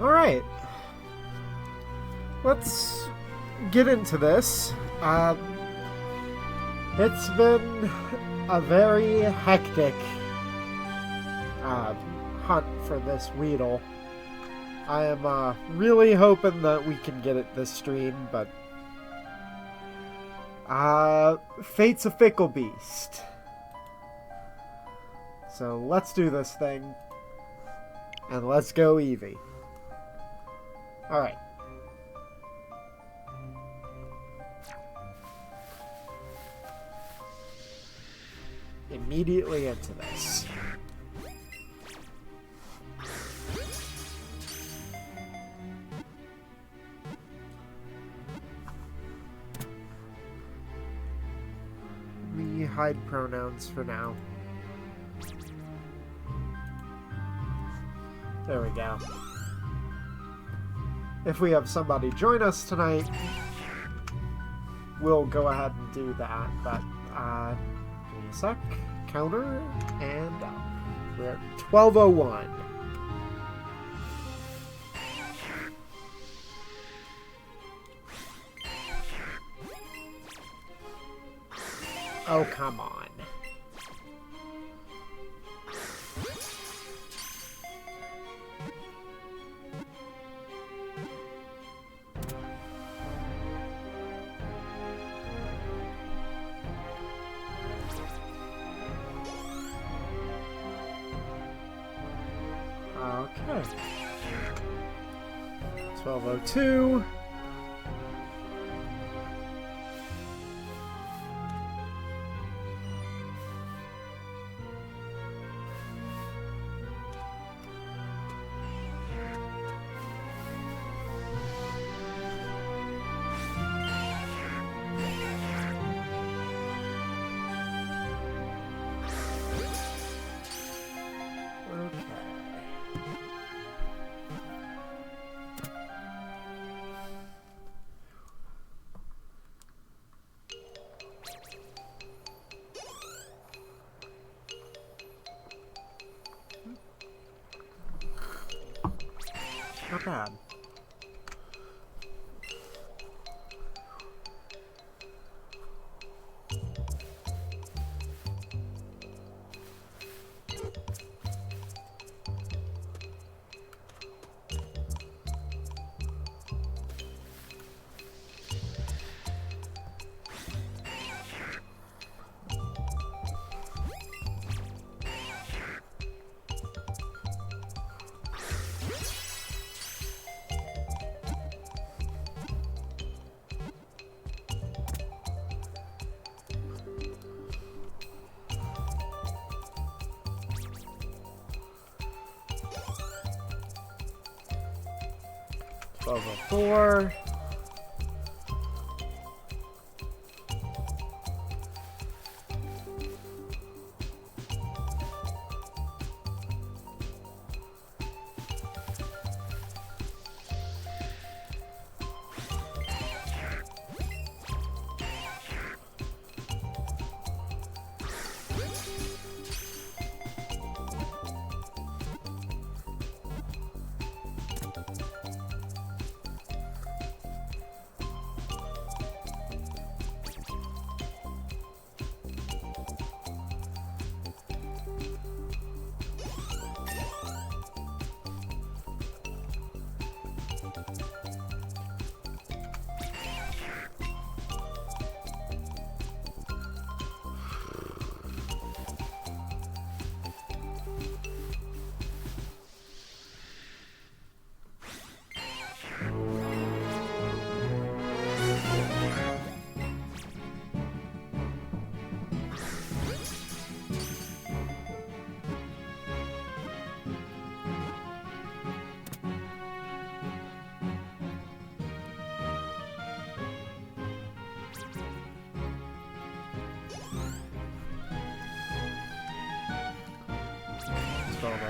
Alright. Let's get into this. It's been a very hectic hunt for this Weedle. I am really hoping that we can get it this stream, but fate's a fickle beast. So let's do this thing, and let's go Eevee. Alright. Immediately into this. Let me hide pronouns for now. There we go. If we have somebody join us tonight, we'll go ahead and do that, but give me a sec. Counter, and we're at 12:01. Oh, come on. Okay. 12:02. Not bad. Level 4.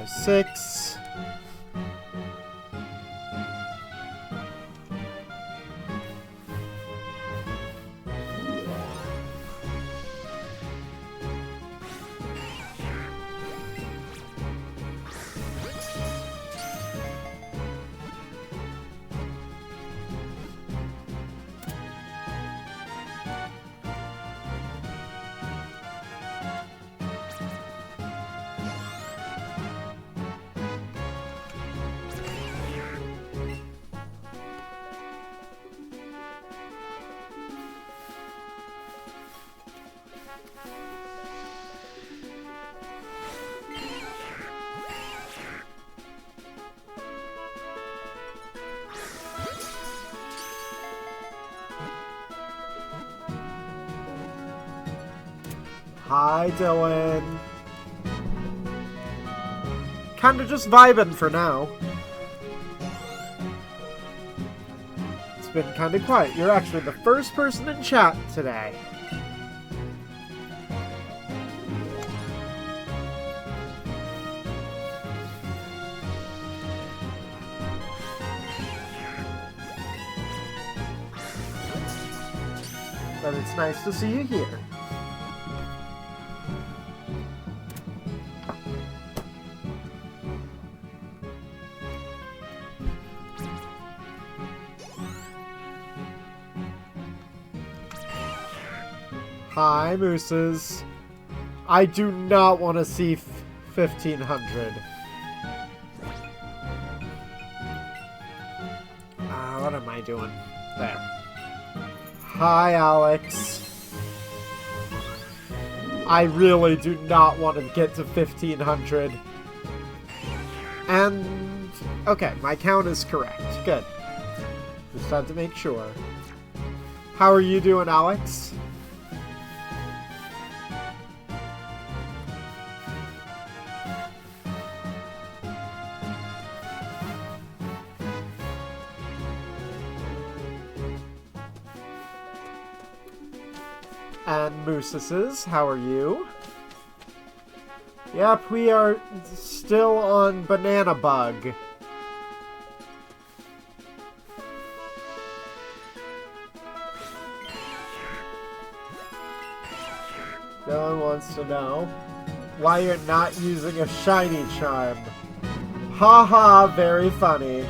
by 6. Hi, Dylan. Kinda just vibing for now. It's been kinda quiet. You're actually the first person in chat today. But it's nice to see you here. Hi, Mooses. I do not want to see 1500. What am I doing? There. Hi, Alex. I really do not want to get to 1500. And... okay, my count is correct. Good. Just had to make sure. How are you doing, Alex? And Mooses, how are you? Yep, we are still on Banana Bug. Dylan wants to know why you're not using a shiny charm. Haha, very funny.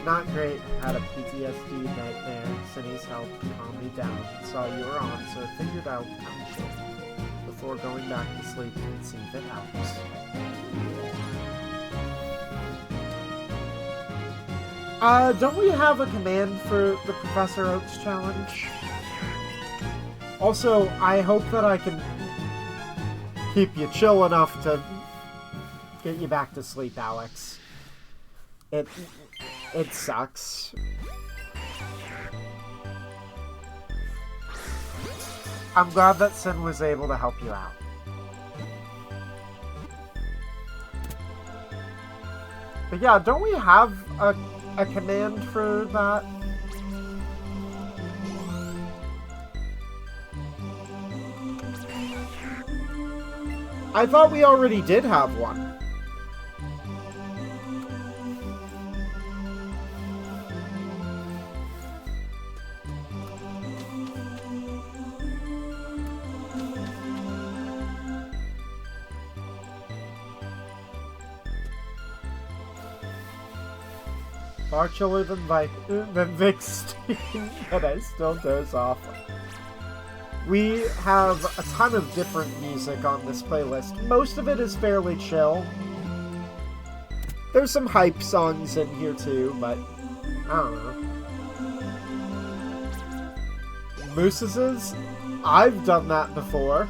Not great. Had a PTSD nightmare. Cindy's helped calm me down. Saw you were on, so I figured out I'm sure before going back to sleep and see if it helps. Don't we have a command for the Professor Oaks challenge? Also, I hope that I can keep you chill enough to get you back to sleep, Alex. It sucks. I'm glad that Sin was able to help you out. But yeah, don't we have a command for that? I thought we already did have one. Far chiller than Vic Steam, but I still doze off. We have a ton of different music on this playlist. Most of it is fairly chill. There's some hype songs in here too, but I don't know. Mooses? I've done that before.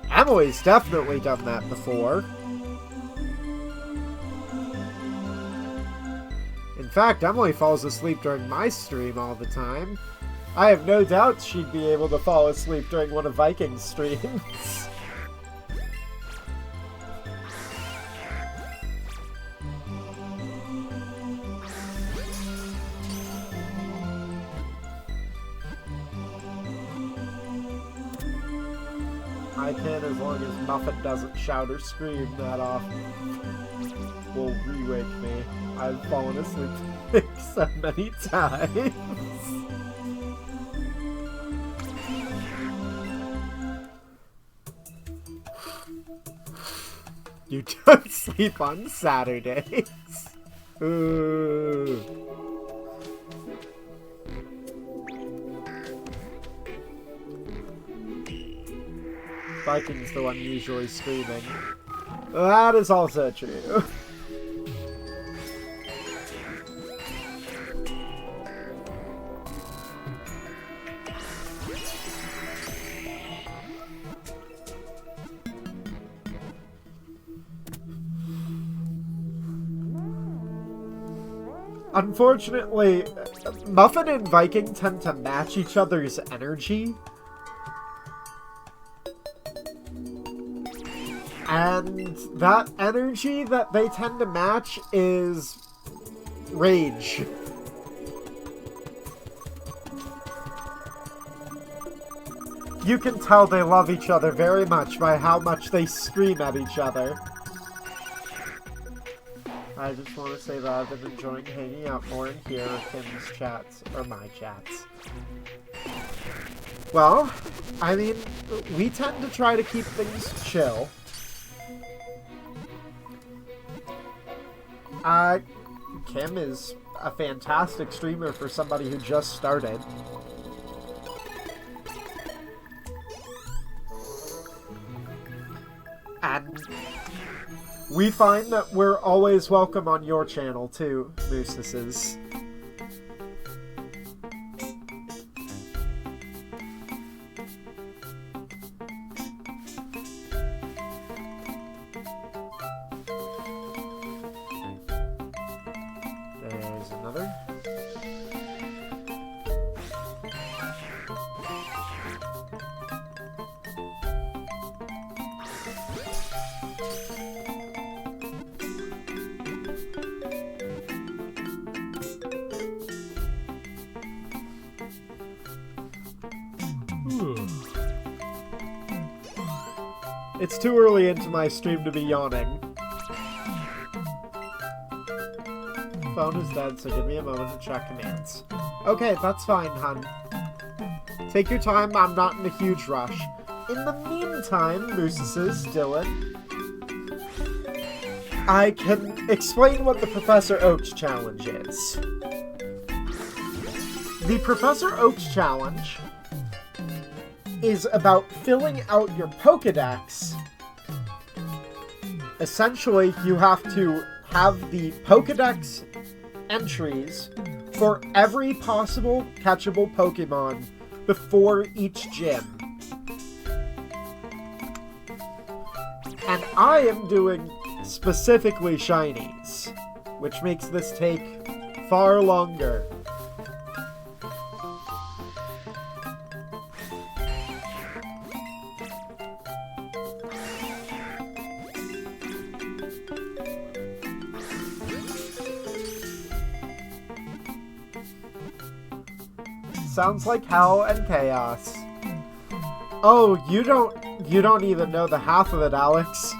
Emily's definitely done that before. In fact, Emily falls asleep during my stream all the time. I have no doubt she'd be able to fall asleep during one of Viking's streams. I can, as long as Muffet doesn't shout or scream that often. Will re-wake me. I've fallen asleep so many times. You don't sleep on Saturdays. Ooh. Viking's the one usually screaming. That is also true. Unfortunately, Muffin and Viking tend to match each other's energy. And that energy that they tend to match is rage. You can tell they love each other very much by how much they scream at each other. I just want to say that I've been enjoying hanging out more in here or Kim's chats, or my chats. Well, I mean, we tend to try to keep things chill. Kim is a fantastic streamer for somebody who just started. And we find that we're always welcome on your channel too, Moosesses. There's another. It's too early into my stream to be yawning. Phone is dead, so give me a moment to check commands. Okay, that's fine, hun. Take your time, I'm not in a huge rush. In the meantime, Moosesses, Dylan, I can explain what the Professor Oaks Challenge is. The Professor Oaks Challenge is about filling out your Pokédex. Essentially, you have to have the Pokédex entries for every possible catchable Pokemon before each gym. And I am doing specifically shinies, which makes this take far longer. Sounds like hell and chaos. Oh, you don't even know the half of it, Alex.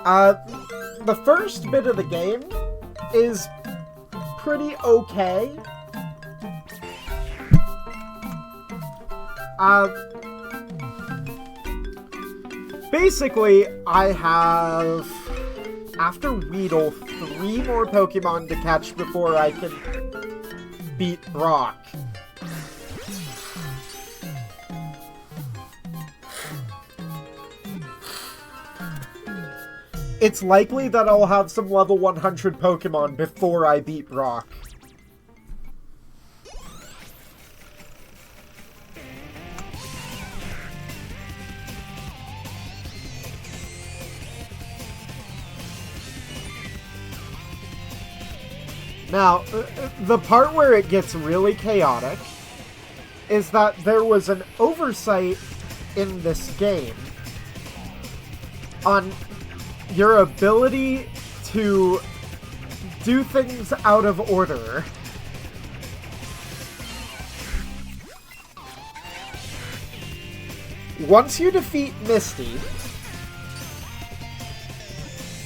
The first bit of the game is pretty okay. Basically, I have, after Weedle, 3 more Pokemon to catch before I can beat Brock. It's likely that I'll have some level 100 Pokemon before I beat Brock. Now, the part where it gets really chaotic is that there was an oversight in this game on your ability to do things out of order. Once you defeat Misty,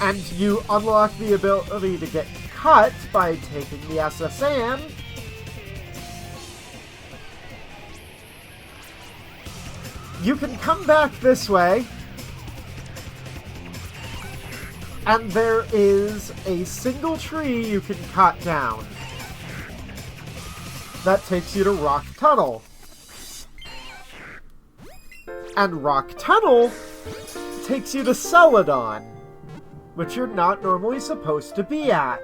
and you unlock the ability to get cut by taking the SSN, you can come back this way, and there is a single tree you can cut down that takes you to Rock Tunnel. And Rock Tunnel takes you to Celadon, which you're not normally supposed to be at.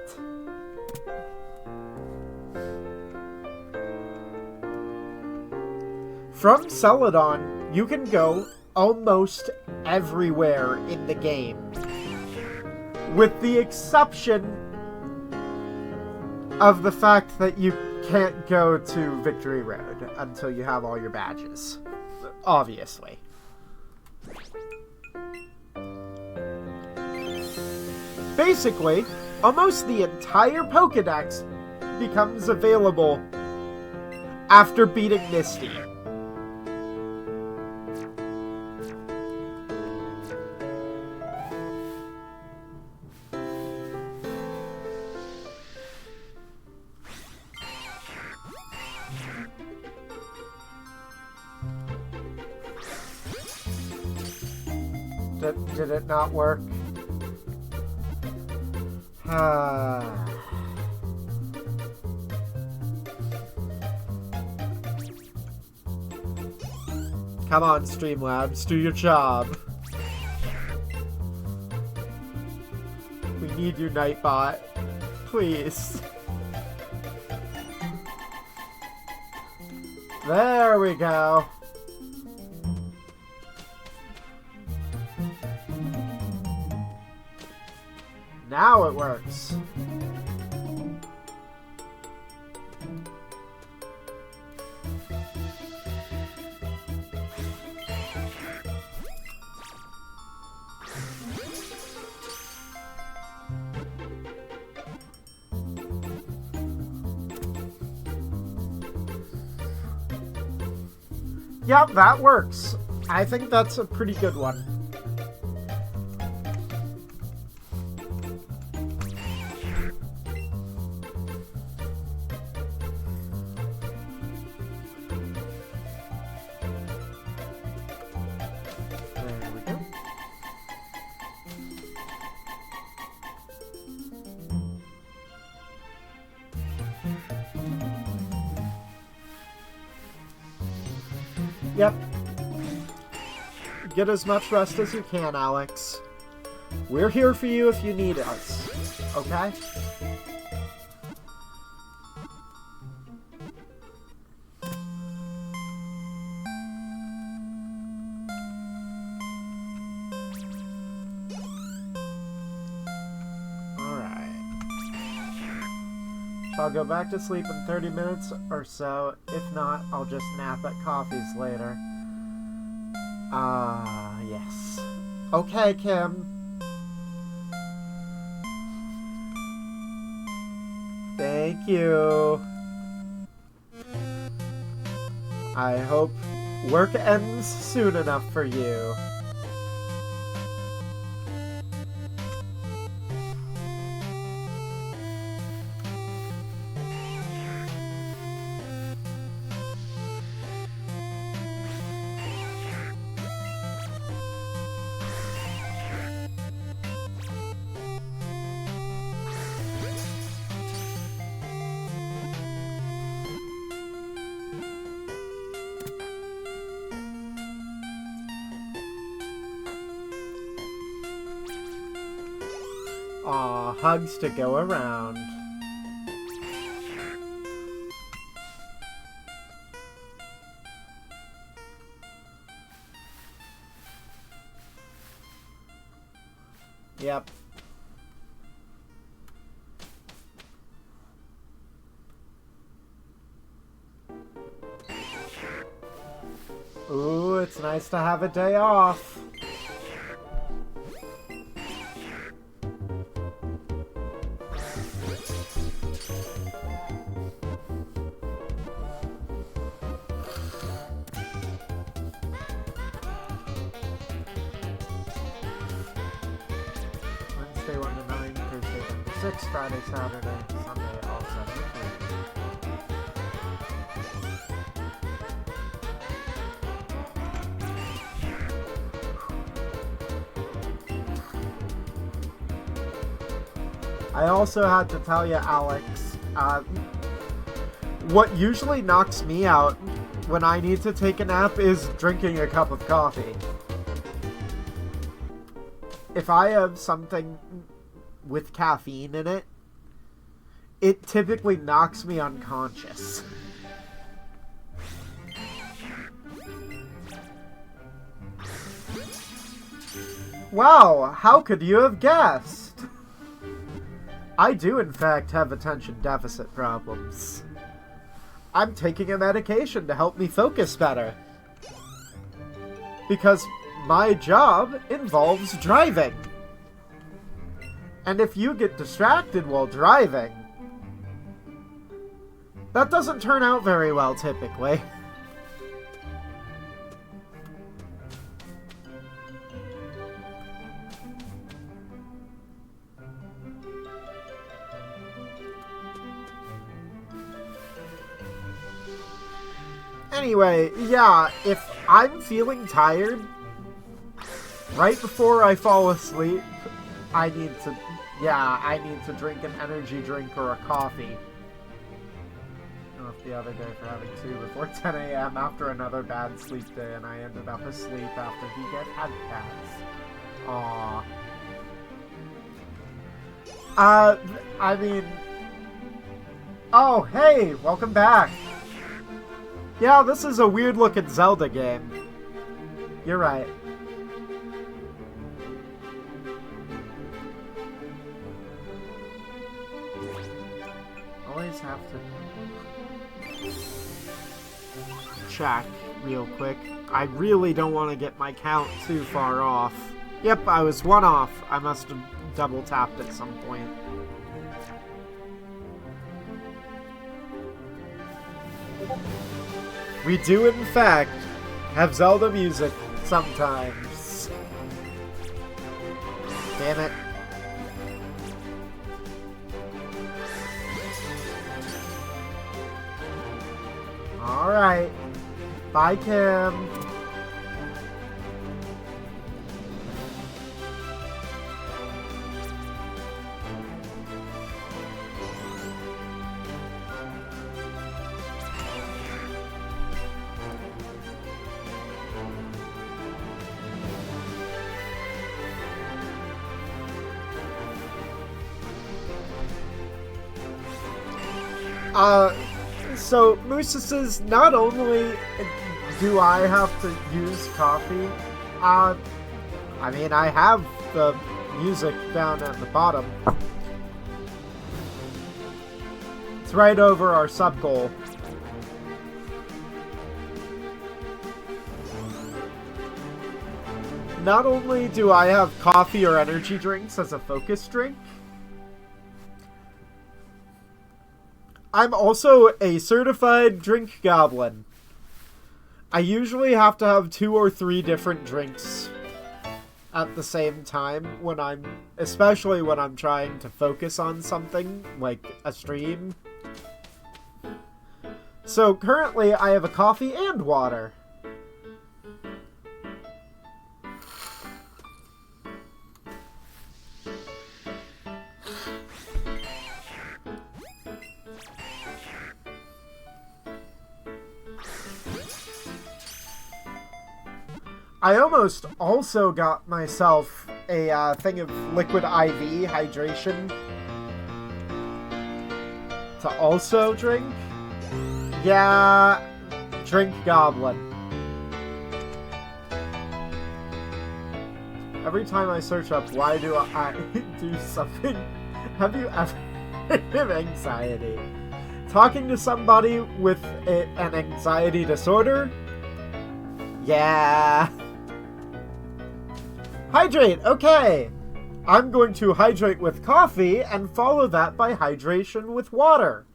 From Celadon, you can go almost everywhere in the game, with the exception of the fact that you can't go to Victory Road until you have all your badges. Obviously. basically, almost the entire Pokédex becomes available after beating Misty. Did it not work? Come on, Streamlabs, do your job. We need you, Nightbot. Please. There we go. Now it works. Yep, that works. I think that's a pretty good one. There we go. Yep. Get as much rest as you can, Alex. We're here for you if you need us. Okay? I'll go back to sleep in 30 minutes or so. If not, I'll just nap at coffees later. Yes. Okay, Kim. Thank you. I hope work ends soon enough for you. Aw, hugs to go around. Yep. Ooh, it's nice to have a day off. Wednesday 1 to 9, Thursday 1 to 6, Friday, Saturday, Sunday, all 7 to 3. I also had to tell you, Alex, what usually knocks me out when I need to take a nap is drinking a cup of coffee. If I have something with caffeine in it, it typically knocks me unconscious. Wow, how could you have guessed? I do, in fact, have attention deficit problems. I'm taking a medication to help me focus better. Because my job involves driving. And if you get distracted while driving, that doesn't turn out very well typically. Anyway, yeah, if I'm feeling tired, right before I fall asleep, I need to drink an energy drink or a coffee. I left the other day for having two before 10 a.m. after another bad sleep day, and I ended up asleep after he had cats. Aww. I mean... Oh, hey! Welcome back! Yeah, this is a weird-looking Zelda game. You're right. Always have to check real quick. I really don't want to get my count too far off. Yep, I was one off. I must have double-tapped at some point. We do, in fact, have Zelda music sometimes. Damn it. Alright. Bye, Kim. So, Musa says, not only do I have to use coffee, I mean, I have the music down at the bottom. It's right over our sub-goal. Not only do I have coffee or energy drinks as a focus drink, I'm also a certified drink goblin. I usually have to have 2 or 3 different drinks at the same time especially when I'm trying to focus on something, like a stream. So currently I have a coffee and water. I almost also got myself a thing of liquid IV hydration to also drink. Yeah, drink goblin. Every time I search up why do I do something, have you ever heard of anxiety? Talking to somebody with an anxiety disorder? Yeah. Hydrate, okay! I'm going to hydrate with coffee and follow that by hydration with water.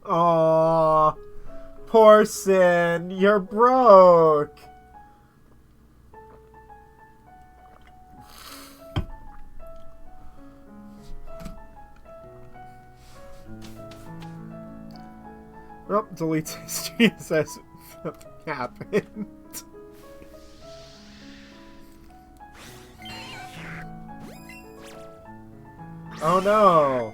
Aww. Poor Sin, you're broke. Oh, delete history says nothing happened. Oh no!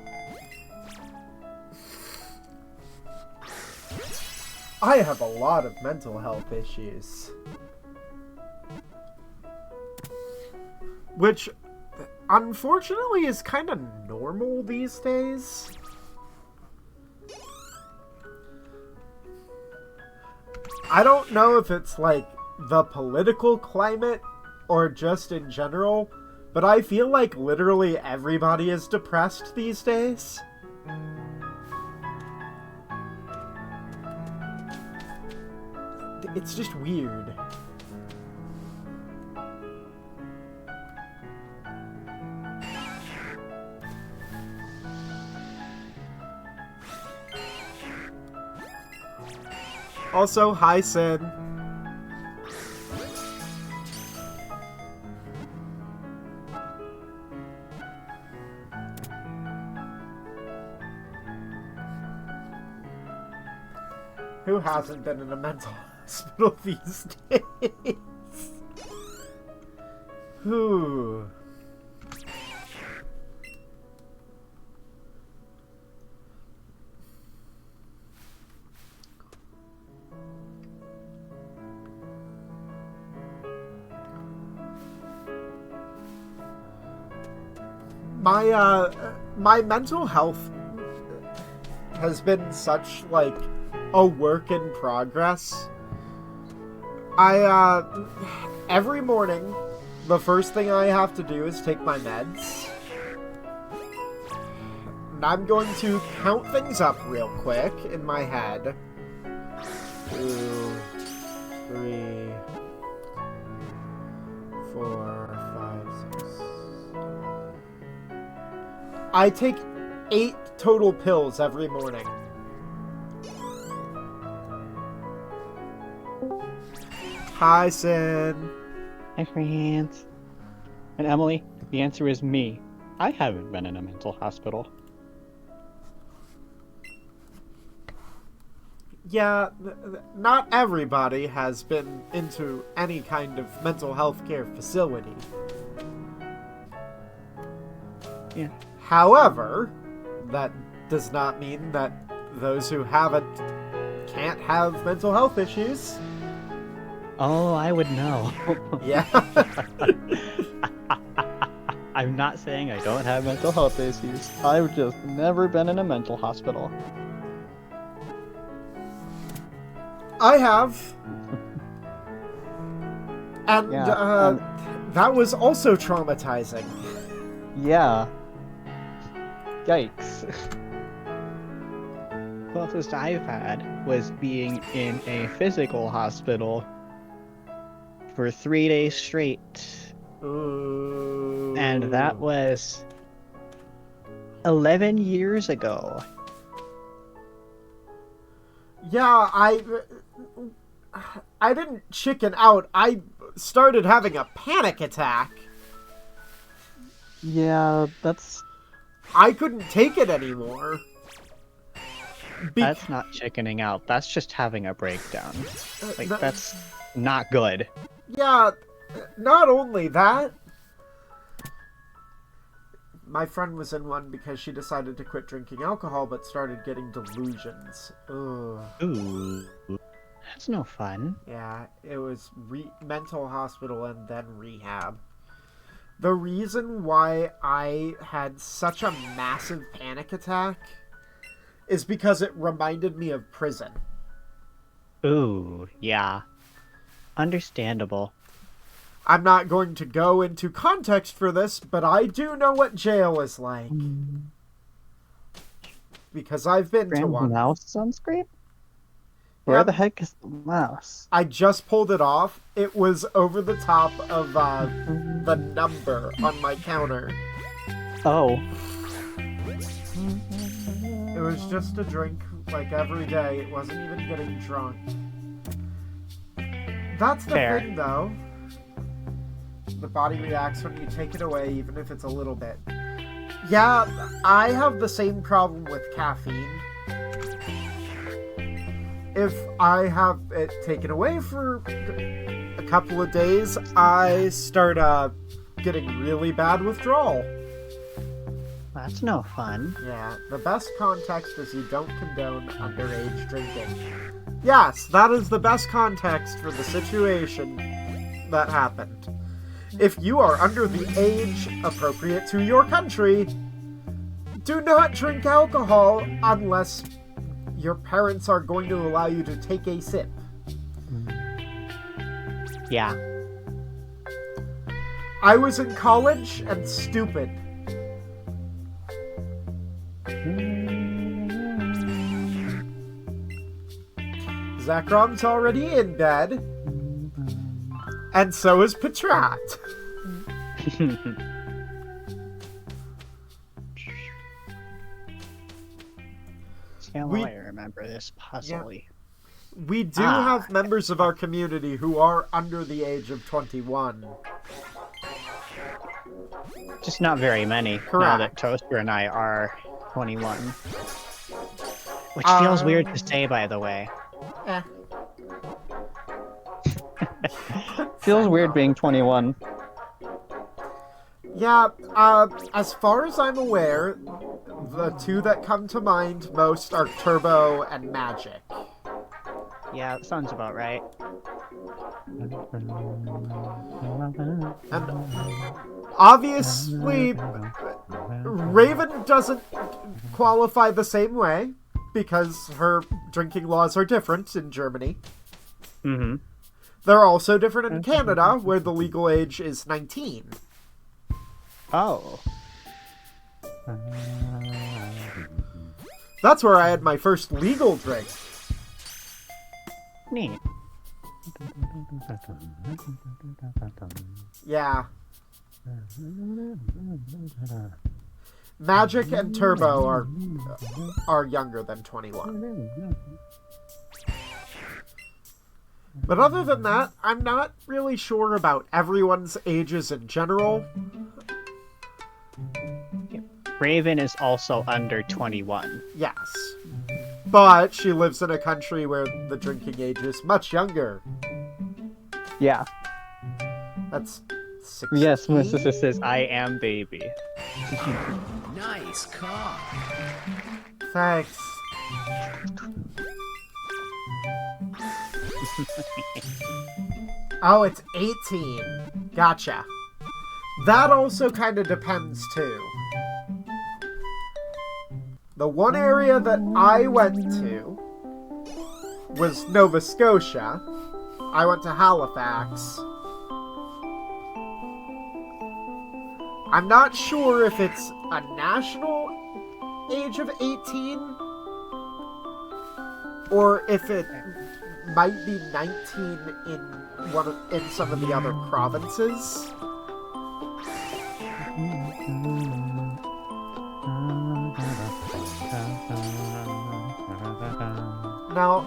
I have a lot of mental health issues. Which, unfortunately, is kind of normal these days. I don't know if it's like the political climate or just in general, but I feel like literally everybody is depressed these days. it's just weird. Also, hi, Sid. Who hasn't been in a mental hospital these days? Who? My mental health has been such, like, a work in progress. Every morning, the first thing I have to do is take my meds. And I'm going to count things up real quick in my head. 2, 3, 4, 5, 6. I take 8 total pills every morning. Hi, Sin. Hi, friends. And Emily, the answer is me. I haven't been in a mental hospital. Yeah, not everybody has been into any kind of mental health care facility. Yeah. However, that does not mean that those who haven't can't have mental health issues. Oh, I would know. Yeah. I'm not saying I don't have mental health issues. I've just never been in a mental hospital. I have. And Yeah, that was also traumatizing. Yeah. Yikes. The closest I've had was being in a physical hospital for 3 days straight. Ooh. And that was 11 years ago. Yeah, I didn't chicken out. I started having a panic attack. Yeah, that's I couldn't take it anymore. not chickening out. That's just having a breakdown. Like, that- that's not good. Yeah, not only that. My friend was in one because she decided to quit drinking alcohol but started getting delusions. Ugh. Ooh. That's no fun. Yeah, it was mental hospital and then rehab. The reason why I had such a massive panic attack is because it reminded me of prison. Ooh, yeah. Understandable. I'm not going to go into context for this, but I do know what jail is like. Because I've been to one. Mouse on screen? Where the heck is the mouse? I just pulled it off. It was over the top of the number on my counter. Oh. It was just a drink, like, every day. It wasn't even getting drunk. That's the Fair. thing, though. The body reacts when you take it away, even if it's a little bit. Yeah, I have the same problem with caffeine. If I have it taken away for a couple of days, I start getting really bad withdrawal. That's no fun. Yeah, the best context is you don't condone underage drinking. Yes, that is the best context for the situation that happened. If you are under the age appropriate to your country, do not drink alcohol unless your parents are going to allow you to take a sip. Yeah. I was in college and stupid. Is Zekrom's already in bed. And so is Patrat. I remember this puzzle. Yeah. We do have members of our community who are under the age of 21. Just not very many. Correct. Now that Toaster and I are 21. Which feels weird to say, by the way. Feels weird being 21. Yeah, as far as I'm aware, the two that come to mind most are Turbo and Magic. Yeah, that sounds about right. And obviously, Raven doesn't qualify the same way, because her drinking laws are different in Germany. Mm-hmm. They're also different in Canada, where the legal age is 19. Oh. That's where I had my first legal drink. Neat. Yeah. Magic and Turbo are younger than 21. But other than that, I'm not really sure about everyone's ages in general. Raven is also under 21. Yes. But she lives in a country where the drinking age is much younger. Yeah. That's 16. Yes, Mrs. says, I am baby. Nice car. Thanks. Oh, it's 18. Gotcha. That also kind of depends, too. The one area that I went to was Nova Scotia. I went to Halifax. I'm not sure if it's a national age of 18 or if it might be 19 in some of the other provinces. Now,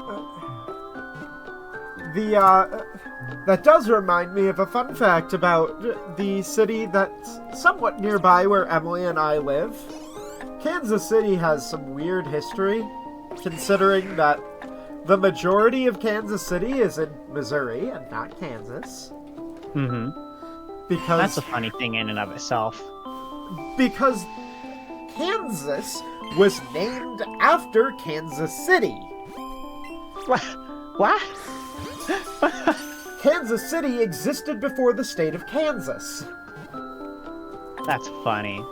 that does remind me of a fun fact about the city that's somewhat nearby where Emily and I live. Kansas City has some weird history, considering that the majority of Kansas City is in Missouri and not Kansas. Mm-hmm. Because that's a funny thing in and of itself. Because Kansas was named after Kansas City. What? Kansas City existed before the state of Kansas. That's funny.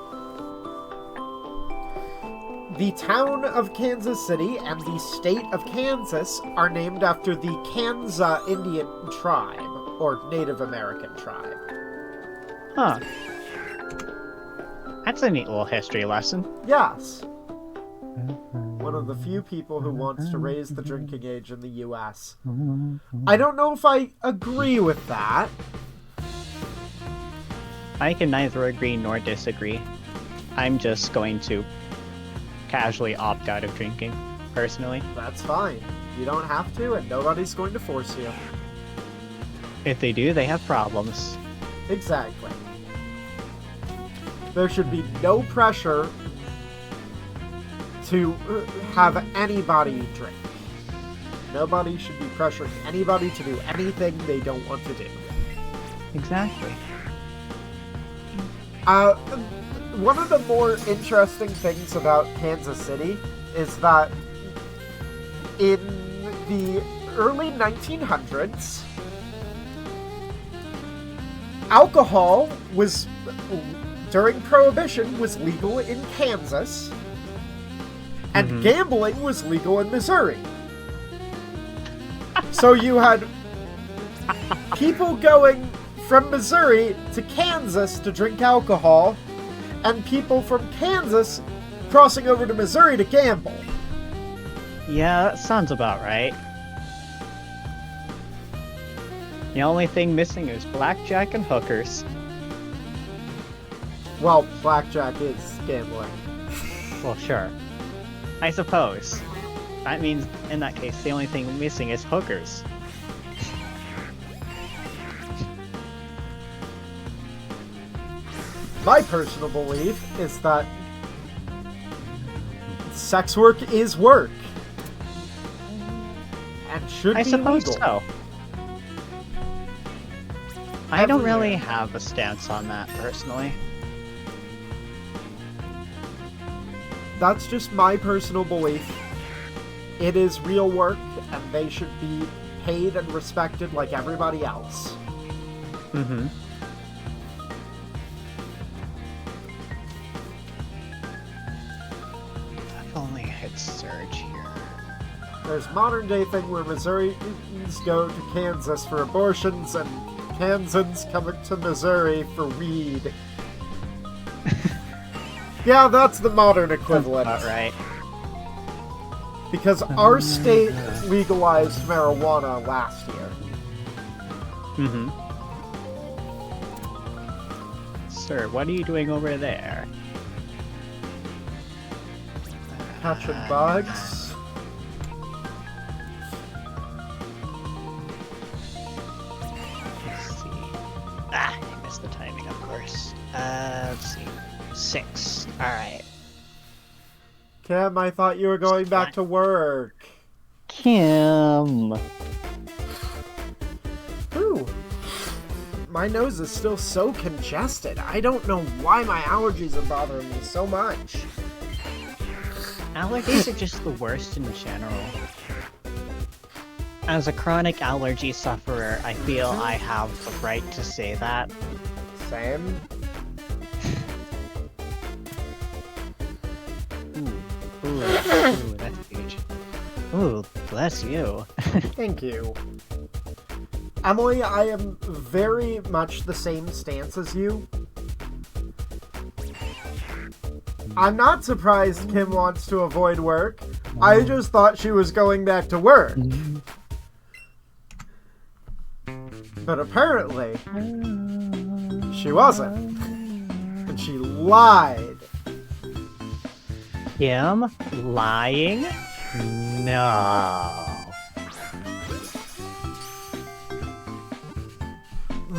The town of Kansas City and the state of Kansas are named after the Kansa Indian tribe, or Native American tribe. Huh. That's a neat little history lesson. Yes. One of the few people who wants to raise the drinking age in the U.S. I don't know if I agree with that. I can neither agree nor disagree. I'm just going to casually opt out of drinking, personally. That's fine. You don't have to, and nobody's going to force you. If they do, they have problems. Exactly. There should be no pressure to have anybody drink. Nobody should be pressuring anybody to do anything they don't want to do. Exactly. One of the more interesting things about Kansas City is that in the early 1900s, alcohol was, during Prohibition, was legal in Kansas, and gambling was legal in Missouri. So you had people going from Missouri to Kansas to drink alcohol, and people from Kansas crossing over to Missouri to gamble. Yeah, that sounds about right. The only thing missing is blackjack and hookers. Well, blackjack is gambling. Well, sure. I suppose. That means, in that case, the only thing missing is hookers. My personal belief is that sex work is work. And should I be suppose legal. so. I don't Everywhere. really have a stance on that, personally. That's just my personal belief. It is real work, and they should be paid and respected like everybody else. Mm-hmm. I've only hit surge here. There's modern day thing where Missourians go to Kansas for abortions and Kansans come to Missouri for weed. Yeah, that's the modern equivalent. All right. Because our state legalized marijuana last year. Mm-hmm. Sir, what are you doing over there? Catching bugs. Let's see. I missed the timing, of course. Let's see. 6. Alright. Kim, I thought you were going back to work. Kim! Ooh. My nose is still so congested. I don't know why my allergies are bothering me so much. Allergies are just the worst in general. As a chronic allergy sufferer, I feel I have the right to say that. Same. Ooh, that's huge. Ooh, bless you. Thank you. Emily, I am very much the same stance as you. I'm not surprised Kim wants to avoid work. I just thought she was going back to work. But apparently, she wasn't. And she lied. Kim lying? No.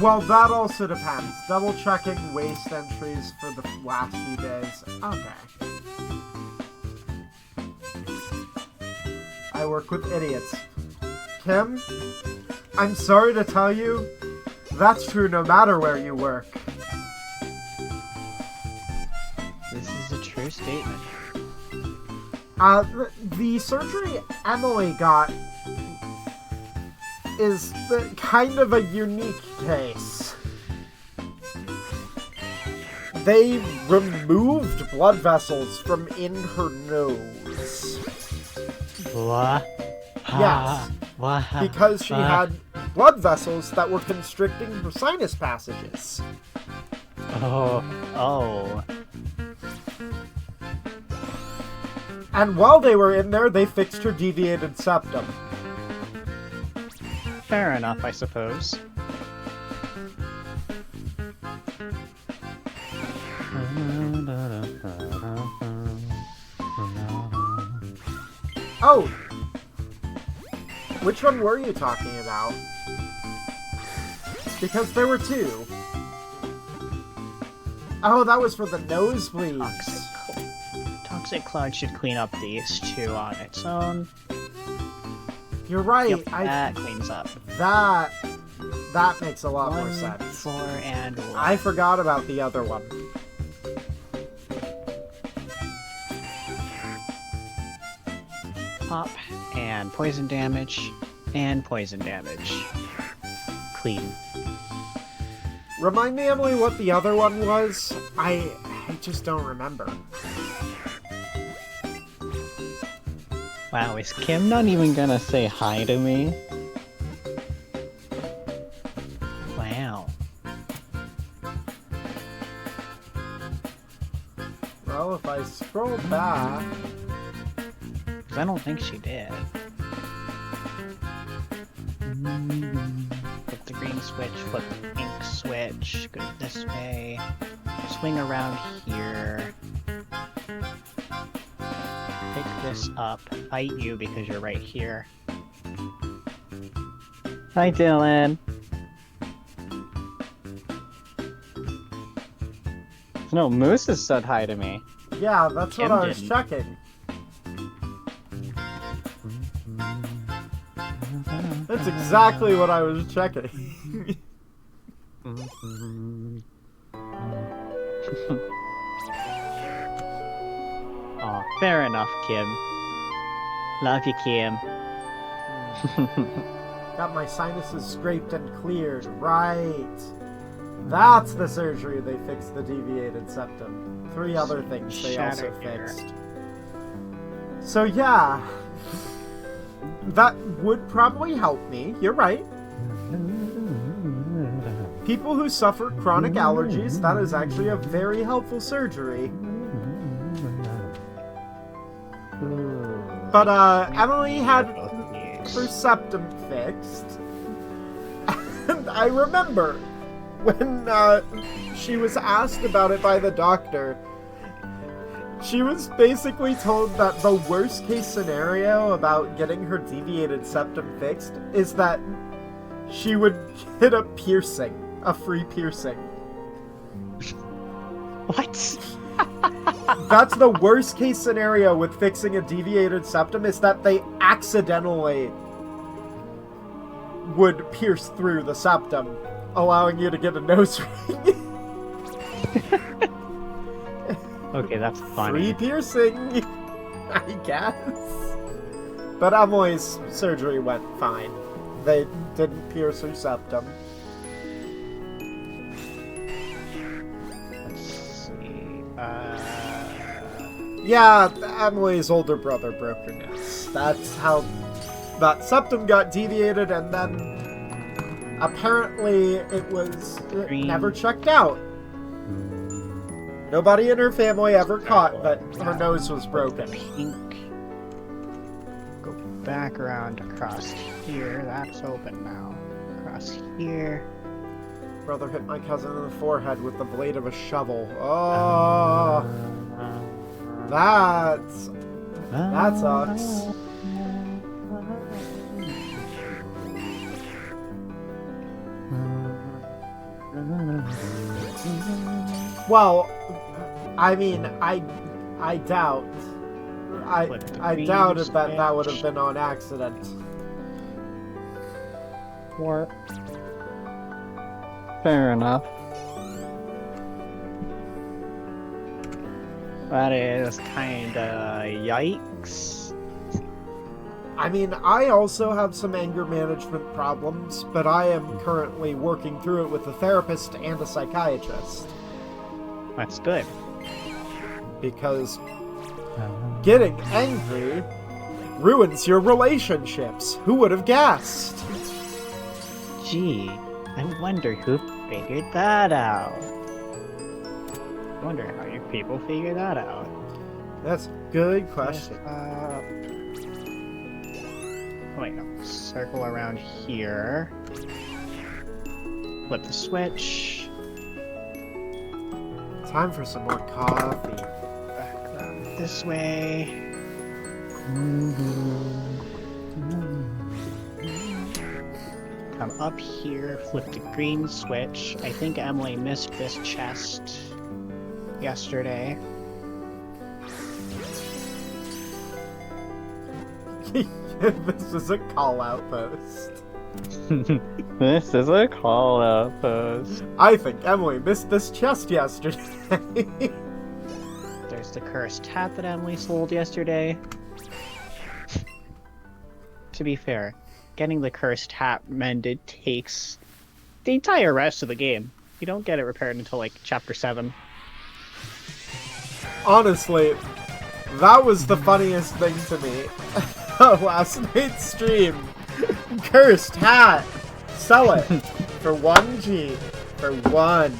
Well, that also depends. Double checking waste entries for the last few days. Okay. I work with idiots. Kim, I'm sorry to tell you, that's true no matter where you work. This is a true statement. The surgery Emily got is kind of a unique case. They removed blood vessels from in her nose. What? Yes, What? because she had blood vessels that were constricting her sinus passages. Oh. And while they were in there, they fixed her deviated septum. Fair enough, I suppose. Oh! Which one were you talking about? Because there were two. Oh, that was for the nosebleeds. Toxic Cloud should clean up these two on its own. You're right. Yep, that cleans up. That makes a lot more 1, sense. 4, and 1. I forgot about the other one. Pop, and poison damage, and poison damage. Clean. Remind me, Emily, what the other one was? I just don't remember. Wow, is Kim not even gonna say hi to me? Wow. Well, if I scroll back... Because I don't think she did. Put the green switch, flip the pink switch, go this way, swing around here, pick this up, fight you because you're right here. Hi, Dylan. No, Moose has said hi to me. Yeah, that's Kim what I was didn't. checking. That's exactly what I was checking. Aw, fair enough, Kim. Love you, Kim. Got my sinuses scraped and cleared. Right. That's the surgery they fixed the deviated septum. 3 other things they also Shatter here. fixed. So yeah, that would probably help me. You're right. People who suffer chronic allergies, that is actually a very helpful surgery. But Emily had her septum fixed. And I remember when she was asked about it by the doctor, she was basically told that the worst case scenario about getting her deviated septum fixed is that she would get a piercing, a free piercing. What? That's the worst case scenario with fixing a deviated septum, is that they accidentally would pierce through the septum, allowing you to get a nose ring. Okay, that's Free funny. piercing, I guess. But Emily's surgery went fine. They didn't pierce her septum. Let's see. Yeah, Emily's older brother broke her nose. That's how that septum got deviated, and then apparently it Green. never checked out. Nobody in her family ever caught that her nose was broken. Pink. Go back around across here. That's open now. Across here. Brother hit my cousin in the forehead with the blade of a shovel. Oh, that sucks. Well, I mean, I doubt. I doubted that would have been on accident. Warp. Fair enough. That is kinda yikes. I mean, I also have some anger management problems, but I am currently working through it with a therapist and a psychiatrist. That's good. Because getting angry ruins your relationships. Who would have guessed? Gee, I wonder who figured that out. I wonder how you people figure that out. That's a good question. Wait, no. Circle around here. Flip the switch. Time for some more coffee. Back around this way. Come up here, flip the green switch. I think Emily missed this chest yesterday. This is a call-out post. This is a call out post. I think Emily missed this chest yesterday. There's the cursed hat that Emily sold yesterday. To be fair, getting the cursed hat mended takes the entire rest of the game. You don't get it repaired until like chapter 7. Honestly, that was the funniest thing to me. Last night's stream. Cursed hat. Sell it for 1G. For 1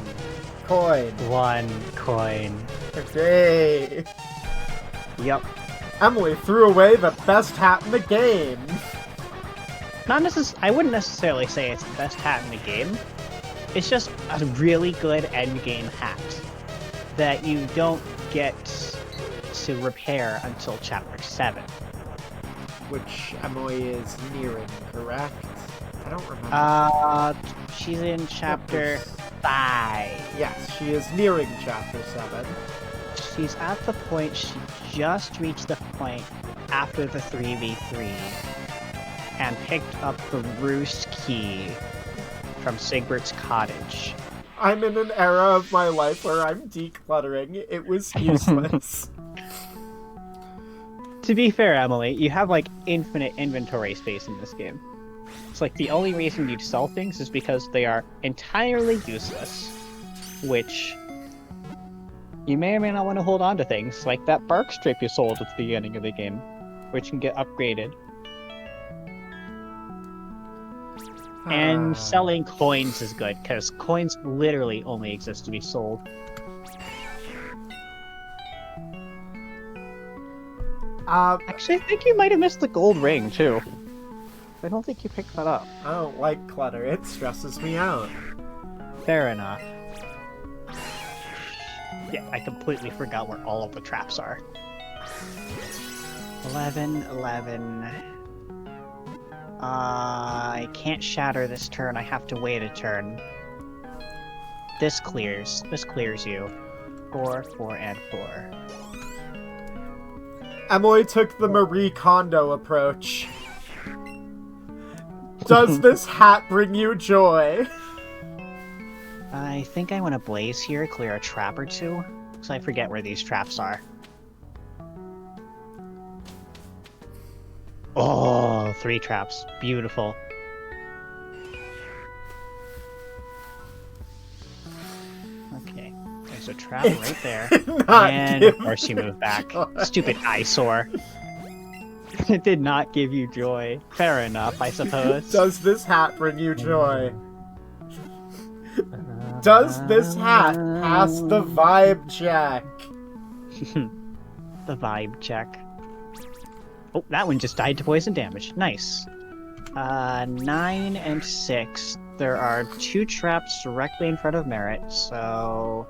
coin. 1 coin. Okay. Yep. Emily threw away the best hat in the game. I wouldn't necessarily say it's the best hat in the game. It's just a really good endgame hat that you don't get to repair until Chapter 7. Which Emily is nearing, correct? I don't remember. She's in Chapter 5. Yes, she is nearing Chapter 7. She's at the point, she just reached the point after the 3v3 and picked up the Roost Key from Sigbert's cottage. I'm in an era of my life where I'm decluttering. It was useless. To be fair, Emily, you have like infinite inventory space in this game. It's like the only reason you sell things is because they are entirely useless, which you may or may not want to hold on to things, like that bark strip you sold at the beginning of the game, which can get upgraded. And selling coins is good, because coins literally only exist to be sold. Actually, I think you might have missed the gold ring, too. I don't think you picked that up. I don't like clutter. It stresses me out. Fair enough. Yeah, I completely forgot where all of the traps are. 11. I can't shatter this turn. I have to wait a turn. This clears. This clears you. 4, 4, and 4. Emily took the Marie Kondo approach. Does this hat bring you joy? I think I want to blaze here, clear a trap or two, because I forget where these traps are. Oh, 3 traps. Beautiful. Okay, there's a trap right there. And of course you move back. Stupid eyesore. It did not give you joy. Fair enough, I suppose. Does this hat bring you joy? Does this hat pass the vibe check? The vibe check. Oh, that one just died to poison damage. Nice. 9 and 6. There are 2 traps directly in front of Merit, so...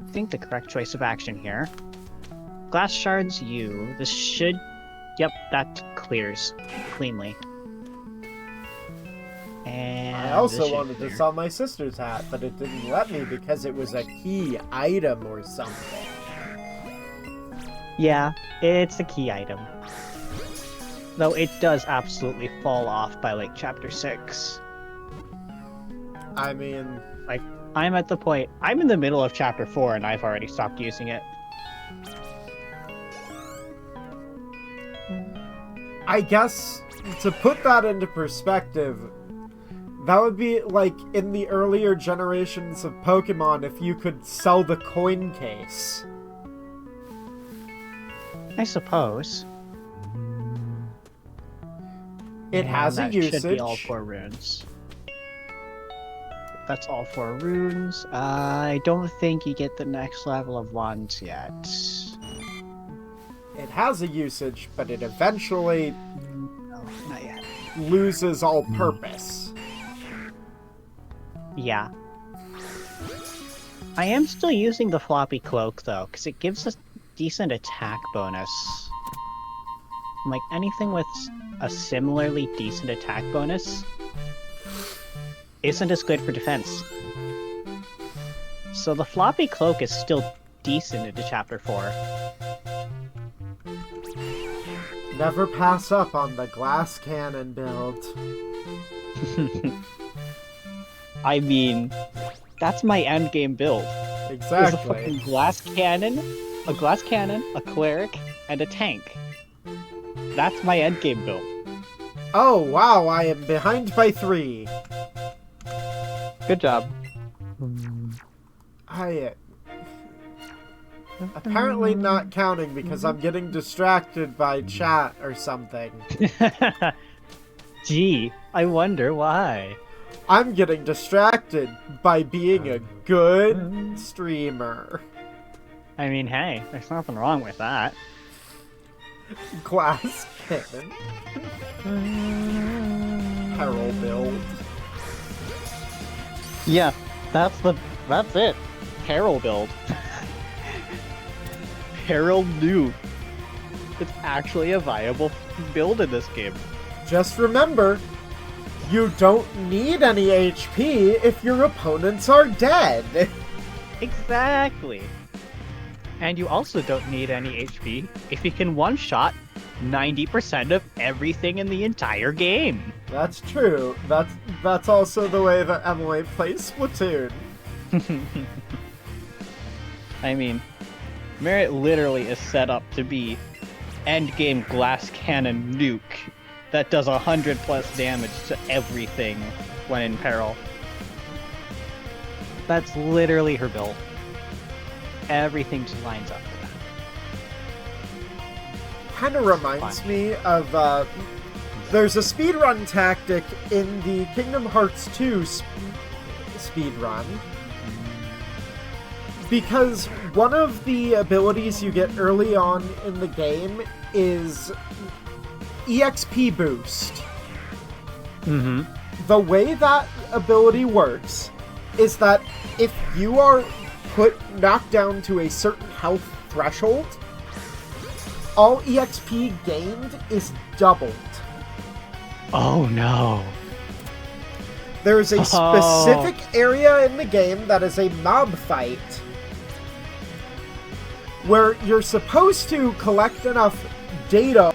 I think the correct choice of action here. Glass shards you. This should... Yep, that clears cleanly. And I also wanted to sell my sister's hat, but it didn't let me because it was a key item or something. Yeah, it's a key item. Though it does absolutely fall off by like Chapter 6. I mean... Like, I'm at the point... I'm in the middle of Chapter 4 and I've already stopped using it. I guess, to put that into perspective, that would be like in the earlier generations of Pokemon if you could sell the coin case. I suppose. It has a usage. That should be all 4 runes. That's all 4 runes. I don't think you get the next level of wands yet. It has a usage, but it eventually No, not yet. loses all purpose. Yeah. I am still using the floppy cloak though, because it gives us decent attack bonus. Like anything with a similarly decent attack bonus isn't as good for defense. So the floppy cloak is still decent into Chapter 4. Never pass up on the glass cannon build. I mean, that's my endgame build. There's a Exactly. fucking glass cannon, a cleric, and a tank. That's my endgame build. Oh, wow, I am behind by 3. Good job. I... apparently not counting because I'm getting distracted by chat or something. Gee, I wonder why. I'm getting distracted by being a good streamer. I mean, hey, there's nothing wrong with that. Glass cannon. Peril build. Yeah, that's it. Peril build. Peril nuke. It's actually a viable build in this game. Just remember, you don't need any HP if your opponents are dead. Exactly. And you also don't need any HP if you can one-shot 90% of everything in the entire game. That's true. That's also the way that Emily plays Splatoon. I mean, Merit literally is set up to be endgame glass cannon nuke that does 100+ damage to everything when in peril. That's literally her build. Everything just lines up for that. Kind of reminds me of, there's a speedrun tactic in the Kingdom Hearts 2 speedrun. Because one of the abilities you get early on in the game is EXP boost. Mm-hmm. The way that ability works is that if you are knocked down to a certain health threshold, all EXP gained is doubled. Oh no. There's a specific area in the game that is a mob fight where you're supposed to collect enough data.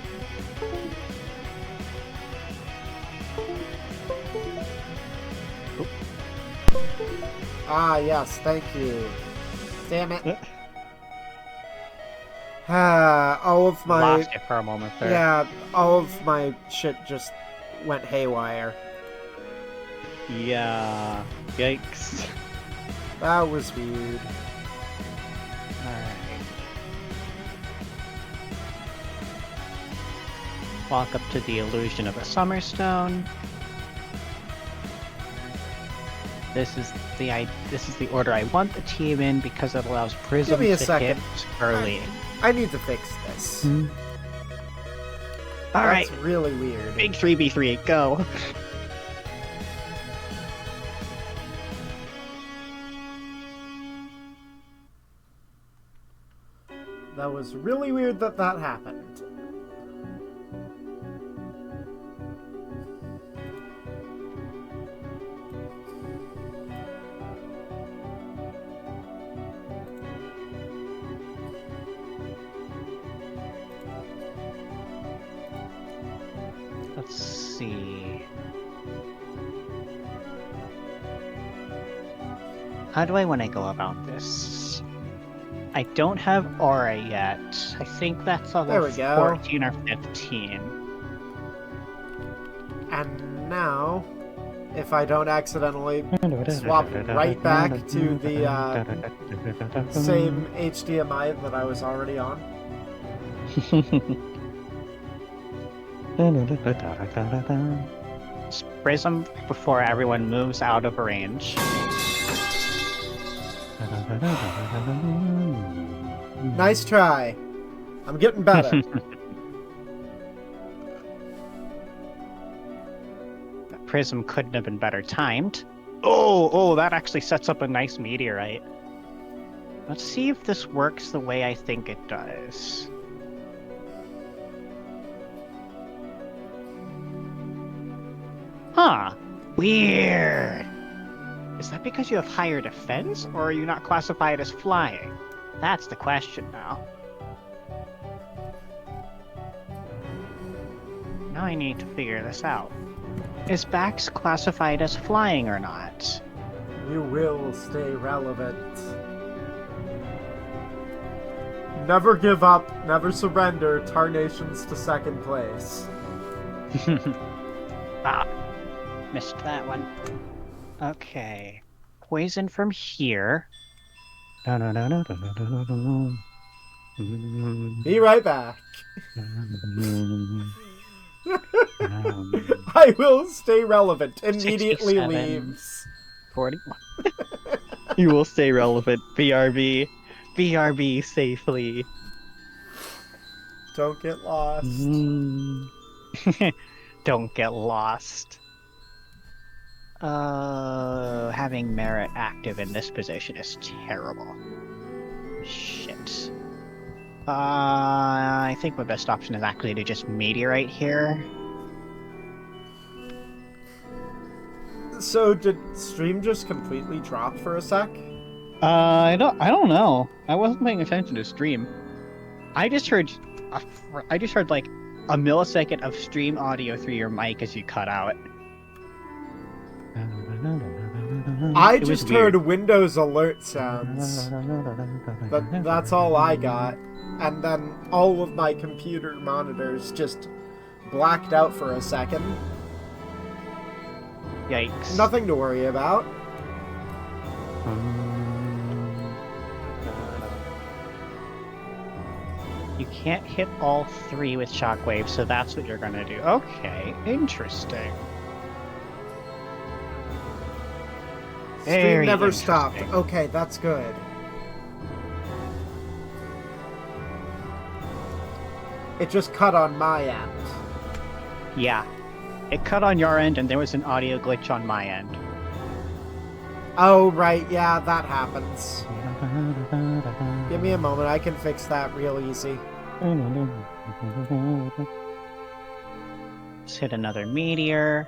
Ah, yes, thank you. Damn it. All of my... Lost it for a moment there. Yeah, all of my shit just went haywire. Yeah. Yikes. That was weird. Alright. Walk up to the illusion of a Summerstone. This is the order I want the team in because it allows Prism Give me a to second. hit early. I need to fix this. Alright, That's really weird. big 3v3, go! That was really weird that that happened. Let's see. How do I want to go about this? I don't have Aura yet. I think that's There level we go. 14 or 15. And now, if I don't accidentally swap right back to the same HDMI that I was already on. Prism before everyone moves out of range. Nice try. I'm getting better. That prism couldn't have been better timed. Oh, that actually sets up a nice meteorite. Let's see if this works the way I think it does. Huh. Weird. Is that because you have higher defense, or are you not classified as flying? That's the question now. Now I need to figure this out. Is Bax classified as flying or not? You will stay relevant. Never give up, never surrender, Tarnations to second place. Ah, missed that one. Okay. Poison from here. Be right back. I will stay relevant. Immediately 67. leaves. 41. You will stay relevant. BRB. BRB safely. Don't get lost. Don't get lost. Having merit active in this position is terrible. Shit. I think my best option is actually to just meteorite here. So did stream just completely drop for a sec? I don't know. I wasn't paying attention to stream. I just heard like a millisecond of stream audio through your mic as you cut out. I just heard Windows alert sounds. But that's all I got. And then all of my computer monitors just blacked out for a second. Yikes. Nothing to worry about. You can't hit all three with shockwave, so that's what you're gonna do. Okay, interesting. Stream Very never stopped. interesting. Okay, that's good. It just cut on my end. Yeah. It cut on your end, and there was an audio glitch on my end. Oh, right, yeah, that happens. Give me a moment, I can fix that real easy. Let's hit another meteor.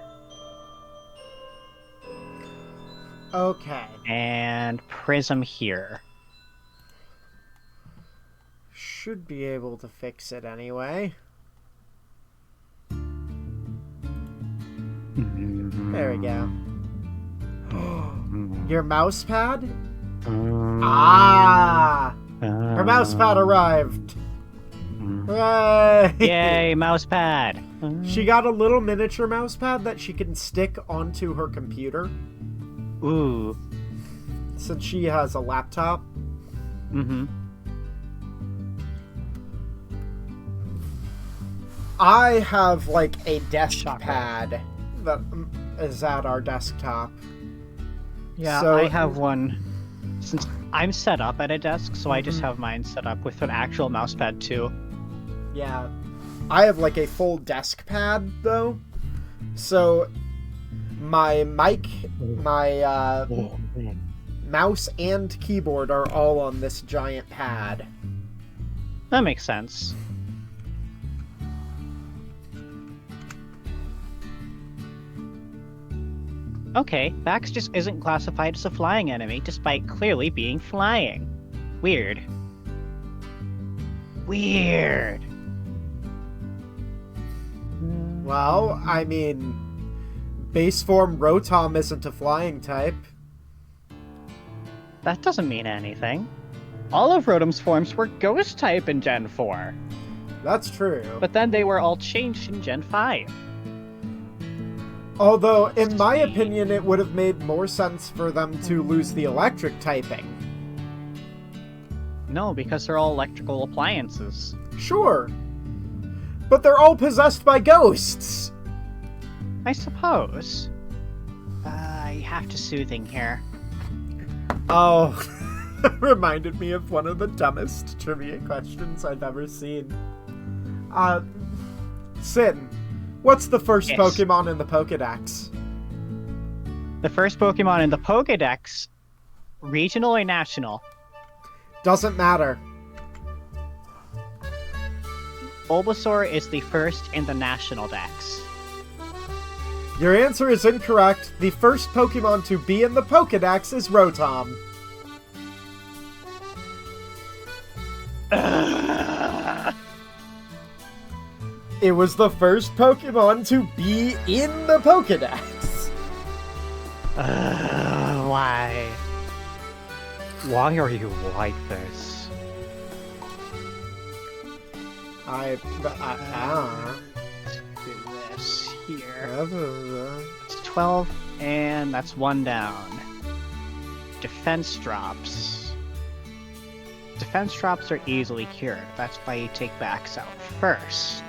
Okay. And prism here. Should be able to fix it anyway. There we go. Your mouse pad? Ah! Her mouse pad arrived! Hooray! Yay, mouse pad! She got a little miniature mouse pad that she can stick onto her computer. Ooh. Since she has a laptop. Mm-hmm. I have, like, a desk Shockwave. pad that is at our desktop. Yeah, So- I have one. Since I'm set up at a desk, so I just have mine set up with an actual mouse pad too. Yeah. I have, like, a full desk pad, though. So, my mic, my, mouse and keyboard are all on this giant pad. That makes sense. Okay, Vax just isn't classified as a flying enemy, despite clearly being flying. Weird. Weird. Well, I mean, base form Rotom isn't a flying type. That doesn't mean anything. All of Rotom's forms were Ghost type in Gen 4, That's true. but then they were all changed in Gen 5. Although, in my opinion, it would have made more sense for them to lose the electric typing. No, because they're all electrical appliances. Sure. But they're all possessed by ghosts! I suppose. I have to soothing here. Oh, reminded me of one of the dumbest trivia questions I've ever seen. Sin, what's the first Yes. Pokemon in the Pokedex? The first Pokemon in the Pokedex, regional or national? Doesn't matter. Bulbasaur is the first in the national dex. Your answer is incorrect. The first Pokemon to be in the Pokedex is Rotom. It was the first Pokemon to be in the Pokedex. Why? Why are you like this? I Let's do this here. uh, It's 12, and that's one down. Defense drops. Defense drops are easily cured. That's why you take backs out first.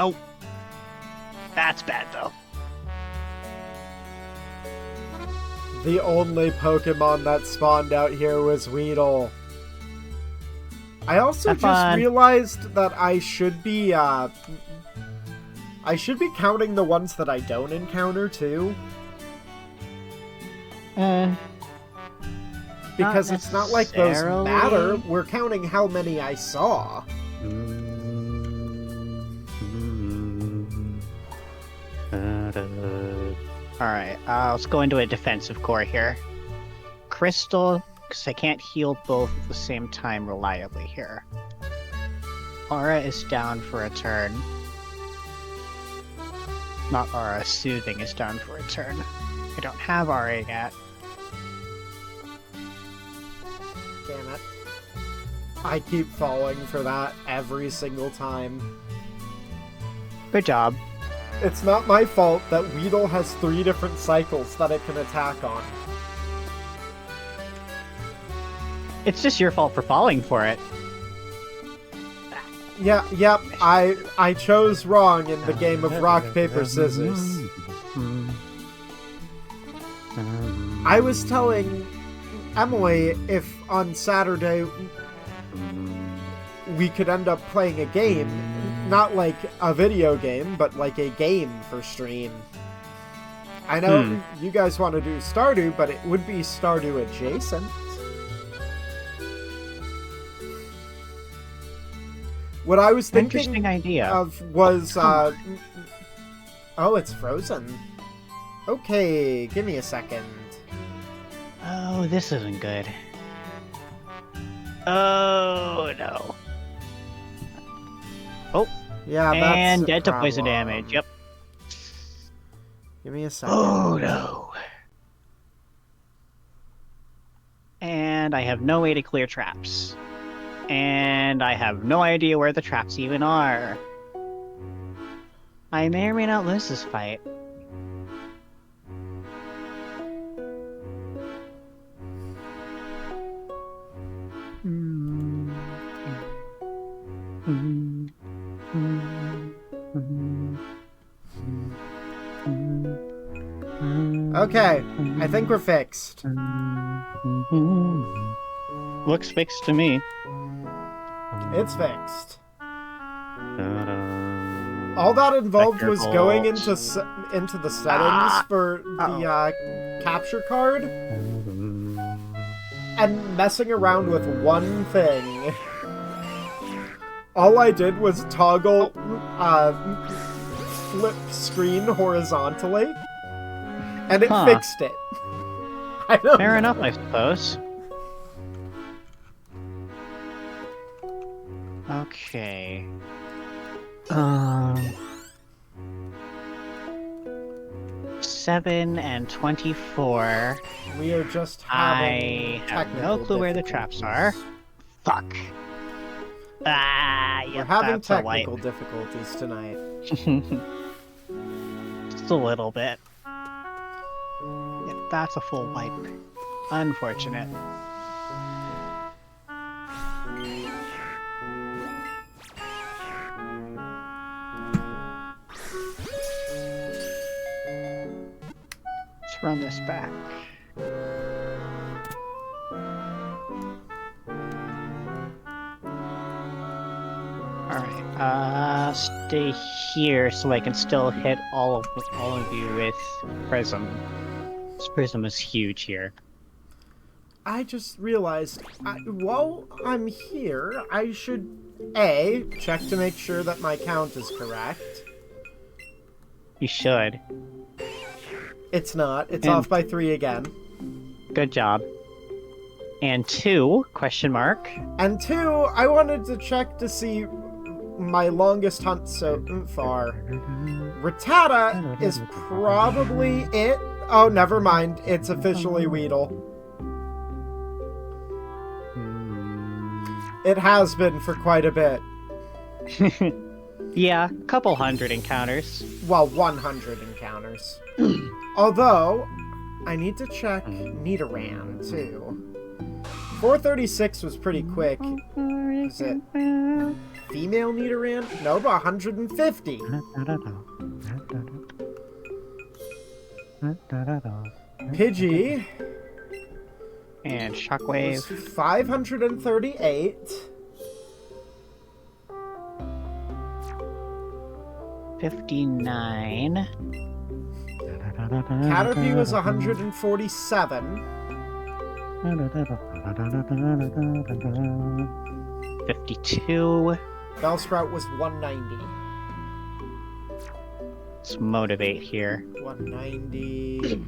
Oh. That's bad, though. the only Pokemon that spawned out here was Weedle. I also Have just fun. realized that I should be counting the ones that I don't encounter, too. Because it's not like those matter. We're counting how many I saw. Alright, let's go into a defensive core here. Crystal, because I can't heal both at the same time reliably here. Aura is down for a turn. Not Aura, Soothing is down for a turn. I don't have Aura yet. Damn it. I keep falling for that every single time. Good job. It's not my fault that Weedle has 3 different cycles that it can attack on. It's just your fault for falling for it. Yeah, yep, I chose wrong in the game of rock, paper, scissors. I was telling Emily if on Saturday we could end up playing a game, not like a video game, but like a game for stream. I know you guys want to do Stardew, but it would be Stardew adjacent. What I was thinking Interesting idea. of was, oh, it's frozen. Okay, give me a second. Oh, this isn't good. Oh, no. Oh, Yeah, that's and a dead to poison problem. damage, yep. Give me a second. Oh, no. And I have no way to clear traps. And I have no idea where the traps even are. I may or may not lose this fight. Okay, I think we're fixed. Looks fixed to me. It's fixed. All that involved Vector was going bolts. into the settings for the capture card and messing around with one thing. All I did was toggle flip screen horizontally, and it fixed it. I don't Fair know. enough, I suppose. Okay. 7 and 24. We are just I having have no technical clue where the traps are. difficulties. Fuck. Ah, We're yep, having that's a wipe. technical difficulties tonight. Just a little bit. Yep, that's a full wipe. Unfortunate. Let's run this back. Alright, stay here so I can still hit all of you with Prism. This Prism is huge here. I just realized, while I'm here, I should, A, check to make sure that my count is correct. You should. It's not. It's And- off by 3 again. Good job. And 2, question mark. And 2, I wanted to check to see my longest hunt so far. Rattata is probably it. Oh, never mind. It's officially Weedle. It has been for quite a bit. Yeah, couple hundred encounters. Well, 100 encounters. Although, I need to check Nidoran, too. 436 was pretty quick. Is it female Nidoran? No, but 150. Pidgey And was Shockwave. 538. 59. Caterpie was 147. 52. Bellsprout was 190. Let's motivate here. 190.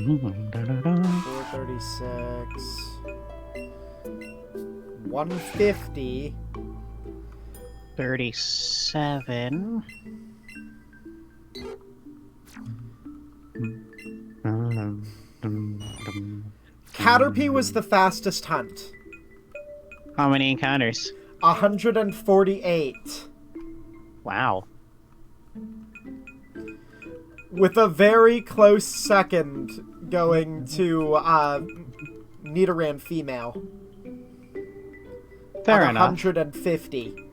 436. 150. 37. Caterpie was the fastest hunt. How many encounters? 148. Wow. With a very close second going to Nidoran female. Fair at enough. 150.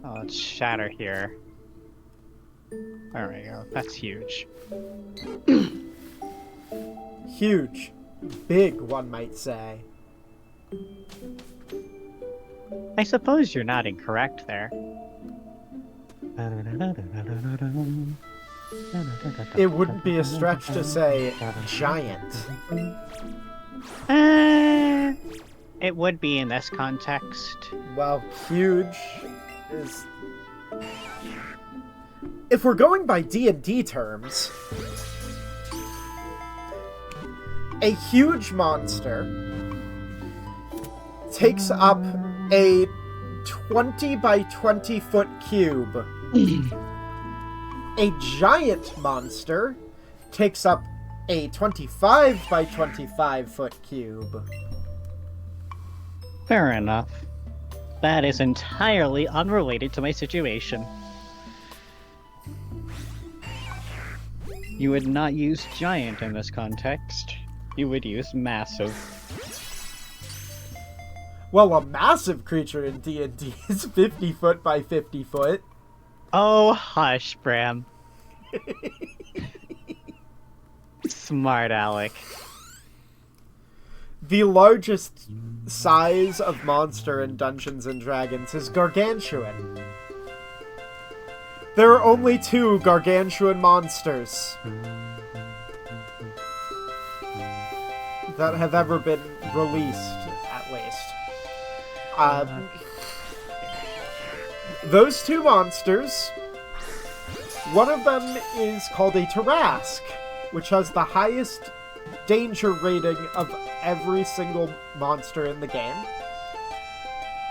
Oh, let's shatter here. There we go. That's huge. Huge. Big, one might say. I suppose you're not incorrect there. It wouldn't be a stretch to say giant. It would be in this context. Well, huge is... If we're going by D&D terms, a huge monster takes up a 20 by 20 foot cube. A giant monster takes up a 25 by 25 foot cube. Fair enough. That is entirely unrelated to my situation. You would not use giant in this context. You would use massive. Well, a massive creature in D&D is 50 foot by 50 foot. Oh, hush, Bram. Smart Alec. The largest size of monster in Dungeons & Dragons is Gargantuan. There are only 2 Gargantuan monsters that have ever been released, at least. Those 2 monsters, one of them is called a Tarrasque, which has the highest danger rating of every single monster in the game.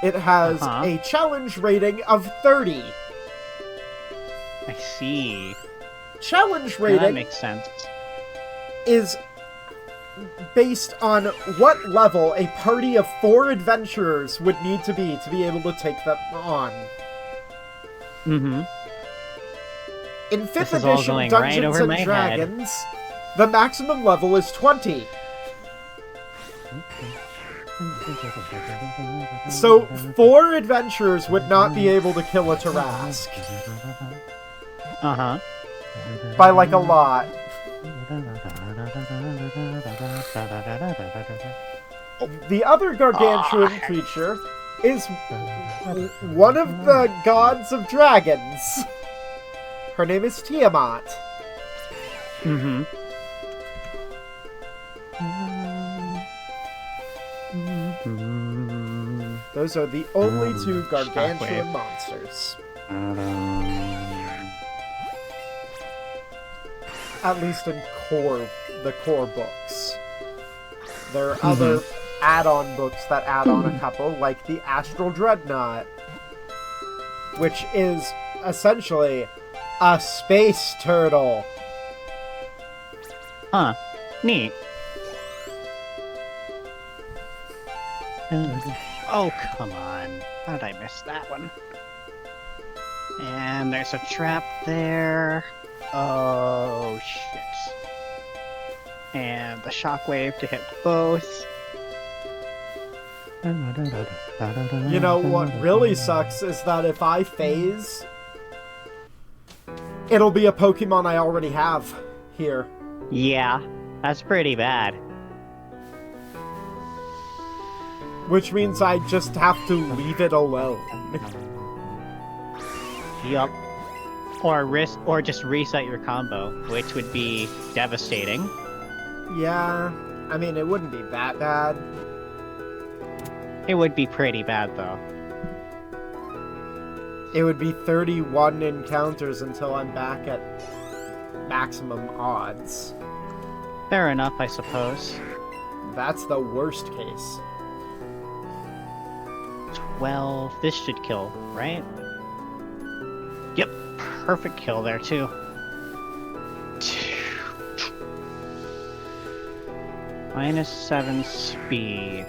It has a challenge rating of 30. I see. Challenge Now rating that makes sense. is based on what level a party of 4 adventurers would need to be able to take them on. Mm-hmm. In 5th This is all edition going right Dungeons over my and head. Dragons, the maximum level is 20. So 4 adventurers would not be able to kill a Tarrasque. Uh-huh. By like a lot. The other gargantuan creature is one of the gods of dragons. Her name is Tiamat. Mm-hmm. Those are the only 2 gargantuan monsters. At least in the core books. There are other add-on books that add on a couple, like the Astral Dreadnought, which is essentially a space turtle. Huh. Neat. Oh, come on. How did I miss that one? And there's a trap there. Oh, shit. And the shockwave to hit both. You know, what really sucks is that if I phase, it'll be a Pokemon I already have here. Yeah, that's pretty bad. Which means I just have to leave it alone. Yup. Or just reset your combo, which would be devastating. Yeah, I mean, it wouldn't be that bad. It would be pretty bad, though. It would be 31 encounters until I'm back at maximum odds. Fair enough, I suppose. That's the worst case. 12. This should kill, right? Yep. Perfect kill there, too. -7 speed.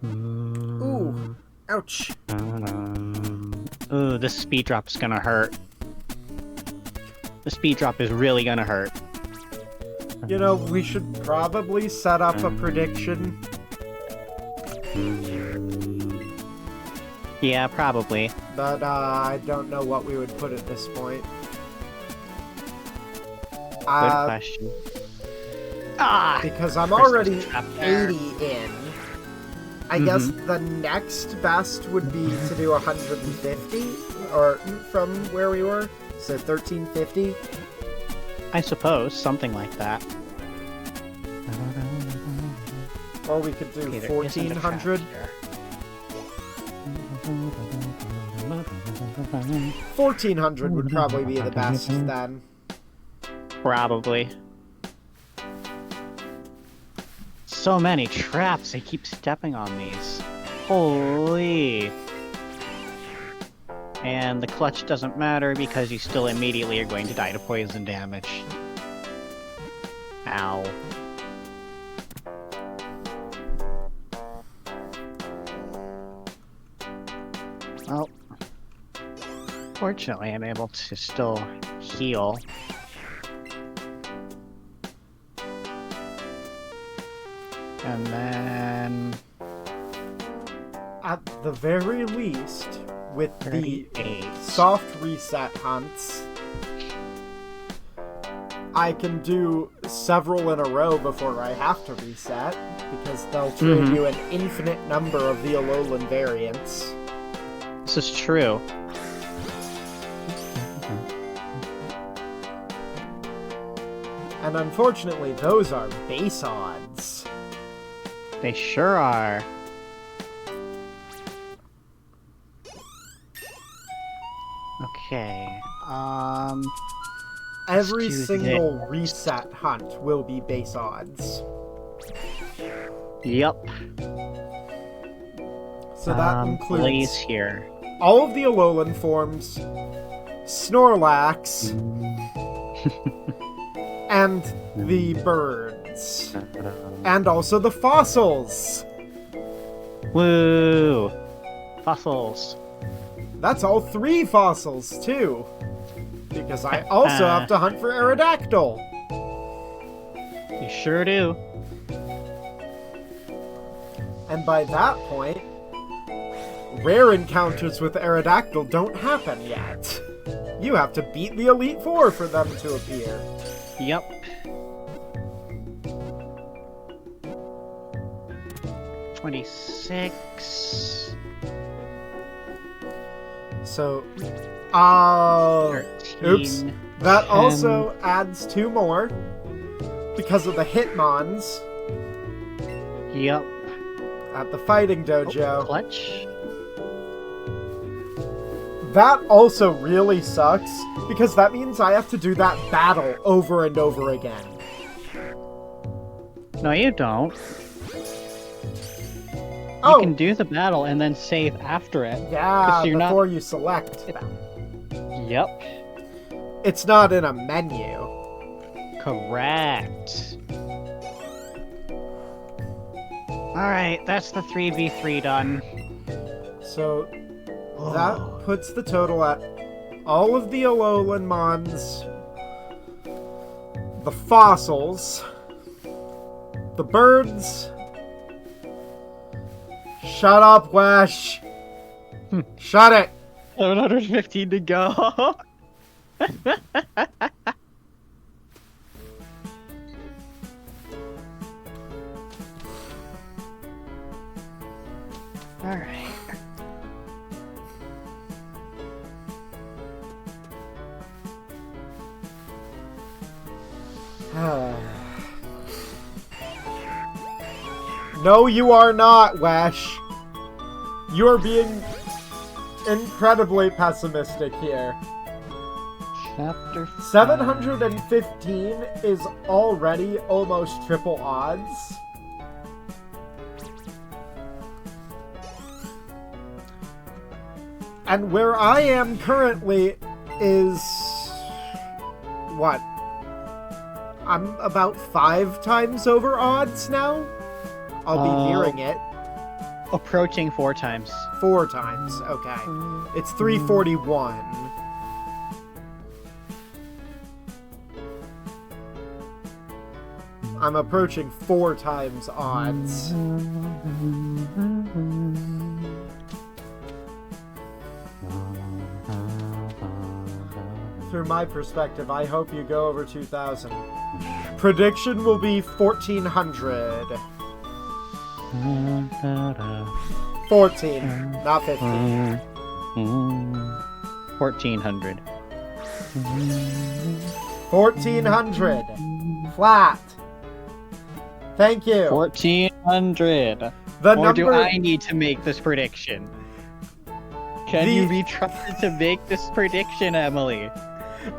Ooh, ouch. Ooh, this speed drop is gonna hurt. The speed drop is really gonna hurt. You know, we should probably set up a prediction. Yeah, probably. But I don't know what we would put at this point. Good question. Ah! Because I'm Christmas already trap there. 80 in. I guess the next best would be to do 150, or from where we were, so 1350. I suppose, something like that. Or we could do Okay, there isn't a trap 1400. here. 1400 would probably be the best then. Probably. So many traps, I keep stepping on these. Holy. And the clutch doesn't matter because you still immediately are going to die to poison damage. Ow. Well, fortunately I'm able to still heal. And then... At the very least, with the 38. soft reset hunts, I can do several in a row before I have to reset, because they'll trade you an infinite number of the Alolan variants. This is true. And unfortunately, those are base odds. They sure are. Okay. Every do single this. reset hunt will be base odds. Yup. So that Blaze includes here. all of the Alolan forms, Snorlax, and the birds. And also the fossils! Woo! Fossils. That's all 3 fossils, too. Because I also have to hunt for Aerodactyl. You sure do. And by that point, rare encounters with Aerodactyl don't happen yet. You have to beat the Elite Four for them to appear. Yup. $26. So, 13, oops. That 10. also adds 2 more because of the Hitmons Yup. at the Fighting Dojo. Clutch. That also really sucks because that means I have to do that battle over and over again. No, you don't. Oh, You can do the battle and then save after it. yeah, 'cause you're before you select them. Yep. It's not in a menu. Correct. Alright, that's the 3v3 done. So that puts the total at all of the Alolan Mons, the fossils, the birds. Shut up, Wesh! Shut it! 715 to go. Alright. No, you are not, Wesh. You are being incredibly pessimistic here. Chapter 5. 715 is already almost triple odds. And where I am currently is... what? I'm about 5 times over odds now? I'll be nearing it. Approaching 4 times. 4 times, okay. It's 341. I'm approaching 4 times odds. Through my perspective, I hope you go over 2,000. Prediction will be 1,400. 14, not 15. 1,400. 1,400. Flat. Thank you. 1,400. The Or number... do I need to make this prediction? Can you be trusted to make this prediction, Emily?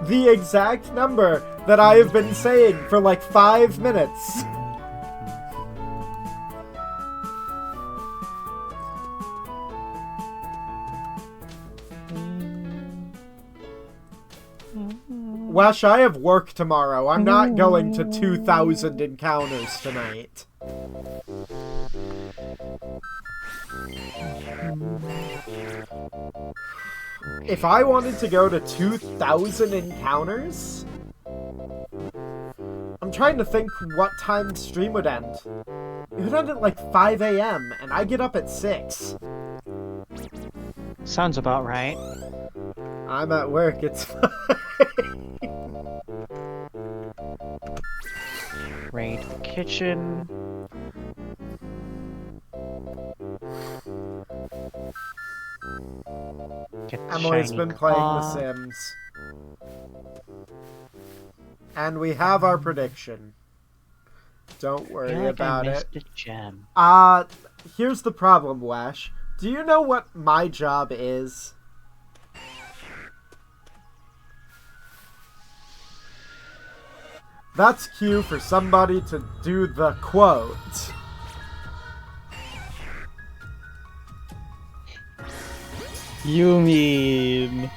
The exact number that I have been saying for like 5 minutes. Wesh, I have work tomorrow. I'm not going to 2,000 encounters tonight. If I wanted to go to 2,000 encounters... I'm trying to think what time stream would end. It would end at like 5 a.m. and I get up at 6. Sounds about right. I'm at work, it's fine. Raid the kitchen. Get the Emily's shiny been playing The claw. Sims. And we have our prediction. Don't I worry feel like about I it. missed a gem. Here's the problem, Wesh. Do you know what my job is? That's cue for somebody to do the quote. You mean...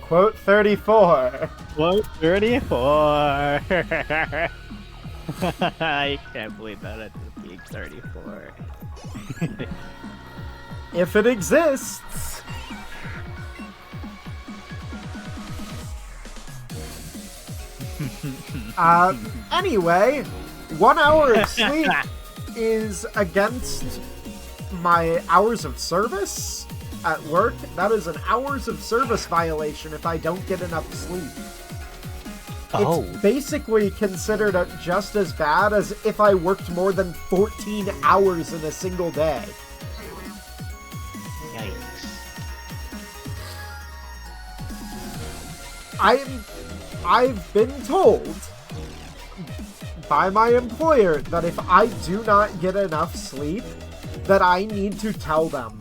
Quote 34. Quote 34. I can't believe that it's being 34. If it exists. Anyway, 1 hour of sleep is against my hours of service at work. That is an hours of service violation if I don't get enough sleep. Oh. It's basically considered just as bad as if I worked more than 14 hours in a single day. Yikes. I've been told by my employer that if I do not get enough sleep, that I need to tell them.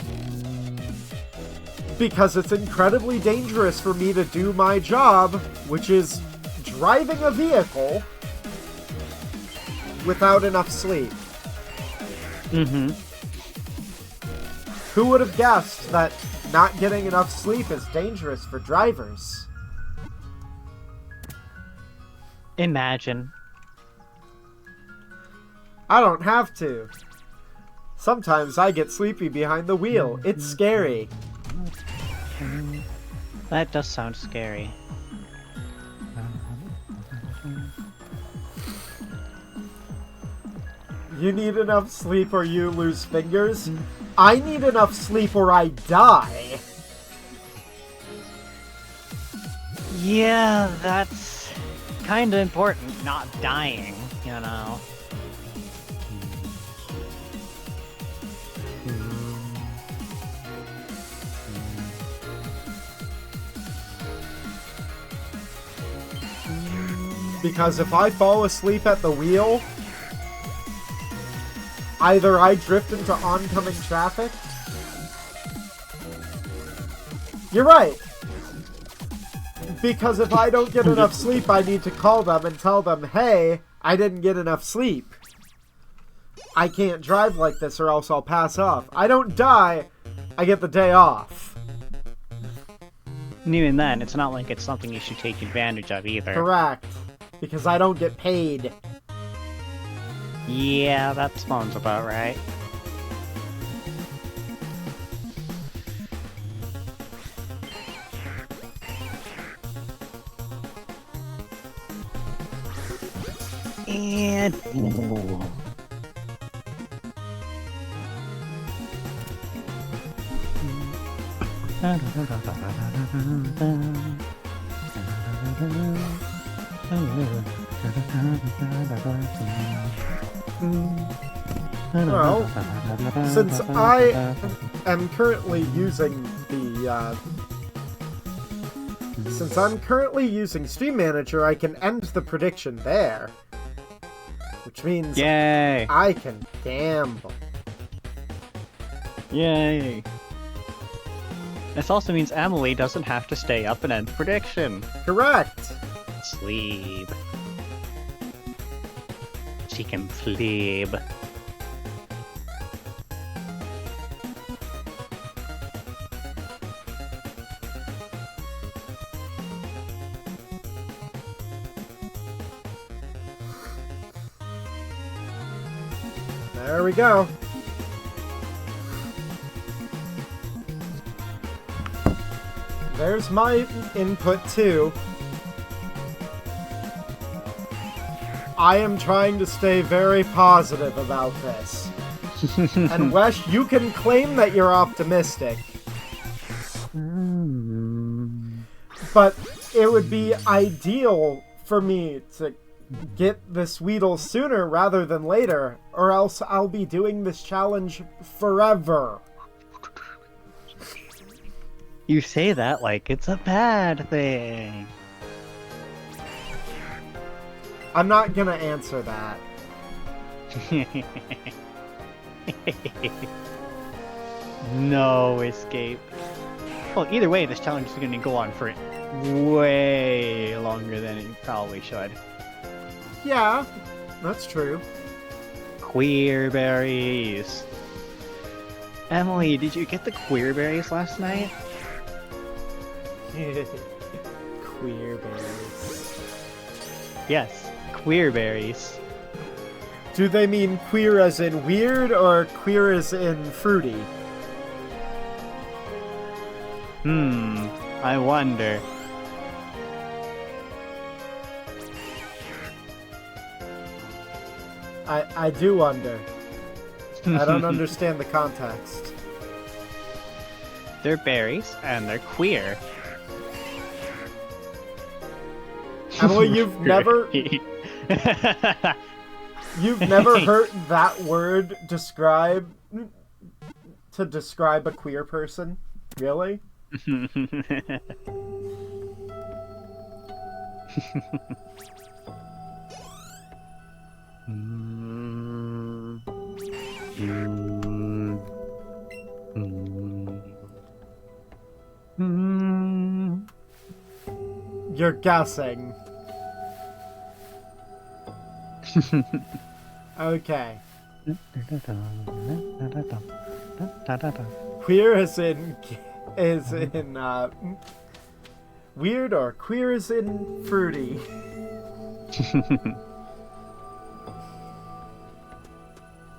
Because it's incredibly dangerous for me to do my job, which is driving a vehicle without enough sleep. Mm-hmm. Who would have guessed that not getting enough sleep is dangerous for drivers? Imagine. I don't have to. Sometimes I get sleepy behind the wheel. It's scary. That does sound scary. You need enough sleep or you lose fingers. I need enough sleep or I die. Yeah, that's kind of important, not dying, you know. Because if I fall asleep at the wheel, either I drift into oncoming traffic. You're right. Because if I don't get enough sleep, I need to call them and tell them, hey, I didn't get enough sleep. I can't drive like this or else I'll pass off. I don't die, I get the day off. And even then, it's not like it's something you should take advantage of either. Correct. Because I don't get paid. Yeah, that sounds about right. And... Well, since I am currently using the, since I'm currently using Stream Manager, I can end the prediction there. Which means Yay! I can gamble. Yay! This also means Emily doesn't have to stay up and end the prediction. Correct. Sleep. She can sleep. There we go. There's my input too. I am trying to stay very positive about this. And Wesh, you can claim that you're optimistic. But it would be ideal for me to get this Weedle sooner rather than later, or else I'll be doing this challenge forever. You say that like it's a bad thing. I'm not gonna answer that. No escape. Well, either way, this challenge is going to go on for way longer than it probably should. Yeah, that's true. Queer berries. Emily, did you get the queer berries last night? Queer berries. Yes, queer berries. Do they mean queer as in weird, or queer as in fruity? I wonder. I do wonder. I don't understand the context. They're berries, and they're queer. Emily, you've never heard that word describe to describe a queer person? Really? You're guessing. Okay. Queer is in weird, or queer is in fruity.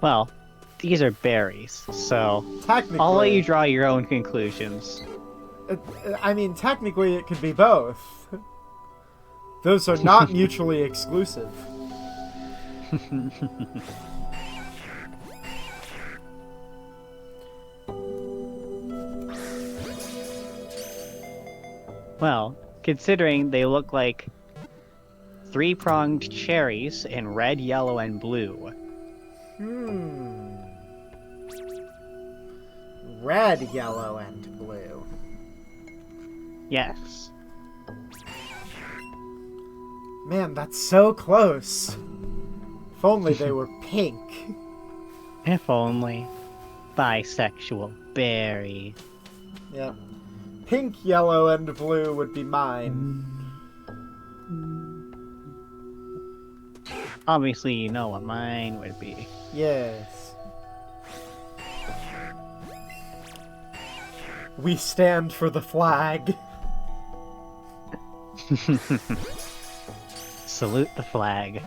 Well, these are berries, so Technically, I'll let you draw your own conclusions. I mean, technically it could be both. Those are not mutually exclusive. Well, considering they look like three-pronged cherries in red, yellow, and blue. Red, yellow, and blue. Yes. Man, that's so close. If only they were pink. If only. Bisexual berry. Yeah. Pink, yellow, and blue would be mine. Obviously, you know what mine would be. Yes. We stand for the flag. Salute the flag.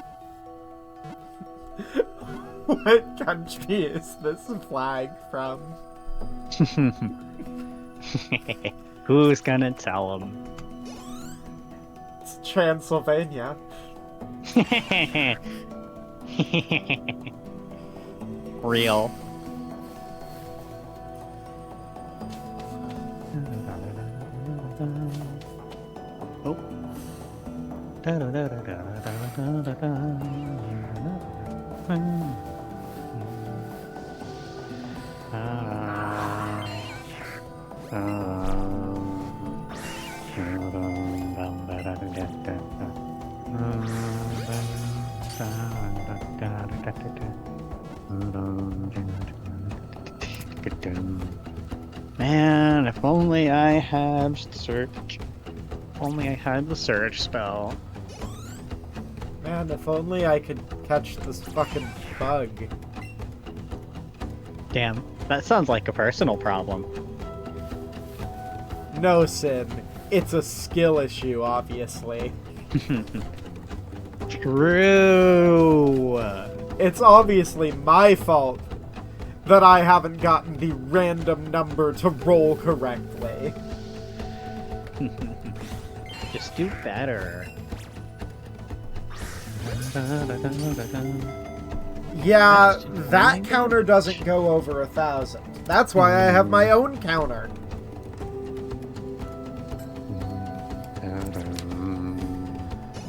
What country is this flag from? Who's gonna tell them? It's Transylvania. Real. Oh. Man, if only I had search. If only I had the search spell. Man, if only I could catch this fucking bug. Damn, that sounds like a personal problem. No, Sin. It's a skill issue, obviously. True. It's obviously my fault that I haven't gotten the random number to roll correctly. Just do better. Yeah, that counter doesn't go over 1,000. That's why I have my own counter.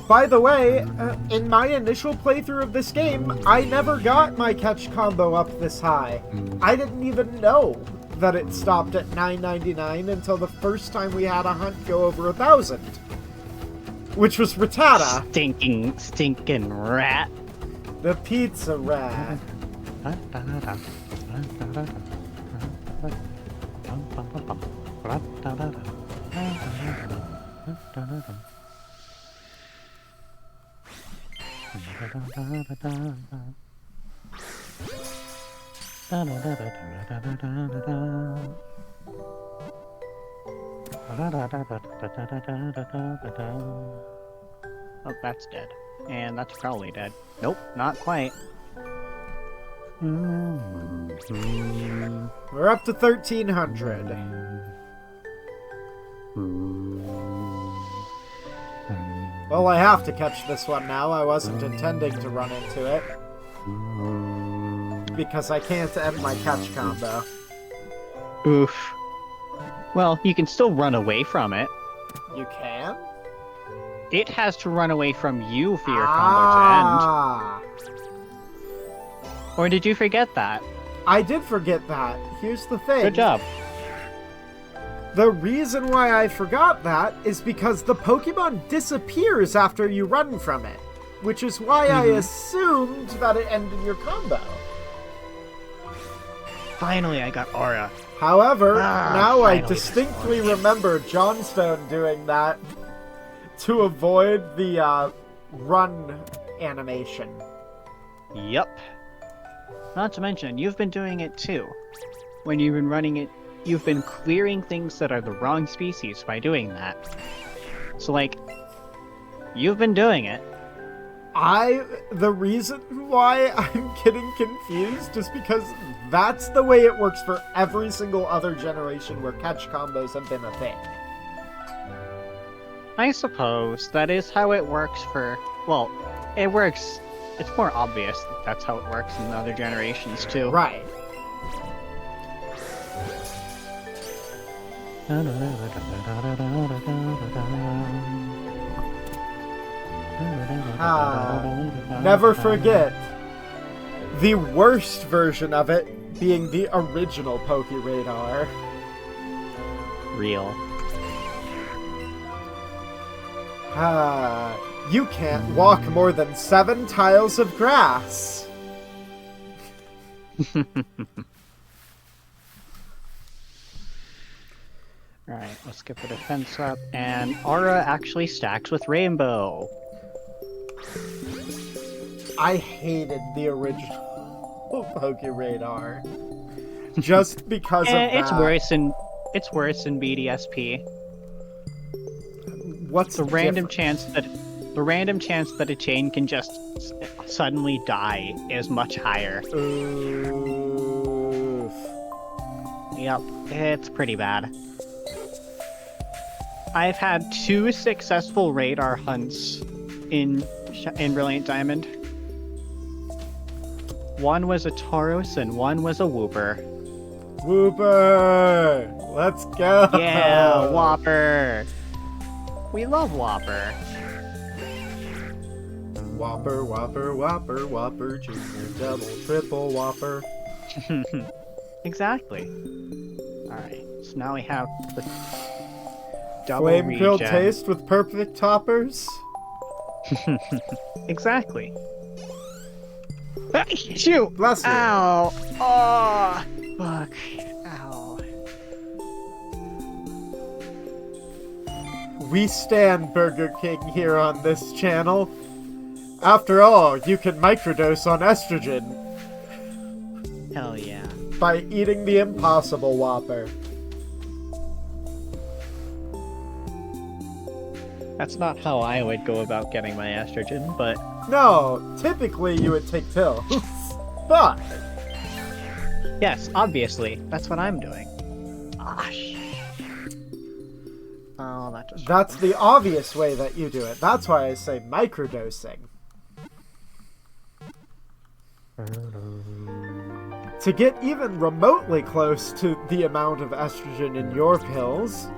By the way, in my initial playthrough of this game, I never got my catch combo up this high. I didn't even know that it stopped at 999 until the first time we had a hunt go over 1,000. Which was Rattata. Stinking rat. The pizza rat. Oh, that's dead. And that's probably dead. Nope, not quite. We're up to 1,300. Well, I have to catch this one now. I wasn't intending to run into it. Because I can't end my catch combo. Oof. Well, you can still run away from it. You can? It has to run away from you for your combo to end. Or did you forget that? I did forget that. Here's the thing. Good job. The reason why I forgot that is because the Pokemon disappears after you run from it. Which is why I assumed that it ended your combo. Finally, I got Aura. However, now I finally, distinctly remember Johnstone doing that to avoid the run animation. Yup. Not to mention, you've been doing it too. When you've been running it, you've been clearing things that are the wrong species by doing that. So, like, you've been doing it. The reason why I'm getting confused is because that's the way it works for every single other generation where catch combos have been a thing. I suppose that is how it works for... Well, it works... It's more obvious that that's how it works in other generations, too. Right. Never forget the worst version of it being the original Pokeradar. Real. You can't walk more than 7 tiles of grass. Alright, let's get the defense up. And Aura actually stacks with Rainbow. I hated the original Poke Radar. Just because of that. It's worse in BDSP. What's the random different? chance that a chain can just suddenly die is much higher. Oof. Yep, it's pretty bad. I've had 2 successful radar hunts in Brilliant Diamond. One was a Tauros and one was a Whooper. Whooper! Let's go! Yeah, Whopper! We love Whopper. Whopper, Whopper, Whopper, Whopper, Junior, Double, Triple Whopper. Exactly. Alright, so now we have the double Flame grilled regen. taste with perfect toppers? Exactly. Ah, shoot! Bless you. Ow! Oh! Fuck. Ow. We stand Burger King here on this channel. After all, you can microdose on estrogen Hell yeah. by eating the Impossible Whopper. That's not how I would go about getting my estrogen, but... No, typically you would take pills. But Yes, obviously. That's what I'm doing. Ah, oh, that just... that's the obvious way that you do it. That's why I say microdosing. To get even remotely close to the amount of estrogen in your pills,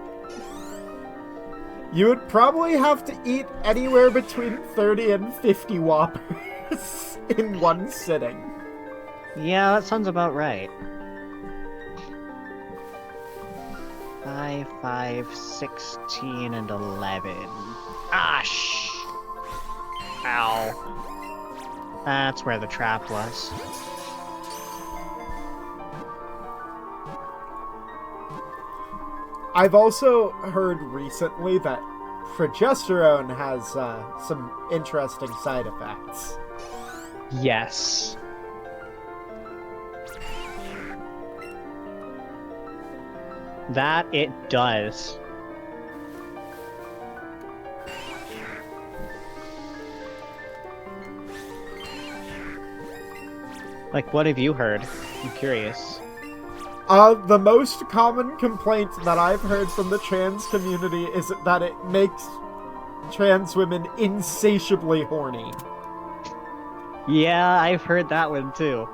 you would probably have to eat anywhere between 30 and 50 Whoppers in one sitting. Yeah, that sounds about right. 5, 5, 16, and 11. Ah, Ow. That's where the trap was. I've also heard recently that progesterone has some interesting side effects. Yes. That it does. Like, what have you heard? I'm curious. The most common complaint that I've heard from the trans community is that it makes trans women insatiably horny. Yeah, I've heard that one too.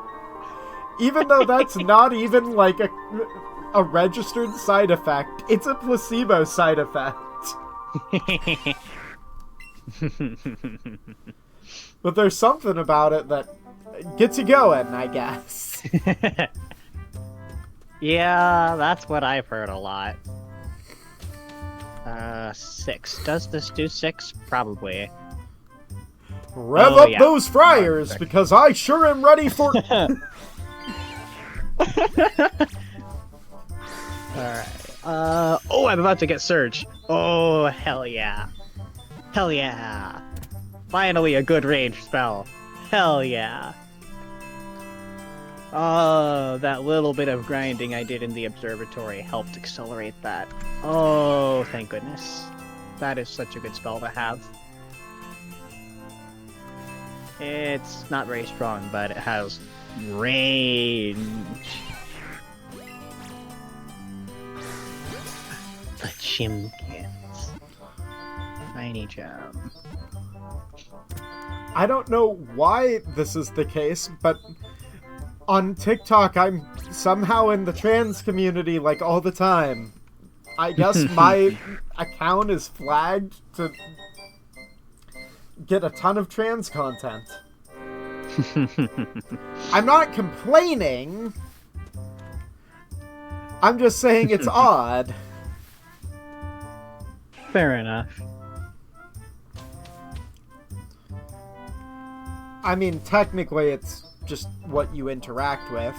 Even though that's not even like a registered side effect, it's a placebo side effect. But there's something about it that gets you going, I guess. Yeah, that's what I've heard a lot. 6. Does this do 6? Probably. Rev Oh, up yeah. those fryers, because I sure am ready for... Alright. Oh, I'm about to get Surge. Oh, hell yeah. Hell yeah. Finally a good range spell. Hell yeah. Oh, that little bit of grinding I did in the observatory helped accelerate that. Oh, thank goodness. That is such a good spell to have. It's not very strong, but it has range. The chimkins. Tiny gem. I don't know why this is the case, but on TikTok I'm somehow in the trans community like all the time. I guess my account is flagged to get a ton of trans content. I'm not complaining. I'm just saying it's odd. Fair enough. I mean, technically it's just what you interact with,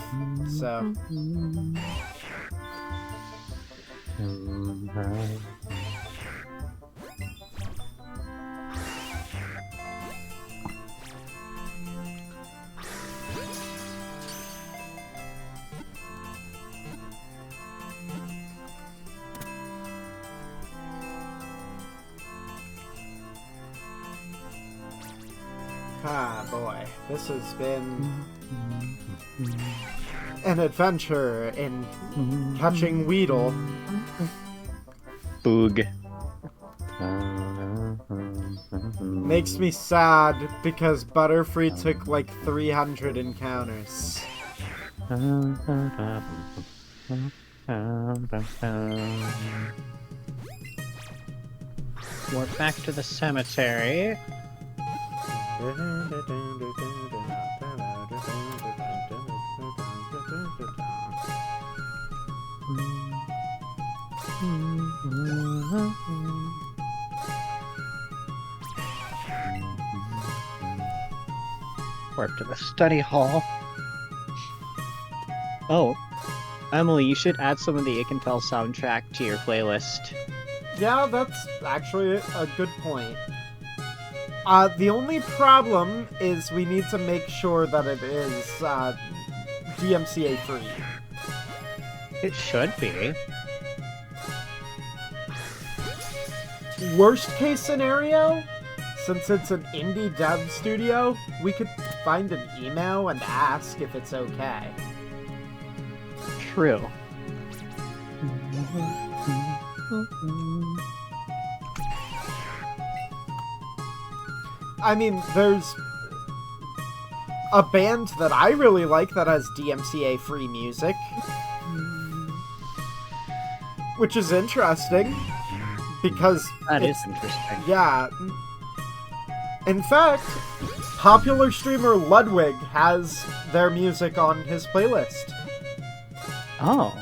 so... Ah, boy. This has been an adventure in catching Weedle. Boog. Makes me sad because Butterfree took like 300 encounters. We're back to the cemetery. We're up to the study hall. Oh, Emily, you should add some of the Ikenfell soundtrack to your playlist. Yeah, that's actually a good point. The only problem is we need to make sure that it is DMCA free. It should be. Worst case scenario, since it's an indie dev studio, we could find an email and ask if it's okay. True. I mean, there's a band that I really like that has DMCA free music, which is interesting because That is interesting. yeah. In fact, popular streamer Ludwig has their music on his playlist Oh,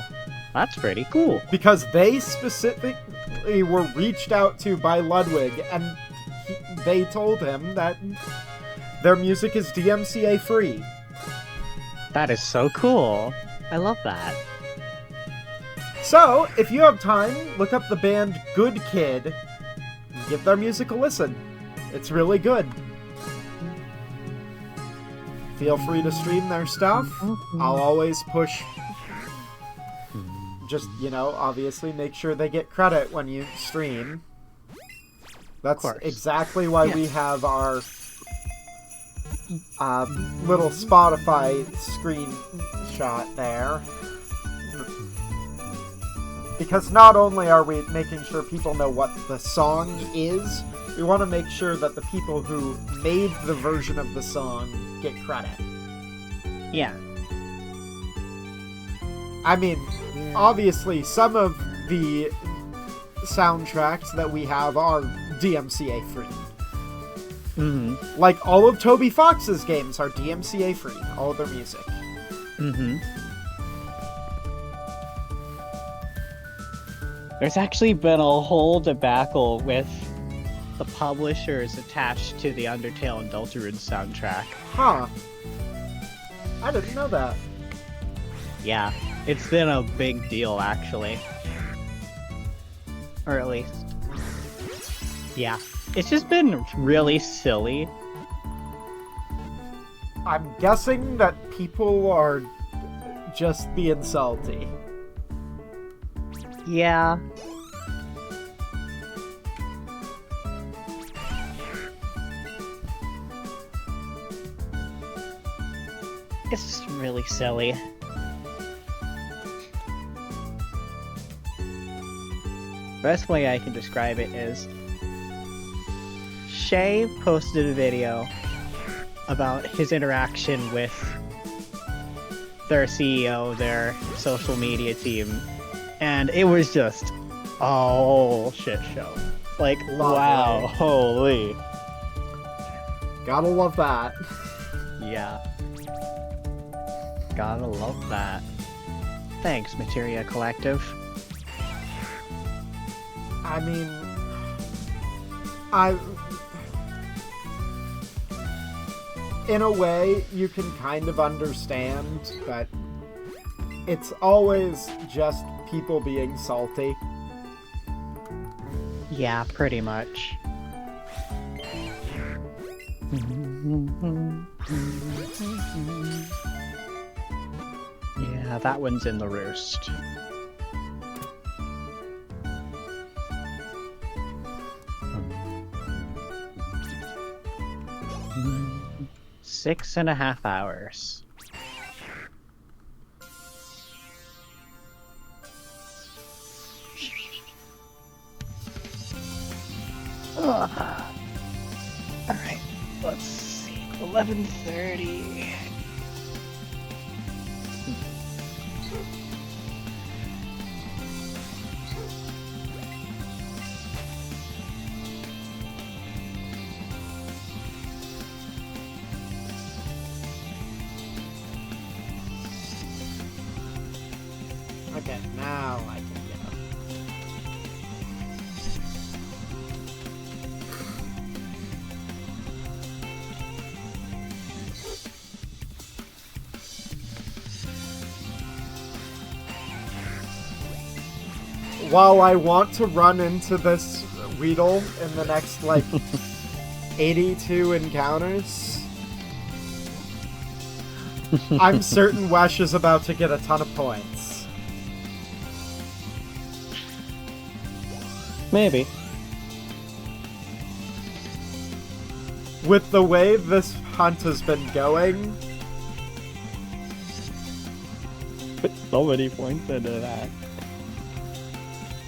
that's pretty cool. because they specifically were reached out to by Ludwig and they told him that their music is DMCA free. That is so cool. I love that. So, if you have time, look up the band Good Kid and give their music a listen. It's really good. Feel free to stream their stuff. I'll always push. Just, obviously make sure they get credit when you stream. That's course. exactly why we have our little Spotify screenshot there. Because not only are we making sure people know what the song is, we want to make sure that the people who made the version of the song get credit. Yeah. I mean, obviously, some of the soundtracks that we have are DMCA free. Mm-hmm. Like, all of Toby Fox's games are DMCA free, all of their music. Mm-hmm. There's actually been a whole debacle with the publishers attached to the Undertale and Deltarune soundtrack. Huh. I didn't know that. Yeah, it's been a big deal, actually. Or at least... yeah. It's just been really silly. I'm guessing that people are just being salty. Yeah. It's just really silly. Best way I can describe it is Shay posted a video about his interaction with their CEO, their social media team, and it was just a whole shit show. Like, wow, holy. Gotta love that. Yeah. Gotta love that. Thanks, Materia Collective. I mean... in a way, you can kind of understand, but it's always just people being salty. Yeah, pretty much. Yeah, that one's in the roost. Mm. 6.5 hours. Alright, let's see. 11:30. Okay, now I can get up. While I want to run into this Weedle in the next, like, 82 encounters, I'm certain Wesh is about to get a ton of points. Maybe. With the way this hunt has been going, Put so many points into that.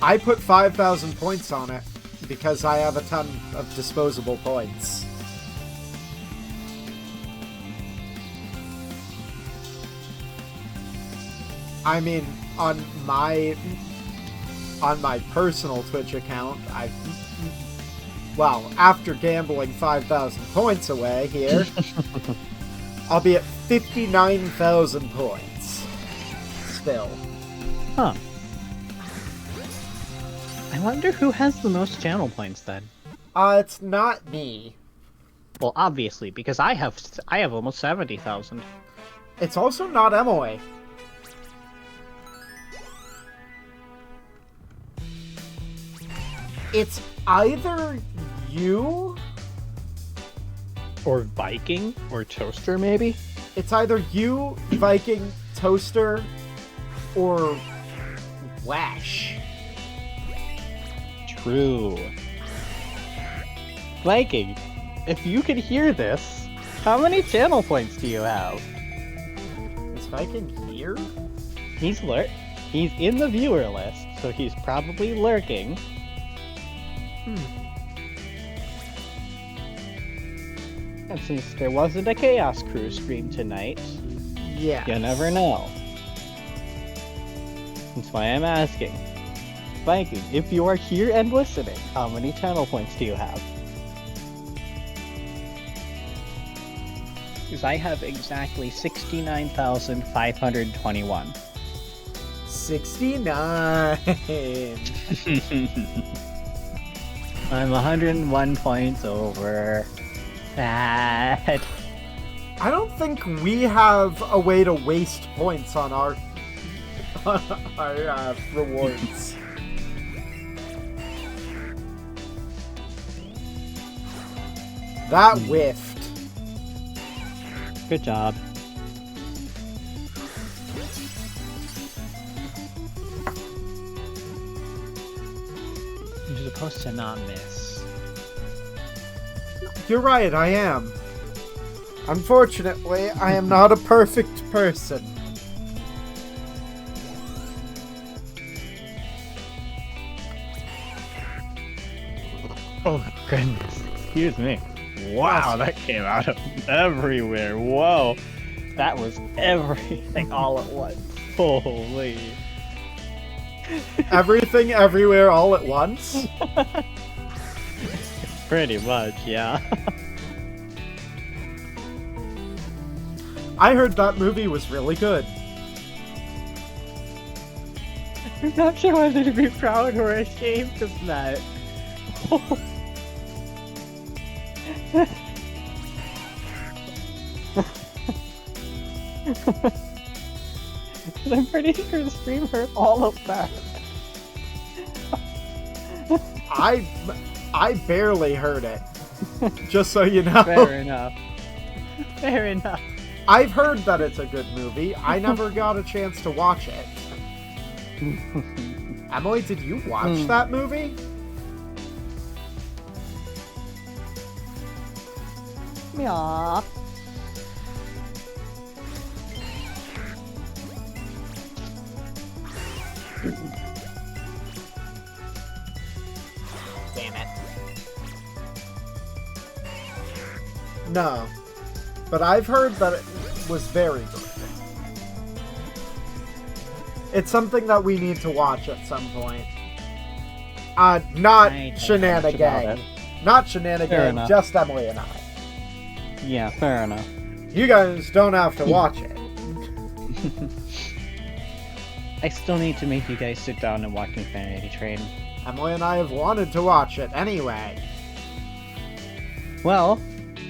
I put 5,000 points on it because I have a ton of disposable points. I mean, on my personal Twitch account, well, after gambling 5,000 points away here, I'll be at 59,000 points. Still. Huh. I wonder who has the most channel points then. It's not me. Well, obviously, because I have almost 70,000. It's also not Emily. It's either you... Or Viking? Or Toaster, maybe? It's either you, Viking, Toaster, or Wash. True. Viking, if you could hear this, how many channel points do you have? Is Viking here? He's in the viewer list, so he's probably lurking. And since there wasn't a Chaos Crew stream tonight, Yeah. you never know. That's why I'm asking. Viking, if you are here and listening, how many channel points do you have? Because I have exactly 69,521. 69. I'm 101 points over. Bad. I don't think we have a way to waste points on our rewards. That whiffed. Good job. You're supposed to not miss. You're right, I am. Unfortunately, I am not a perfect person. Oh goodness. Excuse me. Wow, that came out of everywhere. Whoa. That was everything all at once. Holy. Everything, everywhere, all at once? Pretty much, yeah. I heard that movie was really good. I'm not sure whether to be proud or ashamed of that. I'm pretty sure the stream heard all of that. I barely heard it. Just so you know. Fair enough. Fair enough. I've heard that it's a good movie. I never got a chance to watch it. Emily, did you watch that movie? Yeah. Damn it. No. But I've heard that it was very good. It's something that we need to watch at some point. Not Shenanigang. Not Shenanigang, just Emily and I. Yeah, fair enough. You guys don't have to watch it. I still need to make you guys sit down and watch Infinity Train. Emily and I have wanted to watch it anyway. Well,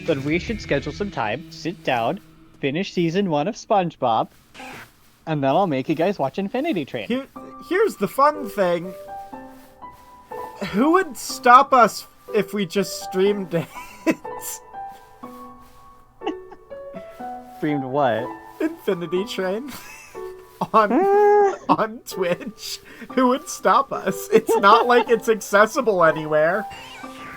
then we should schedule some time, sit down, finish season 1 of SpongeBob, and then I'll make you guys watch Infinity Train. Here's the fun thing. Who would stop us if we just streamed it? Streamed what? Infinity Train. on Twitch. Who would stop us? It's not like it's accessible anywhere.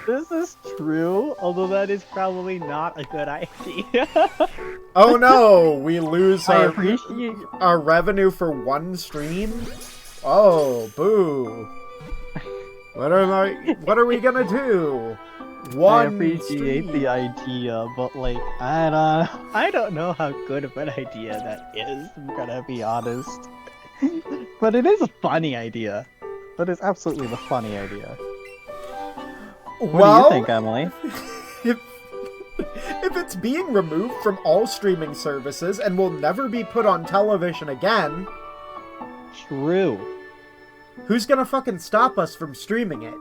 This is true, although that is probably not a good idea. Oh no, we lose I appreciate our revenue for one stream? Oh, boo. What are we gonna do? I appreciate the idea, but like, I don't know how good of an idea that is, I'm gonna be honest. But it is a funny idea. That is absolutely the funny idea. What do you think, Emily? If it's being removed from all streaming services and will never be put on television again... True. Who's gonna fucking stop us from streaming it?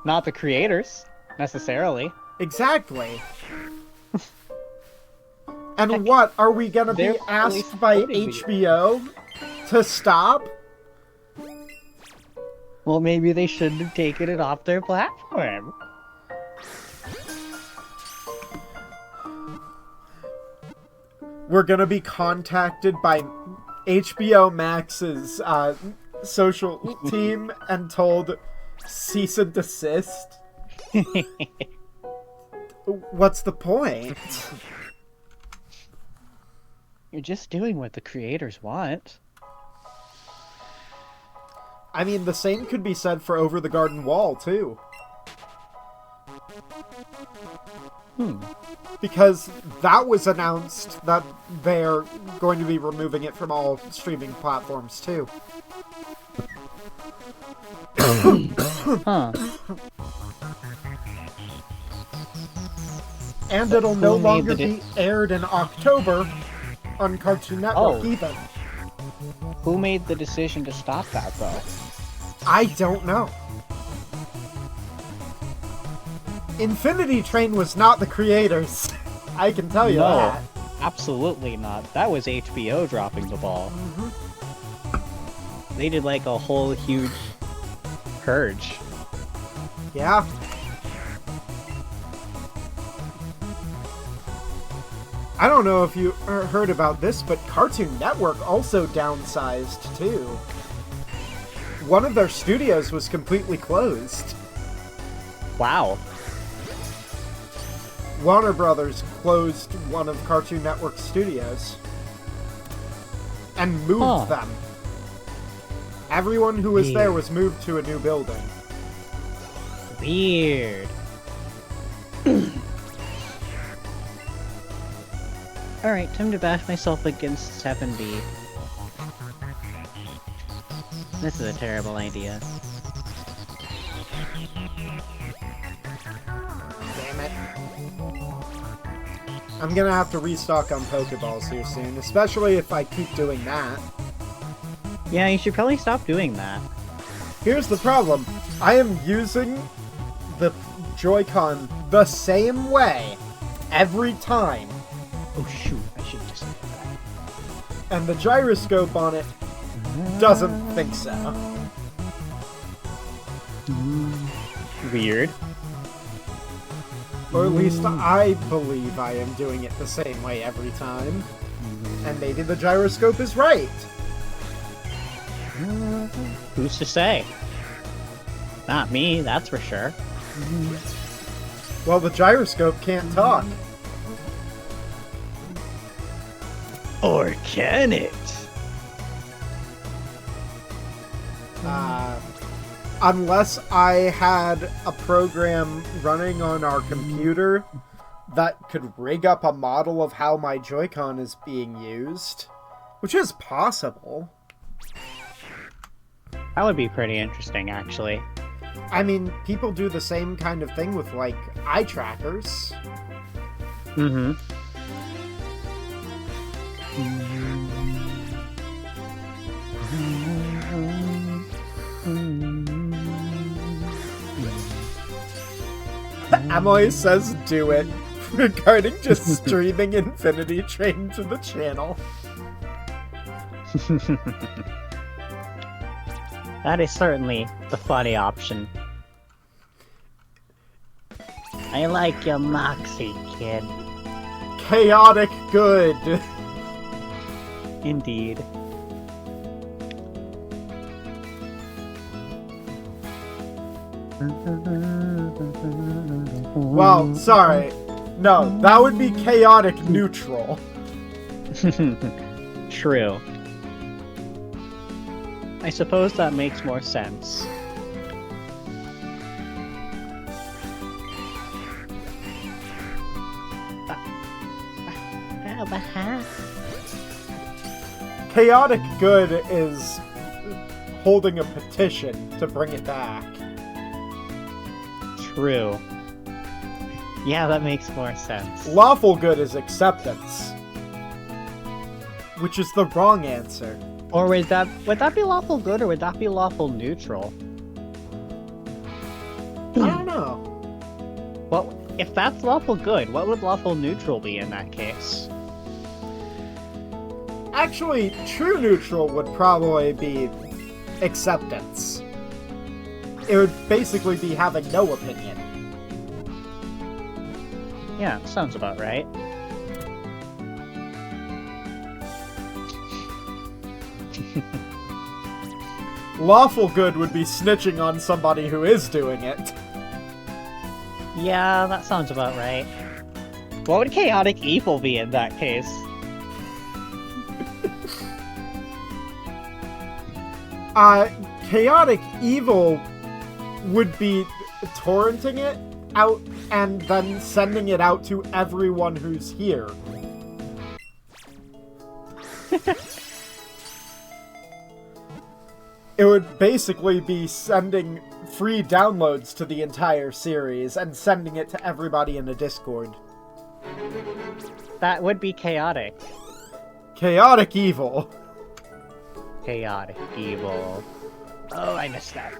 Not the creators, necessarily. Exactly. And what, are we gonna be asked by HBO to stop? Well, maybe they shouldn't have taken it off their platform. We're gonna be contacted by HBO Max's social team and told cease and desist. What's the point? You're just doing what the creators want. I mean, the same could be said for Over the Garden Wall, too. Because that was announced that they're going to be removing it from all streaming platforms, too. Huh. And it'll no longer be aired in October on Cartoon Network, even. Who made the decision to stop that, though? I don't know. Infinity Train was not the creators. I can tell you that. Absolutely not. That was HBO dropping the ball. They did like a whole huge purge. Yeah. I don't know if you heard about this, but Cartoon Network also downsized, too. One of their studios was completely closed. Wow. Warner Brothers closed one of Cartoon Network's studios. And moved them. Everyone who was there was moved to a new building. Weird. Alright, time to bash myself against 7B. This is a terrible idea. Damn it. I'm gonna have to restock on Pokeballs here soon, especially if I keep doing that. Yeah, you should probably stop doing that. Here's the problem. I am using the Joy-Con the same way every time. Oh shoot, I should just say that. And the gyroscope on it doesn't think so. Weird. Or at least I believe I am doing it the same way every time. And maybe the gyroscope is right. Who's to say? Not me, that's for sure. Well, the gyroscope can't talk. Or can it? Unless I had a program running on our computer that could rig up a model of how my Joy-Con is being used, which is possible. That would be pretty interesting, actually. I mean, people do the same kind of thing with, like, eye trackers. Mm-hmm. Emily says do it, regarding just streaming Infinity Train to the channel. That is certainly the funny option. I like your moxie, kid. Chaotic good. Indeed. Well, sorry. No, that would be chaotic neutral. True. I suppose that makes more sense. Chaotic good is holding a petition to bring it back. True. Yeah, that makes more sense. Lawful good is acceptance. Which is the wrong answer. Or would that be lawful good, or would that be lawful neutral? I don't know. Well, if that's lawful good, what would lawful neutral be in that case? Actually, true neutral would probably be acceptance. It would basically be having no opinion. Yeah, sounds about right. Lawful good would be snitching on somebody who is doing it. Yeah, that sounds about right. What would chaotic evil be in that case? Chaotic evil would be torrenting it out and then sending it out to everyone who's here. It would basically be sending free downloads to the entire series and sending it to everybody in a Discord. That would be chaotic. Chaotic evil. Chaotic evil. Oh, I missed that.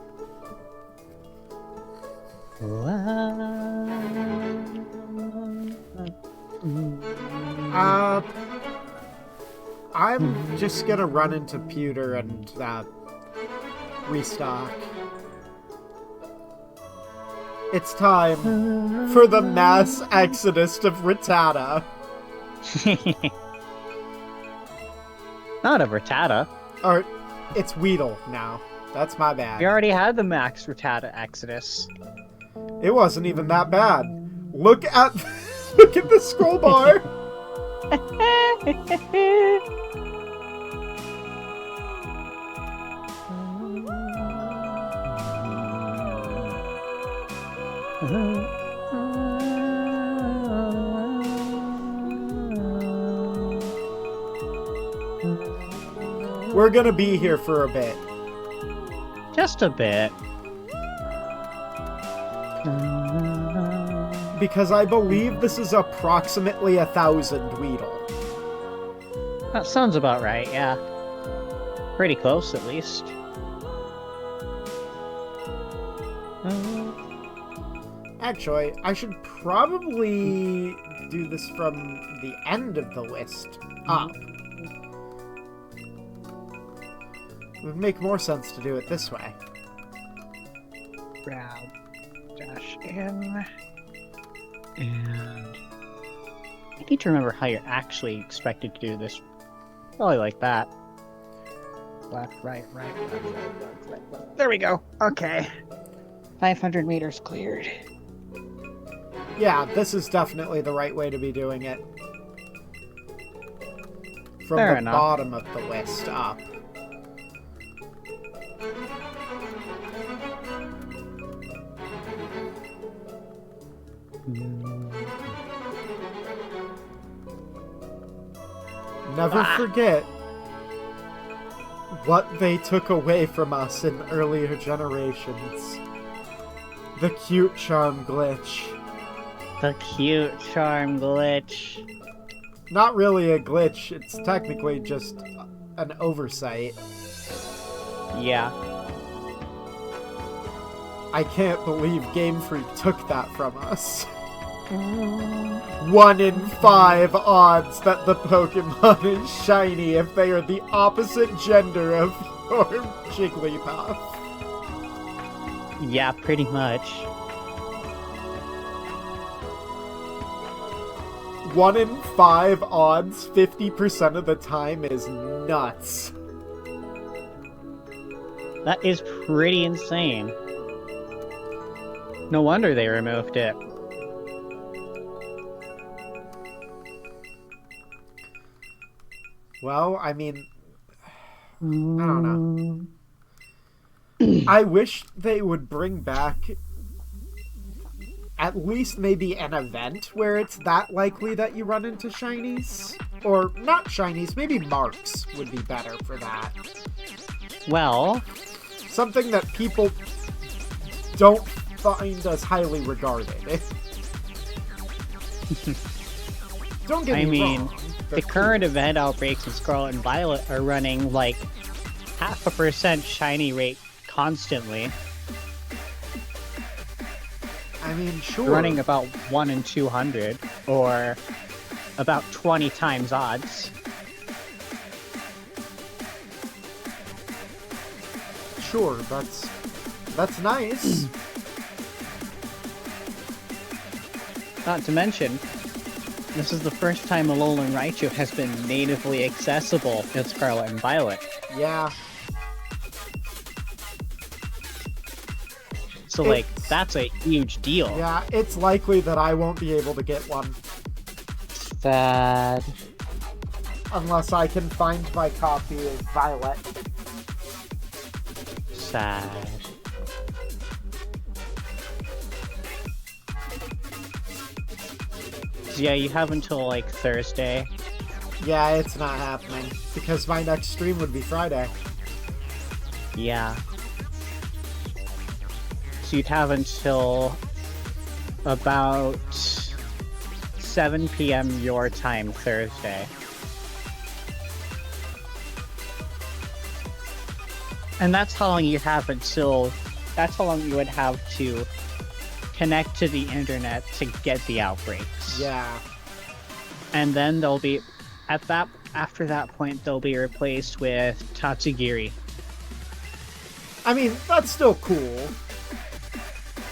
I'm just gonna run into Pewter and, restock. It's time for the mass exodus of Rattata. Not a Rattata. Or, it's Weedle now. That's my bad. We already had the max Rattata exodus. It wasn't even that bad. Look at look at the scroll bar. We're gonna be here for a bit. Just a bit. Because I believe this is approximately 1,000 Weedle. That sounds about right, yeah. Pretty close, at least. Actually, I should probably do this from the end of the list up. It would make more sense to do it this way. Grab dash in. And I need to remember how you're actually expected to do this. Probably like that. Left, right, left. There we go. Okay. 500 meters cleared. Yeah, this is definitely the right way to be doing it. From Fair the enough. bottom of the list up. Never forget what they took away from us in earlier generations. The cute charm glitch. The cute charm glitch. Not really a glitch, it's technically just an oversight. Yeah. I can't believe Game Freak took that from us. 1 in 5 odds that the Pokemon is shiny if they are the opposite gender of your Jigglypuff. Yeah, pretty much. 1 in 5 odds 50% of the time is nuts. That is pretty insane. No wonder they removed it. Well, I mean, I don't know. I wish they would bring back at least maybe an event where it's that likely that you run into shinies. Or not shinies, maybe marks would be better for that. Well, Something that people don't find as highly regarded. Don't get me wrong. the current event outbreaks in Scarlet and Violet are running like 0.5% shiny rate constantly. I mean, sure. Running about 1 in 200, or about 20 times odds. Sure, that's nice. Not to mention, this is the first time Alolan Raichu has been natively accessible in Scarlet and Violet. Yeah. So, like, that's a huge deal. Yeah, it's likely that I won't be able to get one. Sad. Unless I can find my copy of Violet. Sad. So yeah, you have until, like, Thursday. Yeah, it's not happening. Because my next stream would be Friday. Yeah. So you'd have until about 7 p.m. your time Thursday. And that's how long you have until... That's how long you would have to connect to the internet to get the outbreaks. Yeah. And then they'll be... After that point, they'll be replaced with Tatsugiri. I mean, that's still cool.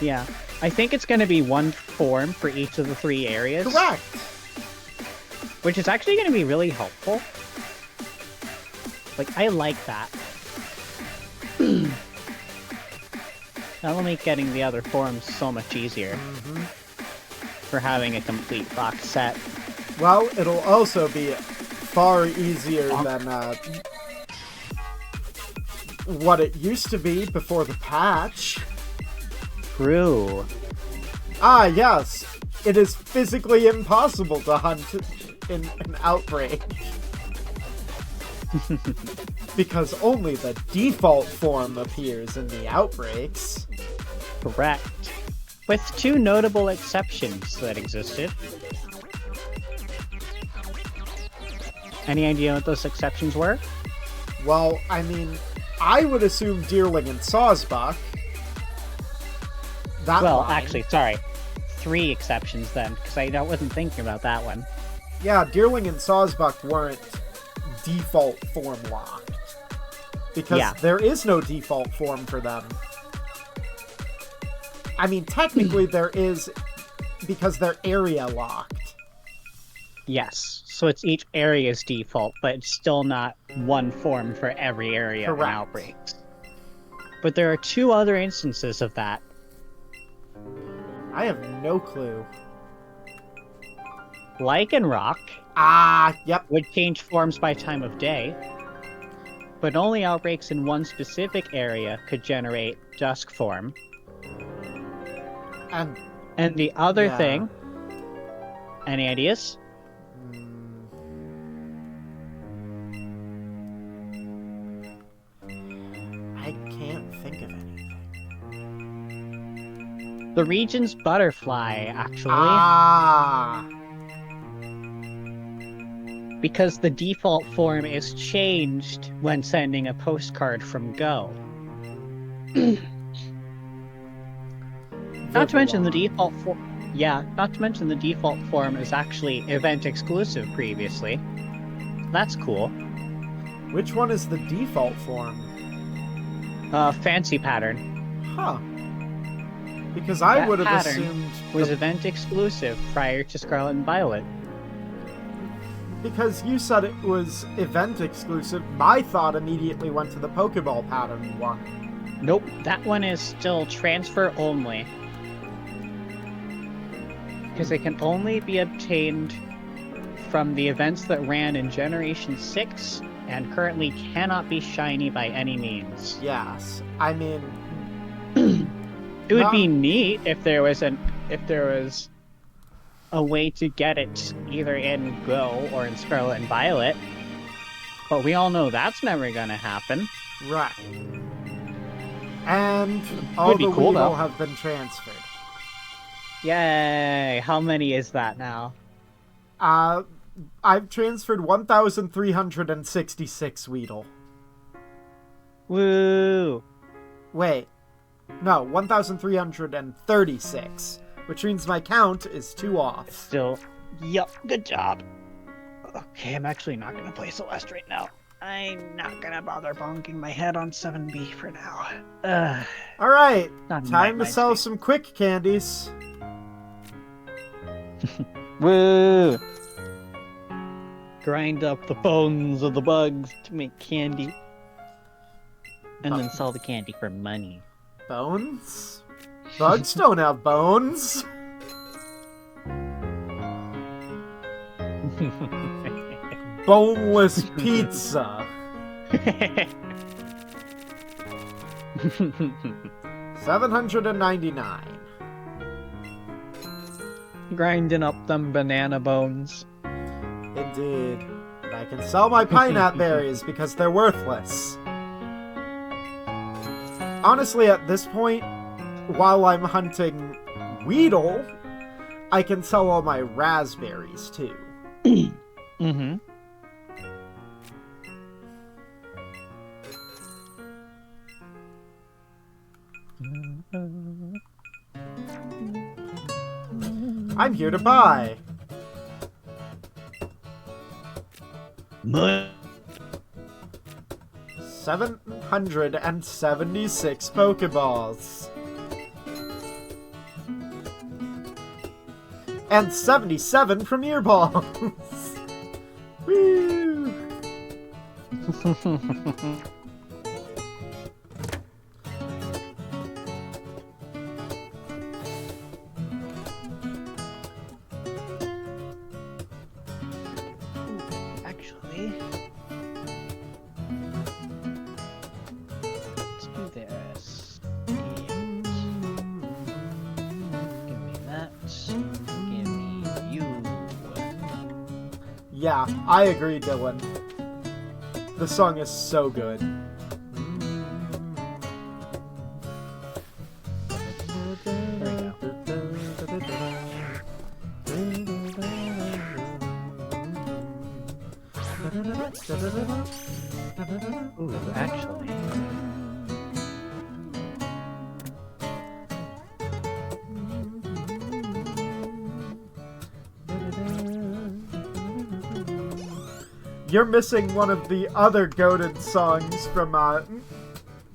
Yeah. I think it's going to be one form for each of the 3 areas. Correct. Which is actually going to be really helpful. Like, I like that. That'll make getting the other forms so much easier. For having a complete box set. Well, it'll also be far easier than what it used to be before the patch. True. Ah, yes. It is physically impossible to hunt in an outbreak. Because only the default form appears in the outbreaks. Correct. With 2 notable exceptions that existed. Any idea what those exceptions were? Well, I mean, I would assume Deerling and Sawsbuck. That Well, line. actually, sorry. 3 exceptions then, because I wasn't thinking about that one. Yeah, Deerling and Sawsbuck weren't default form locked. Because there is no default form for them. I mean, technically there is, because they're area locked. Yes, so it's each area's default, but it's still not one form for every area in Outbreaks. But there are 2 other instances of that. I have no clue. Lycanroc would change forms by time of day, but only Outbreaks in one specific area could generate Dusk form. And the other thing... Any ideas? I can't think of anything. The region's butterfly, actually. Because the default form is changed when sending a postcard from Go. Not to mention the default form. Yeah, not to mention the default form is actually event exclusive previously. That's cool. Which one is the default form? Fancy pattern. Huh. Because I would have assumed was event exclusive prior to Scarlet and Violet. Because you said it was event exclusive, my thought immediately went to the Pokeball pattern one. Nope, that one is still transfer only. Because it can only be obtained from the events that ran in Generation 6, and currently cannot be shiny by any means. Yes, I mean... it would be neat if there was a way to get it either in Go or in Scarlet and Violet. But we all know that's never gonna happen. Right. And all the Weedle have been transferred. Yay! How many is that now? I've transferred 1,366 Weedle. Woo! Wait. No, 1,336. Which means my count is 2 off. Still. Yup, good job. Okay, I'm actually not gonna play Celeste right now. I'm not gonna bother bonking my head on 7B for now. Alright, time to sell some quick candies. Woo! Grind up the bones of the bugs to make candy. And then sell the candy for money. Bones? Bugs don't have bones. Boneless pizza. $799. Grinding up them banana bones. Indeed. And I can sell my pineapple berries because they're worthless. Honestly, at this point, while I'm hunting Weedle, I can sell all my raspberries too. Mm-hmm. I'm here to buy. But 776 Pokeballs. And 77 Premier Balls. Woo! actually, let's do this. And give me that. Give me you. Yeah, I agree, Dylan. The song is so good. There we go. Ooh, actually. you're missing one of the other goated songs from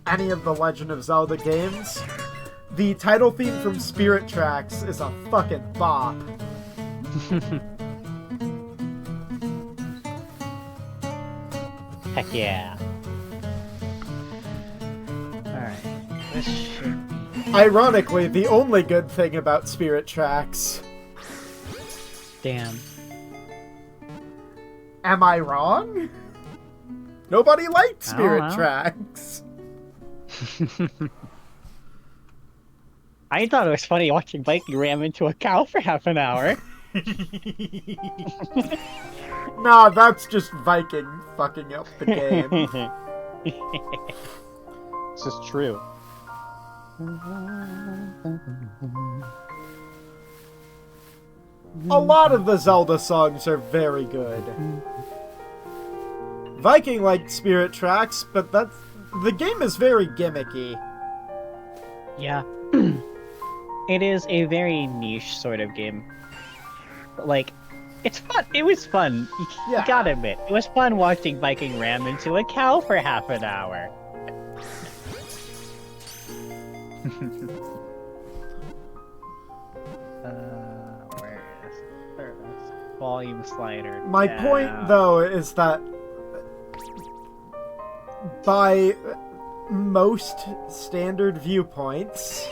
any of the Legend of Zelda games. The title theme from Spirit Tracks is a fucking bop. Heck yeah. Alright. This should be... Ironically, the only good thing about Spirit Tracks. Damn. Am I wrong? Nobody liked I don't Spirit know. Tracks. I thought it was funny watching Viking ram into a cow for half an hour. Nah, that's just Viking fucking up the game. This is true. A lot of the Zelda songs are very good. Viking liked Spirit Tracks, but the game is very gimmicky. Yeah. It is a very niche sort of game. But, like, it's fun. It was fun. You Yeah. gotta admit, it was fun watching Viking ram into a cow for half an hour. Where is volume slider? My Yeah. point, though, is that by most standard viewpoints,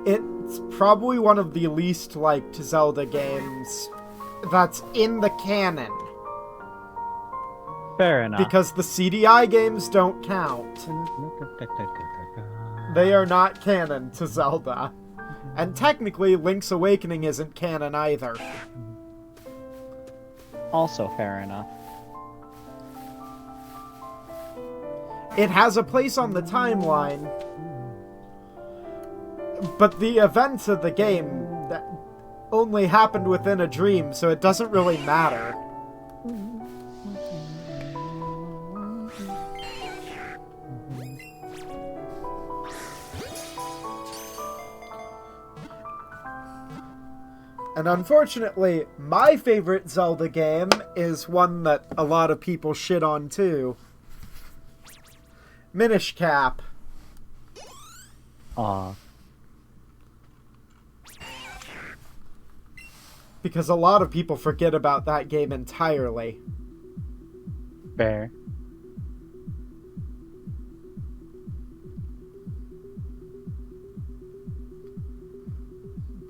it's probably one of the least liked Zelda games that's in the canon. Fair enough. Because the CDI games don't count. They are not canon to Zelda. And technically, Link's Awakening isn't canon either. Also fair enough. It has a place on the timeline, but the events of the game that only happened within a dream, so it doesn't really matter. And unfortunately, my favorite Zelda game is one that a lot of people shit on too. Minish Cap. Aw. Because a lot of people forget about that game entirely. Fair.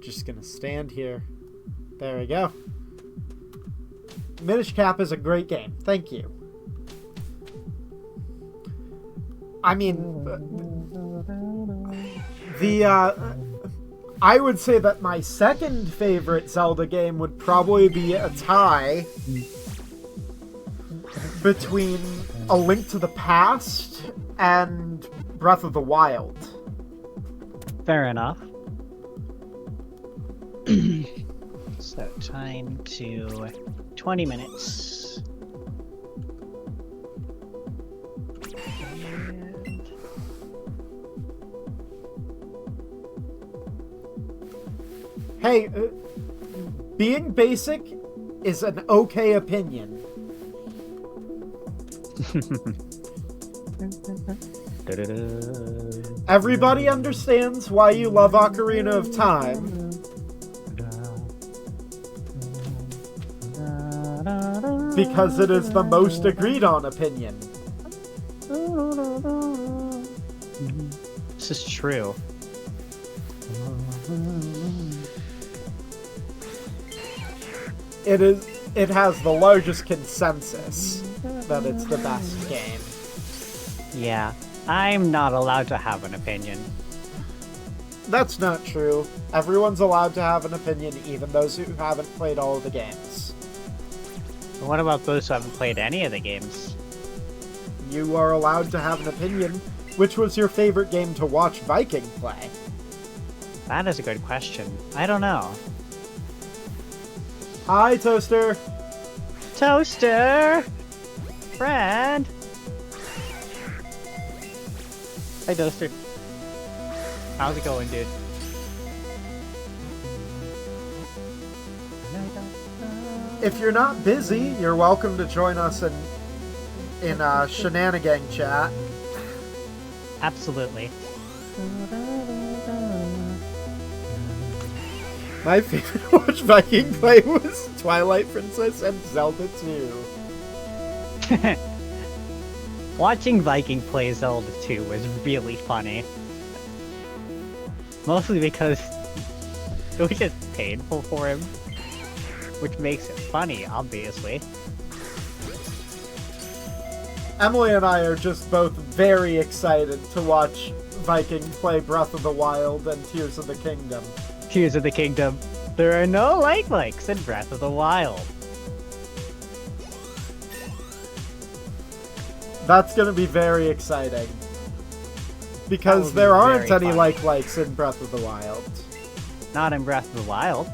Just gonna stand here. There we go. Minish Cap is a great game. Thank you. I mean, I would say that my second favorite Zelda game would probably be a tie between A Link to the Past and Breath of the Wild. Fair enough. So, time to 20 minutes. And... Hey, being basic is an okay opinion. Everybody understands why you love Ocarina of Time. Because it is the most agreed on opinion. This is true. It has the largest consensus that it's the best game. Yeah, I'm not allowed to have an opinion. That's not true. Everyone's allowed to have an opinion, even those who haven't played all of the games. But what about those who haven't played any of the games? You are allowed to have an opinion. Which was your favorite game to watch Viking play? That is a good question. I don't know. Hi, Toaster! Toaster! Friend! Hey, Toaster. How's it going, dude? if you're not busy, you're welcome to join us in shenanigan chat. Absolutely. My favorite Watch Viking play was Twilight Princess and Zelda 2. Watching Viking play Zelda 2 was really funny. Mostly because it was just painful for him. Which makes it funny, obviously. Emily and I are just both very excited to watch Viking play Breath of the Wild and Tears of the Kingdom. Tears of the Kingdom. There are no likes in Breath of the Wild. That's gonna be very exciting. Because there aren't any likes in Breath of the Wild. Not in Breath of the Wild.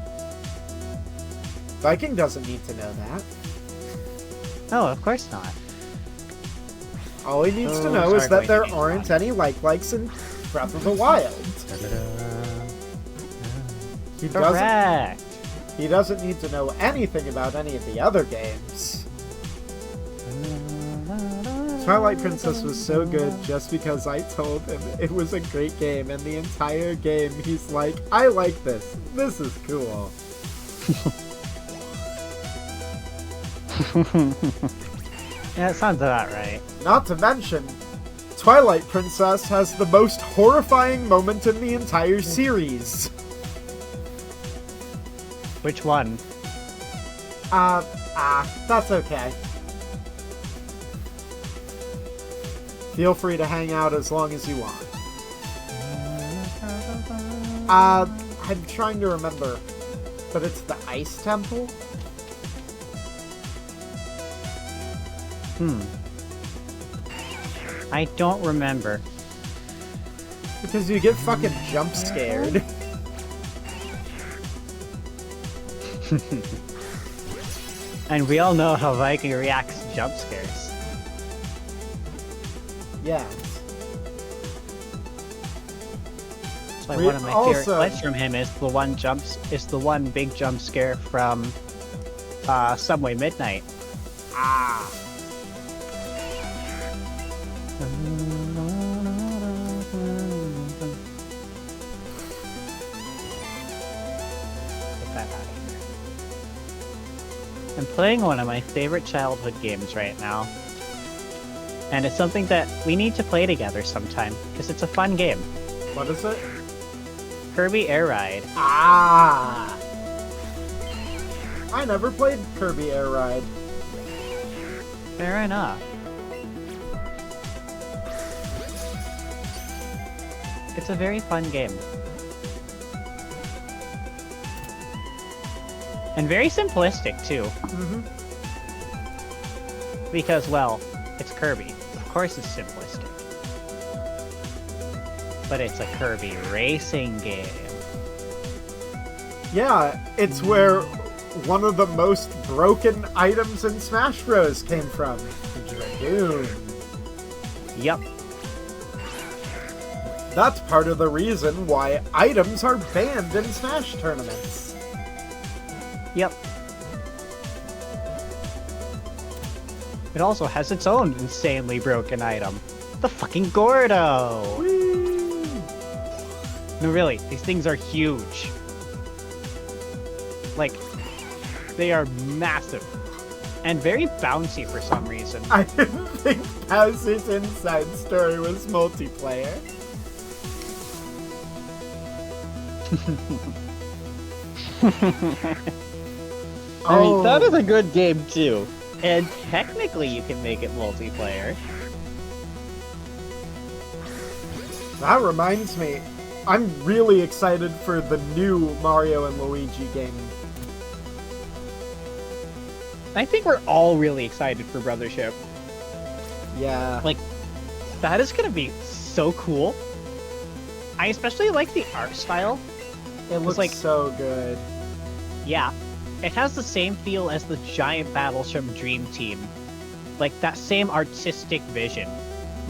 Viking doesn't need to know that. No, of course not. All he needs to know is that there aren't any likes in Breath of the Wild. Correct. He doesn't need to know anything about any of the other games. Twilight Princess was so good just because I told him it was a great game, and the entire game he's like, I like this. This is cool. Yeah, it sounds about right. Not to mention, Twilight Princess has the most horrifying moment in the entire series. Which one? That's okay. Feel free to hang out as long as you want. I'm trying to remember, but it's the Ice Temple? I don't remember. Because you get fucking jump scared. And we all know how Viking reacts to jump scares. Yeah. That's why one of my favorite clips from him is the one big jump scare from Subway Midnight. Ah. I'm playing one of my favorite childhood games right now. And it's something that we need to play together sometime, because it's a fun game. What is it? Kirby Air Ride. Ah! I never played Kirby Air Ride. Fair enough. It's a very fun game. And very simplistic, too. Mm-hmm. Because, well, it's Kirby. Of course it's simplistic. But it's a Kirby racing game. Yeah, it's where one of the most broken items in Smash Bros. Came from. The Dragoon. Yep. That's part of the reason why items are banned in Smash tournaments. Yep. It also has its own insanely broken item. The fucking Gordo! Whee! No, really, these things are huge. Like, they are massive. And very bouncy for some reason. I didn't think Bowser's Inside Story was multiplayer. I mean, that is a good game too. And technically you can make it multiplayer. That reminds me, I'm really excited for the new Mario and Luigi game. I think we're all really excited for Brothership. Yeah. Like, that is gonna be so cool. I especially like the art style. It looks like, so good. Yeah. It has the same feel as the giant battles from Dream Team. Like, that same artistic vision.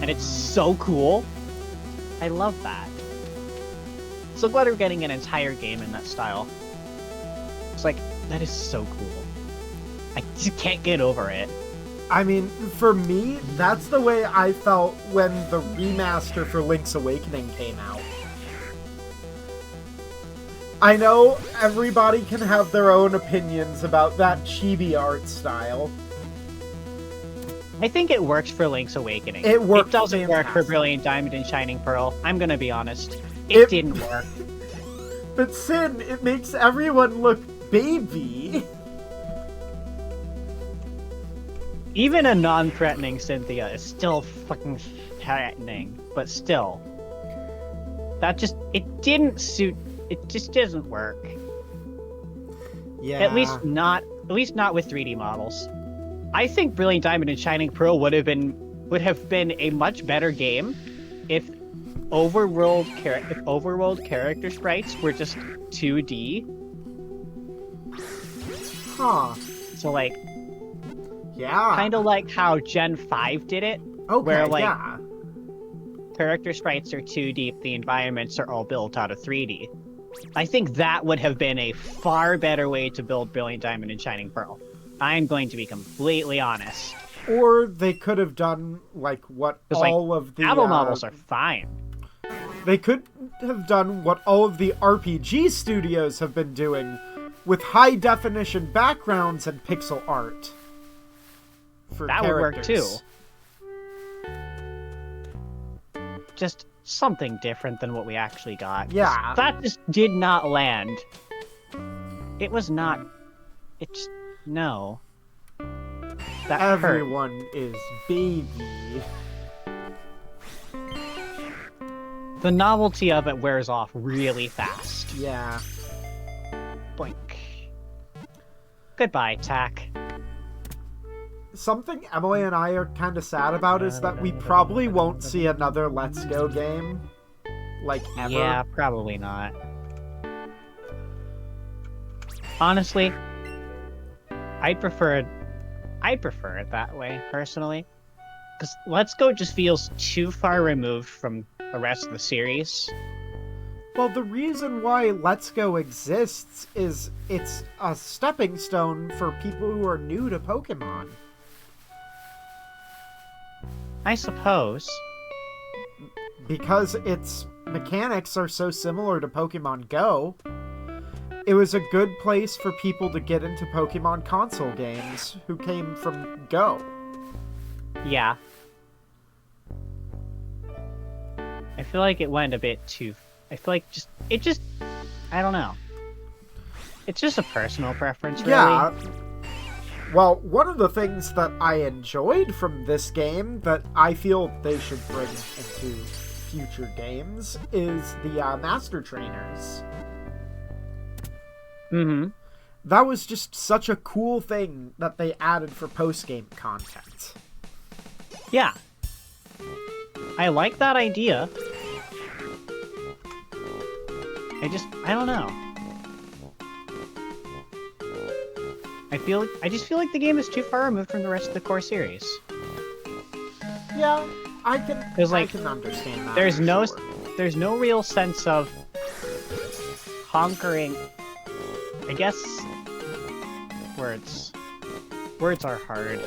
And it's so cool. I love that. So glad we're getting an entire game in that style. It's like, that is so cool. I just can't get over it. I mean, for me, that's the way I felt when the remaster for Link's Awakening came out. I know everybody can have their own opinions about that chibi art style. I think it works for Link's Awakening. It worked It doesn't work for fantastic. Brilliant Diamond and Shining Pearl. I'm gonna be honest. It didn't work. But Sin, it makes everyone look baby. Even a non-threatening Cynthia is still fucking threatening, but still. It just doesn't work. Yeah. At least not with 3D models. I think Brilliant Diamond and Shining Pearl would have been a much better game if overworld character sprites were just 2D. Huh. So like Yeah. kind of like how Gen 5 did it, Okay, where like yeah. character sprites are 2D, the environments are all built out of 3D. I think that would have been a far better way to build Brilliant Diamond and Shining Pearl. I'm going to be completely honest. Or they could have done like what 'Cause, like, all of the Battle models are fine. They could have done what all of the RPG studios have been doing with high definition backgrounds and pixel art. For That would work too. characters. Just something different than what we actually got. 'Cause Yeah. That just did not land. It was not. It just. No. That hurt. Everyone is baby. The novelty of it wears off really fast. Yeah. Boink. Goodbye, Tack. Something Emily and I are kind of sad about is that we probably won't see another Let's Go game. Like, ever. Yeah, probably not. Honestly, I'd prefer it that way, personally. Because Let's Go just feels too far removed from the rest of the series. Well, the reason why Let's Go exists is it's a stepping stone for people who are new to Pokemon. I suppose. Because its mechanics are so similar to Pokemon Go, it was a good place for people to get into Pokemon console games who came from Go. Yeah. I feel like it went a bit too... I feel like I don't know. It's just a personal preference, really. Yeah. Well, one of the things that I enjoyed from this game that I feel they should bring into future games is the Master Trainers. Mm-hmm. That was just such a cool thing that they added for post-game content. Yeah. I like that idea. I don't know. I just feel like the game is too far removed from the rest of the core series. Yeah, I can understand that. There's for sure. there's no real sense of conquering. I guess words are hard.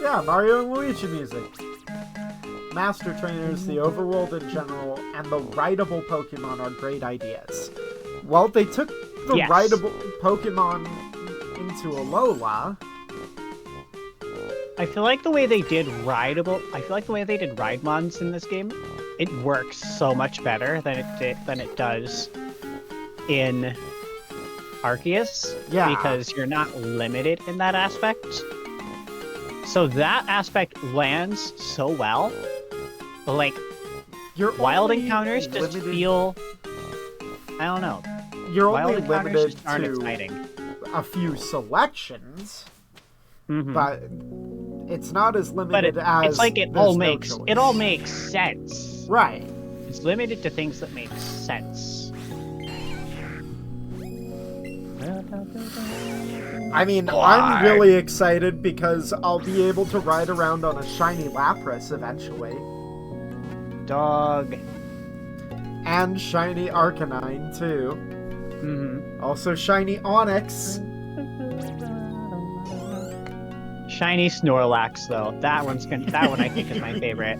Yeah, Mario and Luigi music. Master Trainers, the overworld in general, and the rideable Pokemon are great ideas. Well, they took the Yes. rideable Pokemon into Alola. I feel like the way they did Ride-mons in this game, it works so much better than it does in Arceus. Yeah. Because you're not limited in that aspect. So that aspect lands so well. But like You're wild only encounters just limited- feel, I don't know. You're Wild only encounters limited just aren't to exciting. a few selections, Mhm. but it's not as But limited as it's like it there's all no makes choice. sense. Right. It's limited to things that make sense. I mean, Why? I'm really excited because I'll be able to ride around on a shiny Lapras eventually. Dog. And shiny Arcanine, too. Mm-hmm. Also shiny Onyx. Shiny Snorlax, though. That one I think is my favorite.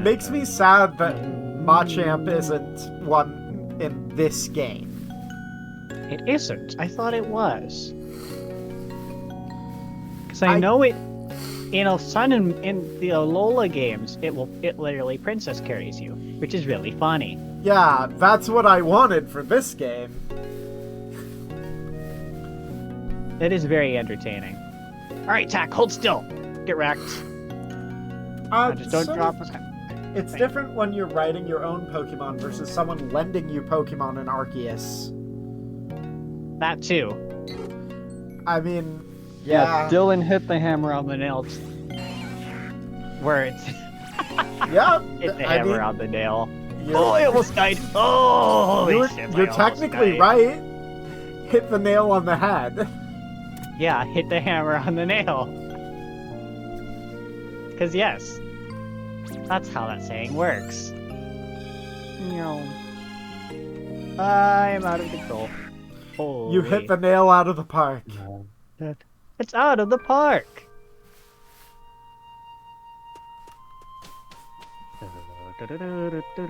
Makes me sad that Machamp isn't one in this game. It isn't. I thought it was. Because I know it in Sun and in the Alola games, it literally princess carries you, which is really funny. Yeah, that's what I wanted for this game. It is very entertaining. Alright, Tack, hold still. Get wrecked. Just don't drop us. It's different when you're writing your own Pokemon versus someone lending you Pokemon in Arceus. That too. I mean, yeah. Dylan hit the hammer on the nail. Words. Yeah. Hit the hammer on the nail. You're, oh, I almost died. Oh, you're technically right. Hit the nail on the head. Yeah, hit the hammer on the nail. Because yes, that's how that saying works. No. I'm out of control. Holy. You hit the nail out of the park. It's out of the park.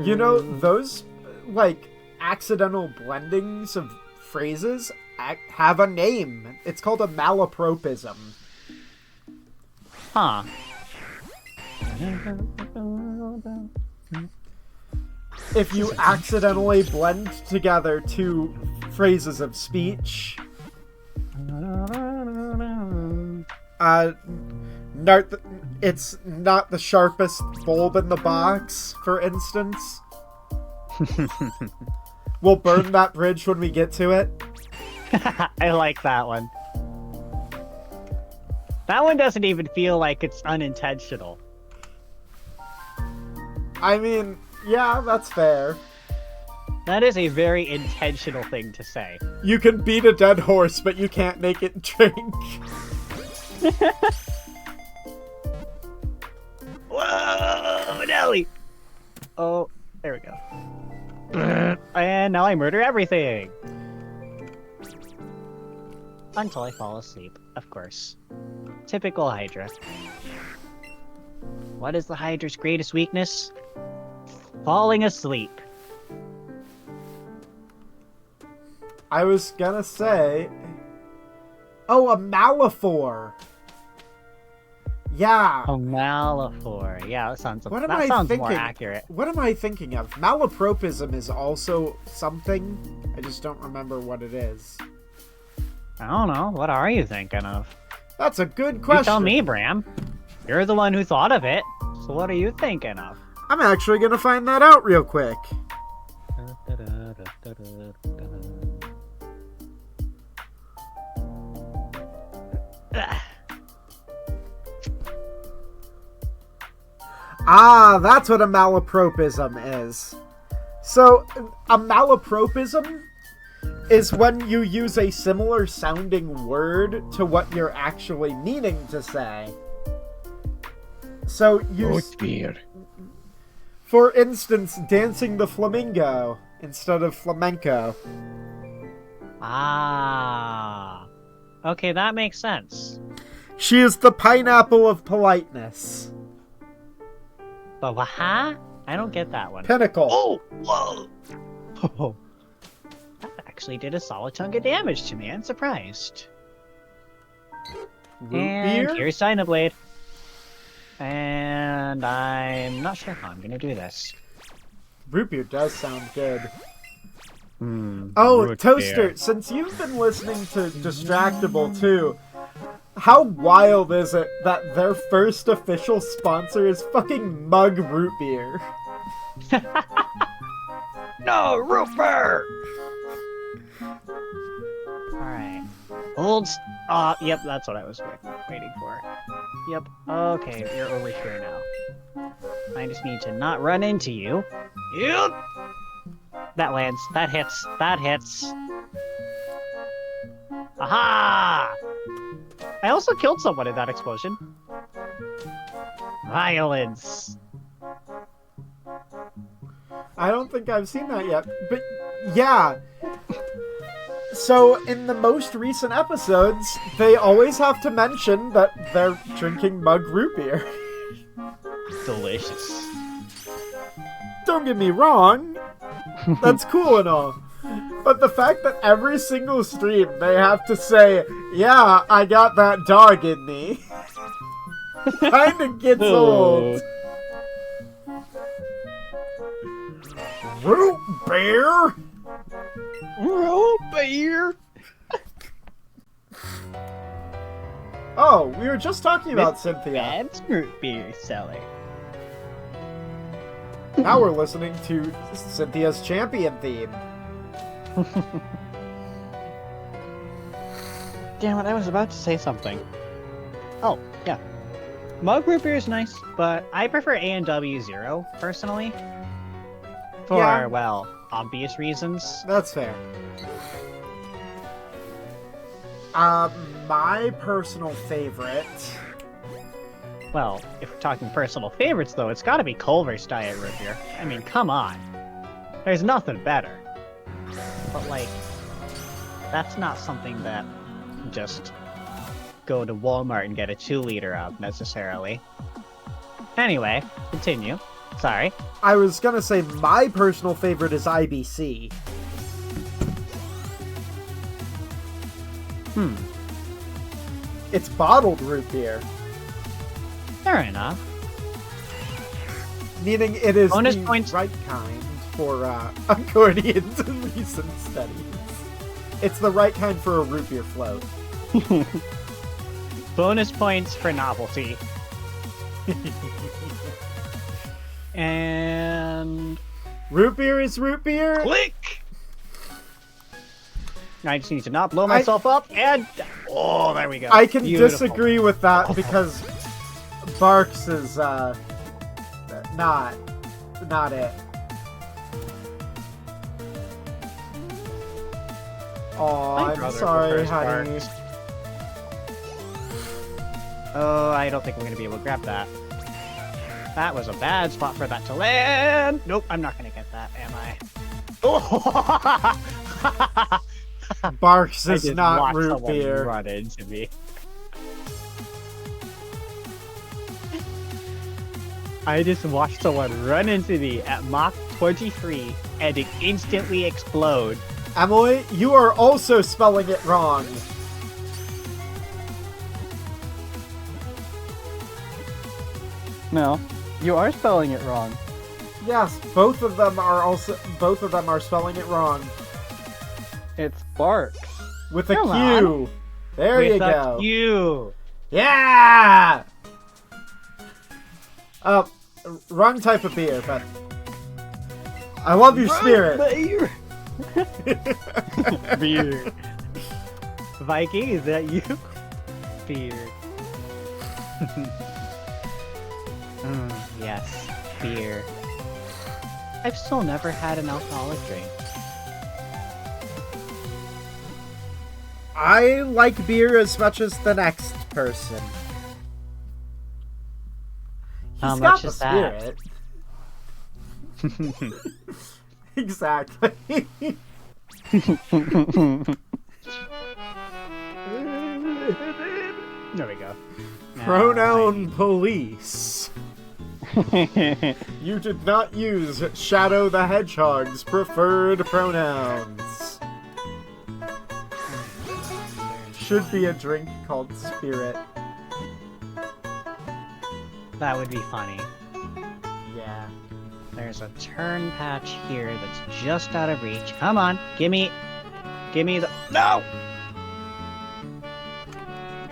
You know, those, like, accidental blendings of phrases have a name. It's called a malapropism. Huh. If you accidentally blend together two phrases of speech, it's not the sharpest bulb in the box, for instance. We'll burn that bridge when we get to it. I like that one. That one doesn't even feel like it's unintentional. I mean, yeah, that's fair. That is a very intentional thing to say. You can beat a dead horse, but you can't make it drink. Whoa, Nelly! Oh, there we go. And now I murder everything! Until I fall asleep, of course. Typical Hydra. What is the Hydra's greatest weakness? Falling asleep. I was gonna say... Oh, a Malafor! Yeah. Oh, Malafor. Yeah, that sounds more accurate. What am I thinking of? Malapropism is also something. I just don't remember what it is. I don't know. What are you thinking of? That's a good question. You tell me, Bram. You're the one who thought of it. So what are you thinking of? I'm actually gonna find that out real quick. Ah, that's what a malapropism is. So, a malapropism is when you use a similar sounding word to what you're actually meaning to say. So, you... For instance, dancing the flamingo instead of flamenco. Ah. Okay, that makes sense. She is the pineapple of politeness. But huh? I don't get that one. Pinnacle. Oh, whoa. Oh. That actually did a solid chunk of damage to me. I'm surprised. Root and beer? here's Dynablade. And I'm not sure how I'm gonna do this. Root beer does sound good. Oh, Oh, Toaster, since you've been listening to Distractable too, how wild is it that their first official sponsor is fucking Mug Root Beer? No, root beer! Alright. Yep, that's what I was waiting for. Yep, okay, you're over here now. I just need to not run into you. Yep! That lands. That hits. That hits. Aha! I also killed someone in that explosion. Violence. I don't think I've seen that yet, but yeah, So, in the most recent episodes, they always have to mention that they're drinking mug root beer. Delicious. Don't get me wrong, that's cool and all. But the fact that every single stream they have to say, yeah, I got that dog in me, kinda gets old. Root beer? Root beer. Oh, we were just talking about Cynthia. Bad root beer seller. Now we're listening to Cynthia's champion theme. Damn it, I was about to say something. Oh, yeah. Mug root beer is nice, but I prefer A&W Zero, personally. For, Yeah. well, obvious reasons. That's fair. My personal favorite... Well, if we're talking personal favorites, though, it's gotta be Culver's Diet Root Beer. I mean, come on. There's nothing better. But, like, that's not something that you just go to Walmart and get a 2-liter of, necessarily. Anyway, continue. Sorry. I was gonna say my personal favorite is IBC. It's bottled root beer. Fair enough. Meaning it is Bonus the points. right kind for accordions in recent studies. It's the right kind for a root beer float. Bonus points for novelty. And... Root beer is root beer? click! I just need to not blow myself up, and... Oh, there we go. I can Beautiful. disagree with that because Barks is not it. Oh, My I'm brother sorry, prefers honey. Barks. Oh, I don't think we're gonna be able to grab that. That was a bad spot for that to land. Nope, I'm not gonna get that, am I? Oh! Barks I is just not watched root someone beer. run into me. I just watched someone run into me at Mach 23 and it instantly explode. Emily, you are also spelling it wrong. No, you are spelling it wrong. Yes, both of them are spelling it wrong. It's Bark. With a Come Q. on. There you With a go. Q. Yeah! Wrong type of beer, but I love your spirit. Beer. Beer. Viking, is that you? Beer. Yes, beer. I've still never had an alcoholic drink. I like beer as much as the next person. How He's much got is the spirit. Exactly. There we go. Pronoun police. You did not use Shadow the Hedgehog's preferred pronouns. Should be a drink called Spirit. That would be funny. Yeah. There's a turn patch here that's just out of reach. Come on, gimme the... No!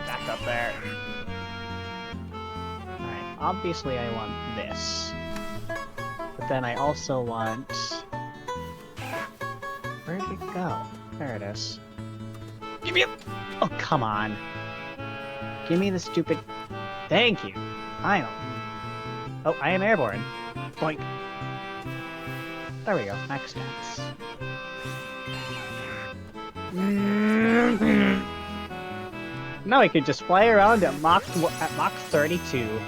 Back up there. Alright, obviously I want this. But then I also want... Where did it go? There it is. Gimme it! Oh, come on. Gimme the stupid... Thank you. Finally. Oh, I am airborne. Boink. There we go. Max stats. Now I could just fly around at Mach 32.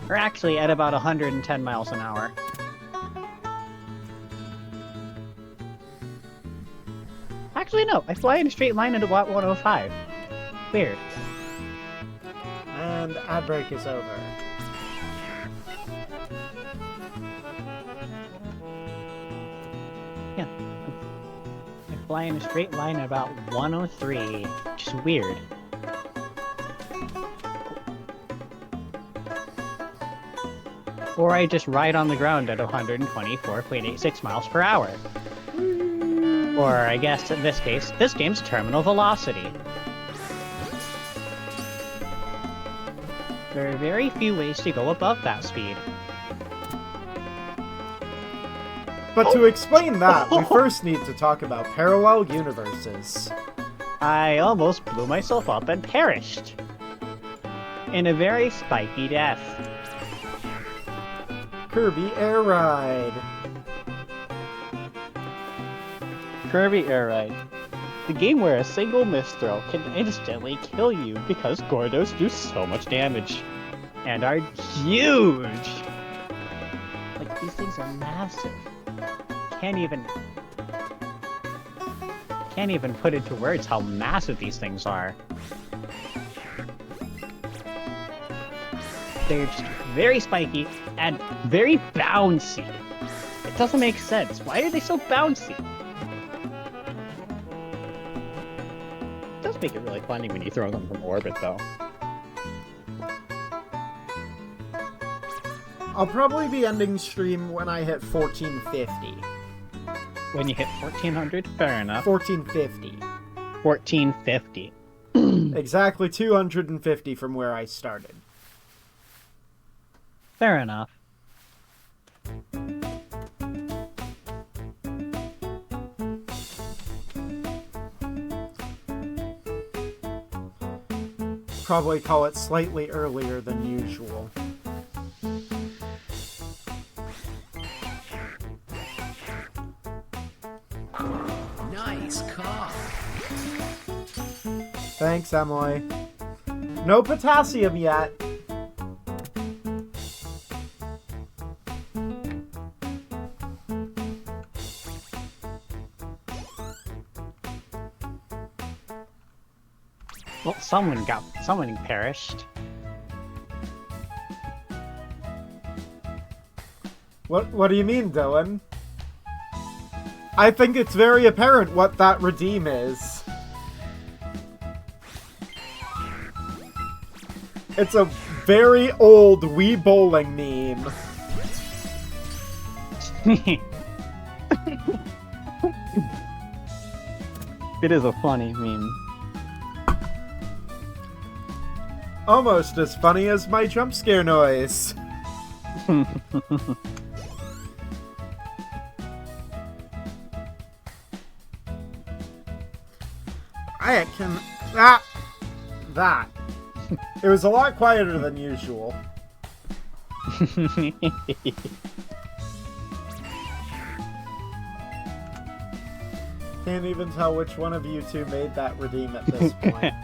Or actually at about 110 miles an hour. Actually, no. I fly in a straight line into Watt 105. Weird. And ad break is over. Yeah. I fly in a straight line at about 103, which is weird. Or I just ride on the ground at 124.86 miles per hour. Or I guess in this case, this game's terminal velocity. There are very few ways to go above that speed. But to explain that, we first need to talk about parallel universes. I almost blew myself up and perished. In a very spiky death. Kirby Air Ride. Kirby Air Ride. The game where a single misthrow can instantly kill you because Gordos do so much damage. And are huge! Like, these things are massive. Can't even put into words how massive these things are. They're just very spiky and very bouncy. It doesn't make sense. Why are they so bouncy? It does make it really funny when you throw them from orbit, though. I'll probably be ending stream when I hit 1450. When you hit 1400, fair enough. 1450. 1450. Exactly 250 from where I started. Fair enough. Probably call it slightly earlier than usual. Nice car. Thanks, Emily. No potassium yet. Well, someone perished. What do you mean, Dylan? I think it's very apparent what that redeem is. It's a very old Wii bowling meme. It is a funny meme. Almost as funny as my jump scare noise. I can... That. It was a lot quieter than usual. Can't even tell which one of you two made that redeem at this point.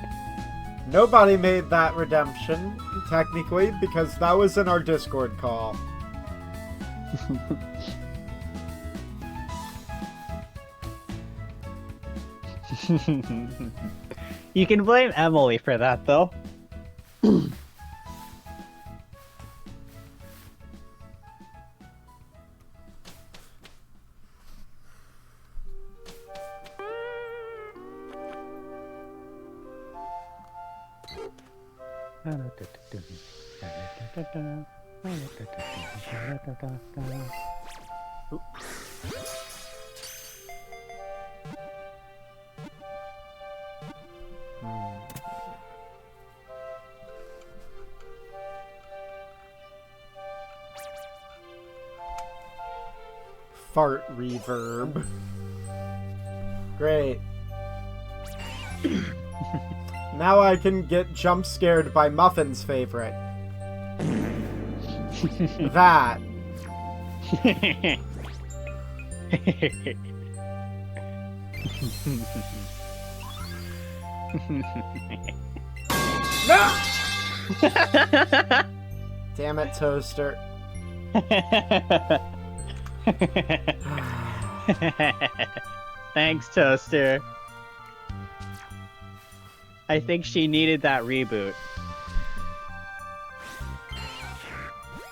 Nobody made that redemption, technically, because that was in our Discord call. You can blame Emily for that, though. Fart reverb. Great. Now I can get jump scared by Muffin's favorite. That. No! Damn it, Toaster. Thanks, Toaster. I think she needed that reboot.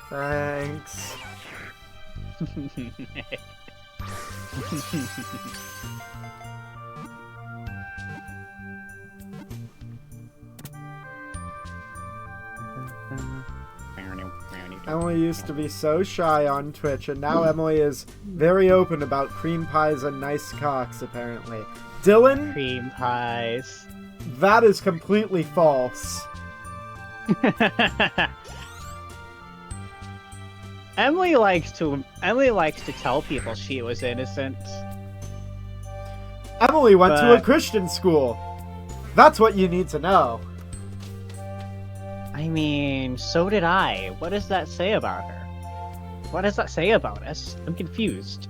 Thanks. Emily used to be so shy on Twitch, and now Emily is very open about cream pies and nice cocks, apparently. Dylan, Cream pies. that is completely false. Emily likes to tell people she was innocent. Emily went to a But- Christian school. That's what you need to know. I mean, so did I. What does that say about her? What does that say about us? I'm confused.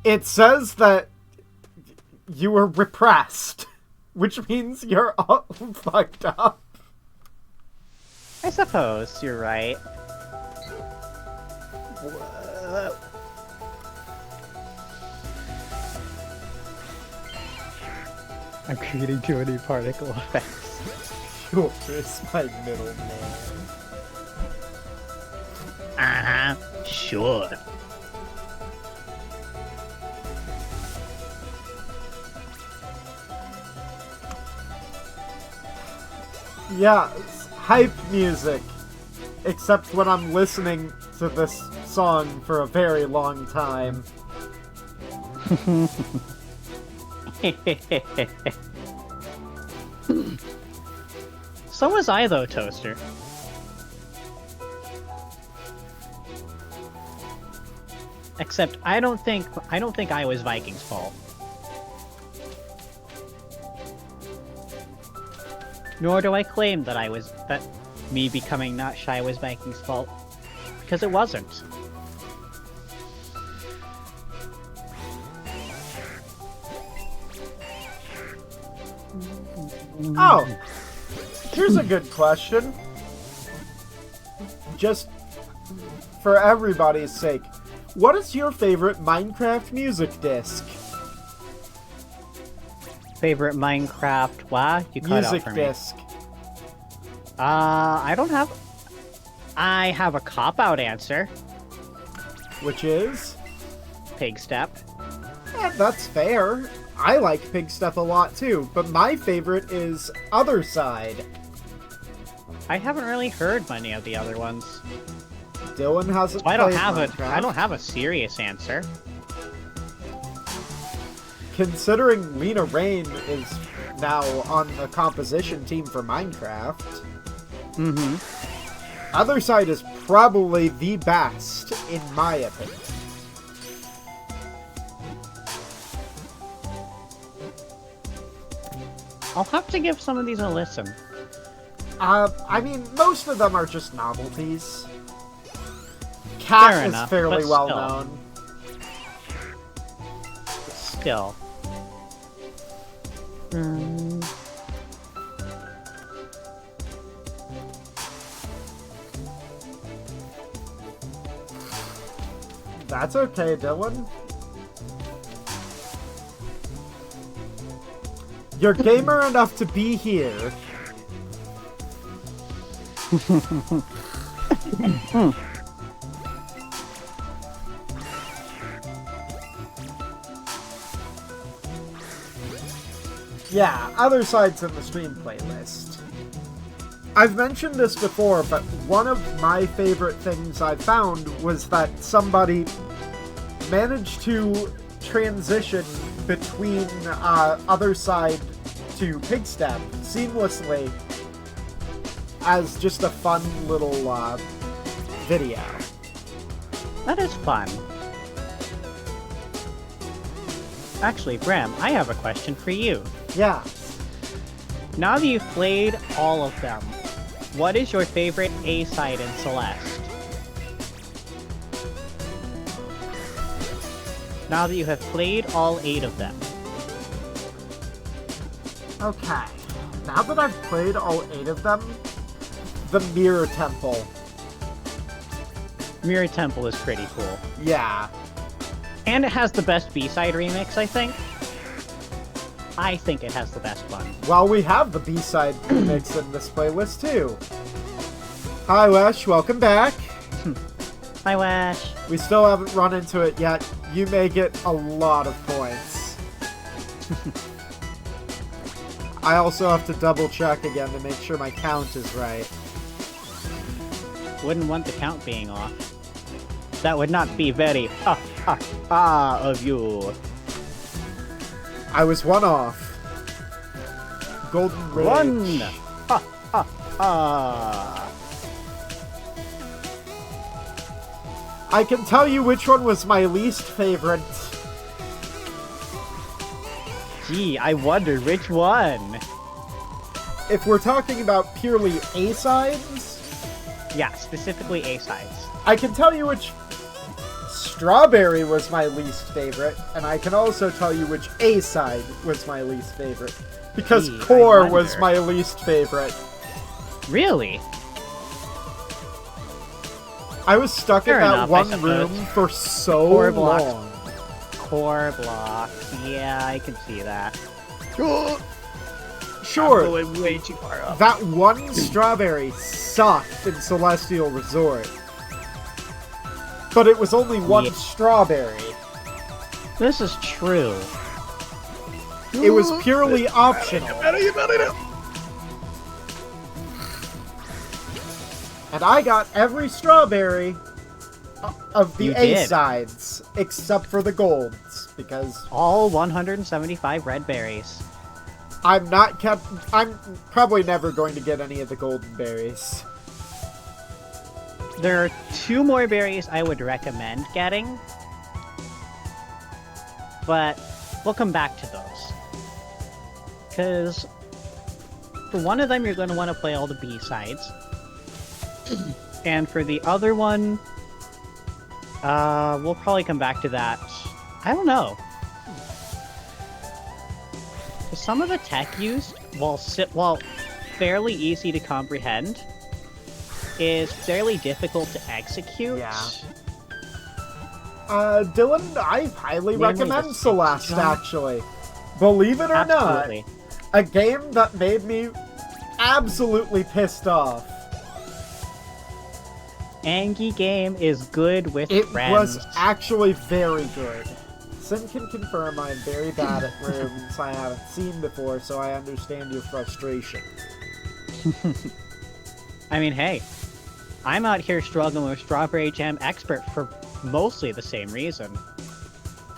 It says that you were repressed, which means you're all fucked up. I suppose you're right. I'm creating too many particle effects. Sure, is my middle name. Sure. Yeah, it's hype music. Except when I'm listening to this song for a very long time. So was I, though, Toaster. Except I don't think I was Viking's fault. Nor do I claim that me becoming not shy was Viking's fault, because it wasn't. Oh! Here's a good question. Just for everybody's sake. What is your favorite Minecraft music disc? Favorite Minecraft? Wow, you cut out Music for me. disc. I don't have. I have a cop-out answer. Which is? Pig Step. That's fair. I like Pig Stuff a lot too, but my favorite is Other Side. I haven't really heard many of the other ones. Dylan hasn't So I don't played have Minecraft. I don't have a serious answer. Considering Lena Rain is now on the composition team for Minecraft, Mm-hmm. Other Side is probably the best, in my opinion. I'll have to give some of these a listen. I mean, most of them are just novelties. Cat Fair is enough, fairly but well still. known. Still. That's okay, Dylan. You're gamer enough to be here. Yeah, Other Side's in the stream playlist. I've mentioned this before, but one of my favorite things I found was that somebody managed to transition between Other Side to Pig Step seamlessly as just a fun little video. That is fun. Actually, Bram, I have a question for you. Yeah. Now that you've played all of them, what is your favorite A-side in Celeste? Now that you have played all 8 of them. Okay. Now that I've played all 8 of them, the Mirror Temple. Mirror Temple is pretty cool. Yeah. And it has the best B-side remix, I think. I think it has the best fun. Well, we have the B-side remix in this playlist, too. Hi, Wesh. Welcome back. Hi, Wash. We still haven't run into it yet. You may get a lot of points. I also have to double-check again to make sure my count is right. Wouldn't want the count being off. That would not be very of you. I was one off. Golden Rage. One! I can tell you which one was my least favorite. Gee, I wonder which one. If we're talking about purely A-sides, Yeah, specifically A-sides. I can tell you which Strawberry was my least favorite, and I can also tell you which A-side was my least favorite. Because Gee, Core I was wonder. my least favorite. Really? I was stuck Fair in that enough, I one suppose. room for so Core blocks. long. Core blocks. Yeah, I can see that. Sure, I'm going way too far up. that one Strawberry sucked in Celestial Resort. But it was only one Yeah. Strawberry. This is true. It was purely optional. And I got every Strawberry of the You did. A-sides, except for the golds, because All 175 red berries. I'm probably never going to get any of the golden berries. There are 2 more berries I would recommend getting, but we'll come back to those. Because for one of them, you're going to want to play all the B-sides. And for the other one, we'll probably come back to that. I don't know. Some of the tech used, while fairly easy to comprehend, is fairly difficult to execute. Yeah. Dylan, I highly Namely recommend the Celeste, jump. actually. Believe it or Absolutely. not, a game that made me absolutely pissed off. Angie game is good with It friends. was actually very good. Sin can confirm I'm very bad at rooms I haven't seen before, so I understand your frustration. I mean, hey, I'm out here struggling with Strawberry Jam Expert for mostly the same reason.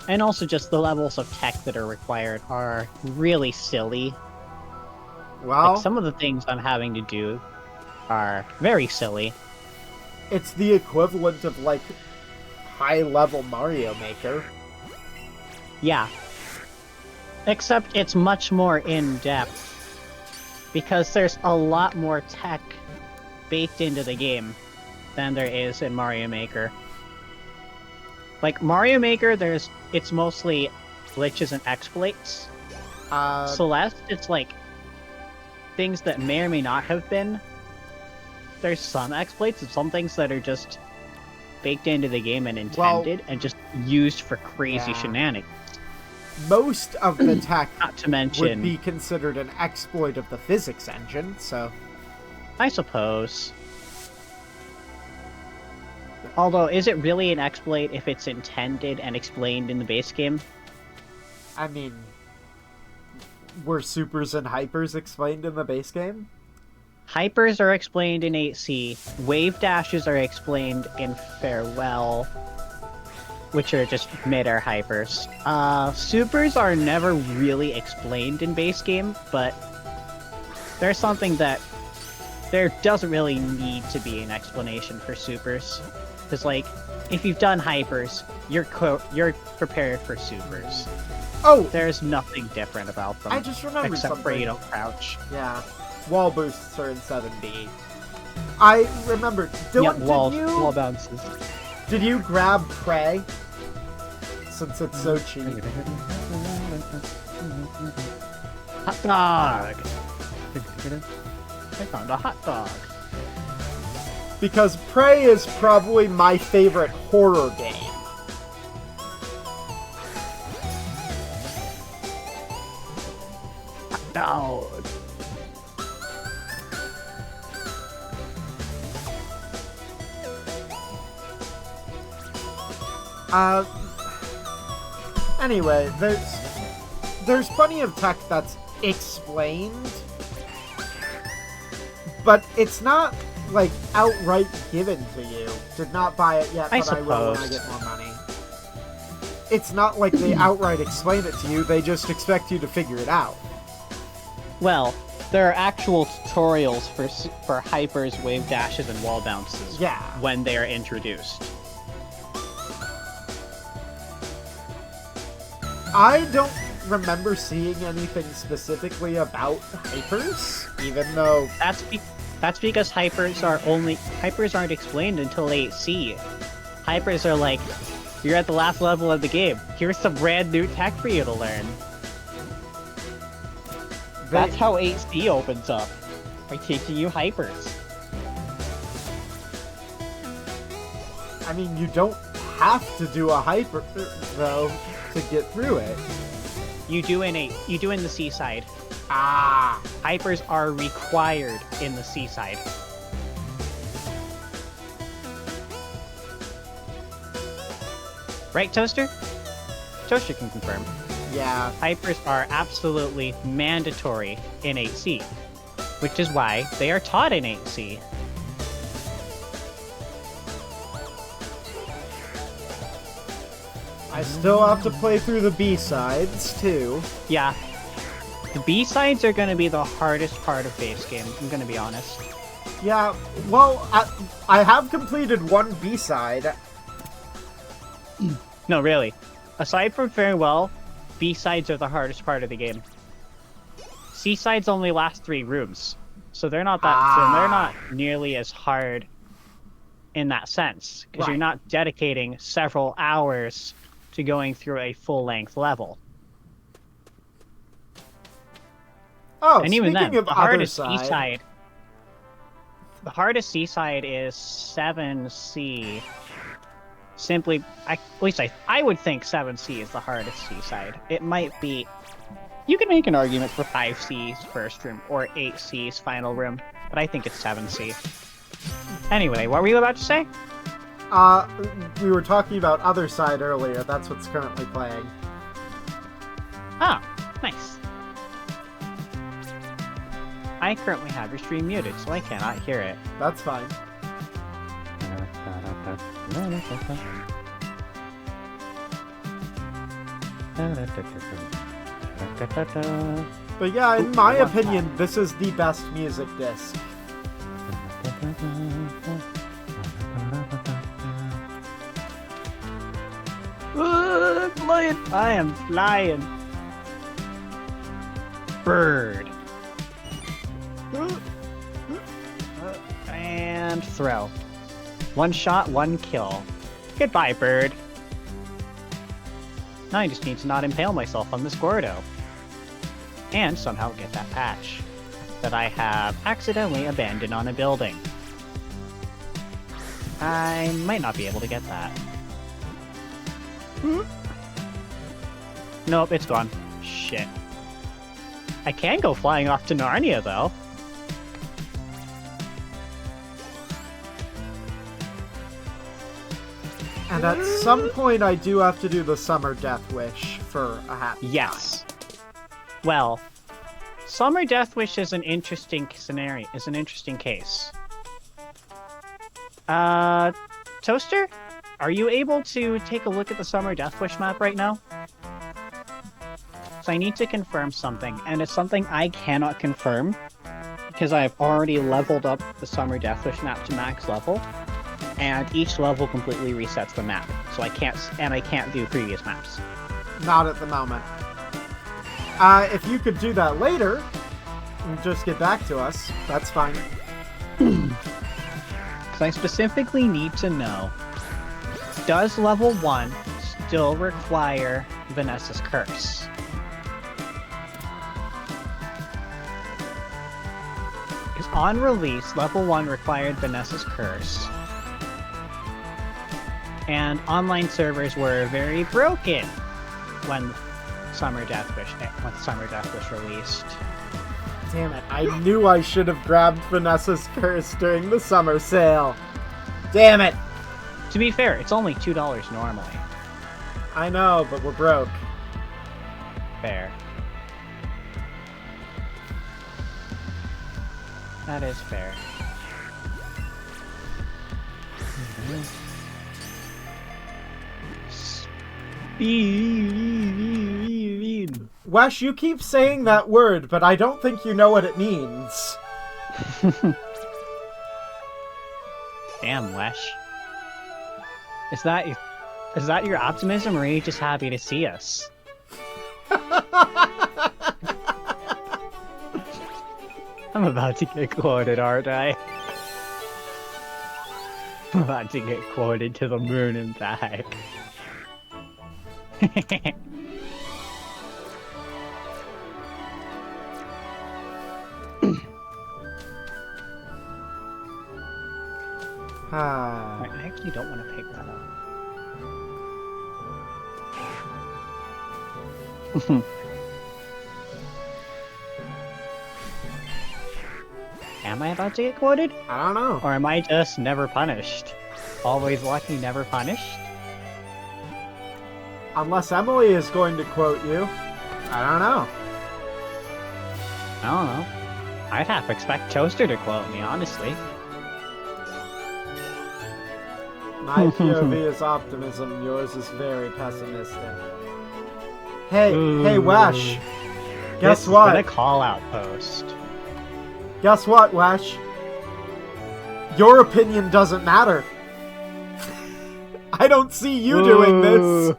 And also just the levels of tech that are required are really silly. Well, Like, some of the things I'm having to do are very silly. it's the equivalent of, like, high-level Mario Maker. Yeah. Except it's much more in-depth. Because there's a lot more tech baked into the game than there is in Mario Maker. Like, Mario Maker, it's mostly glitches and exploits. Celeste, it's like things that may or may not have been. There's some exploits and some things that are just baked into the game and intended and just used for crazy Yeah. shenanigans. Most of the tech Not to would mention, be considered an exploit of the physics engine, so... I suppose. Although, is it really an exploit if it's intended and explained in the base game? I mean... Were supers and hypers explained in the base game? Hypers are explained in 8C, wave dashes are explained in Farewell, which are just mid-air hypers. Supers are never really explained in base game, but there's something that there doesn't really need to be an explanation for supers. Because, like, if you've done hypers, you're prepared for supers. Oh! There's nothing different about them. I just remembered except something. for you don't crouch. Yeah. Wall boosts are in 7B. I remembered. Dylan, Wall bounces. did you grab Prey? Since it's so cheap. Hot dog! I found a hot dog. Because Prey is probably my favorite horror game. No. Anyway, there's plenty of tech that's explained, but it's not like outright given to you. Did not buy it yet, but I will when I get more money. It's not like they outright explain it to you, they just expect you to figure it out. Well, there are actual tutorials for hypers, wave dashes, and wall bounces. Yeah. When they are introduced. I don't remember seeing anything specifically about hypers, even though... That's because hypers aren't explained until 8C. Hypers are like, you're at the last level of the game. Here's some brand new tech for you to learn. That's how 8C opens up, by teaching you hypers. I mean, you don't have to do a hyper, though, to get through it. You do in the seaside. Ah! Hypers are required in the seaside. Right, Toaster? Toaster can confirm. Yeah. Hypers are absolutely mandatory in 8C, which is why they are taught in 8C. I still have to play through the B-sides, too. Yeah. The B-sides are going to be the hardest part of base game, I'm going to be honest. Yeah, well, I have completed one B-side. No, really. Aside from Farewell, B-sides are the hardest part of the game. C-sides only last 3 rooms, so they're not nearly as hard in that sense, because you're not dedicating several hours to going through a full-length level. Oh, and even then, of the hardest C-side, is 7C. Simply, at least I would think 7C is the hardest C-side. It might be... You can make an argument for 5C's first room, or 8C's final room, but I think it's 7C. Anyway, what were you about to say? We were talking about Other Side earlier. That's what's currently playing. Ah, nice. I currently have your stream muted, so I cannot hear it. That's fine. But yeah, in my opinion, this is the best music disc. I'm flying! I am flying! Bird. And throw. One shot, one kill. Goodbye, bird. Now I just need to not impale myself on this Gordo. And somehow get that patch that I have accidentally abandoned on a building. I might not be able to get that. Nope, it's gone. Shit. I can go flying off to Narnia, though. And at some point, I do have to do the Summer Death Wish for a happy Yes. Well, Summer Death Wish is an interesting scenario. Is an interesting case. Toaster, are you able to take a look at the Summer Death Wish map right now? So I need to confirm something, and it's something I cannot confirm because I've already leveled up the Summer Death Wish map to max level, and each level completely resets the map. So I can't view previous maps. Not at the moment. If you could do that later, and just get back to us, that's fine. So I specifically need to know, does level 1 still require Vanessa's Curse? Because on release, level 1 required Vanessa's Curse. And online servers were very broken when Summer Death Wish when Summer Death Wish released. Damn it, I knew I should have grabbed Vanessa's curse during the summer sale. Damn it! To be fair, it's only $2 normally. I know, but we're broke. Fair. That is fair. Speed. Wesh, you keep saying that word, but I don't think you know what it means. Damn, Wesh. Is that your optimism, or are you just happy to see us? I'm about to get quoted, aren't I? I'm about to get quoted to the moon and back. I actually don't want to pick that up. Am I about to get quoted? I don't know. Or am I just never punished? Always lucky, never punished? Unless Emily is going to quote you. I don't know. I don't know. I'd half expect Toaster to quote me, honestly. My POV is optimism, yours is very pessimistic. Hey, hey Wesh! Guess This what? is a call-out post. Guess what, Wesh? Your opinion doesn't matter. I don't see you doing this.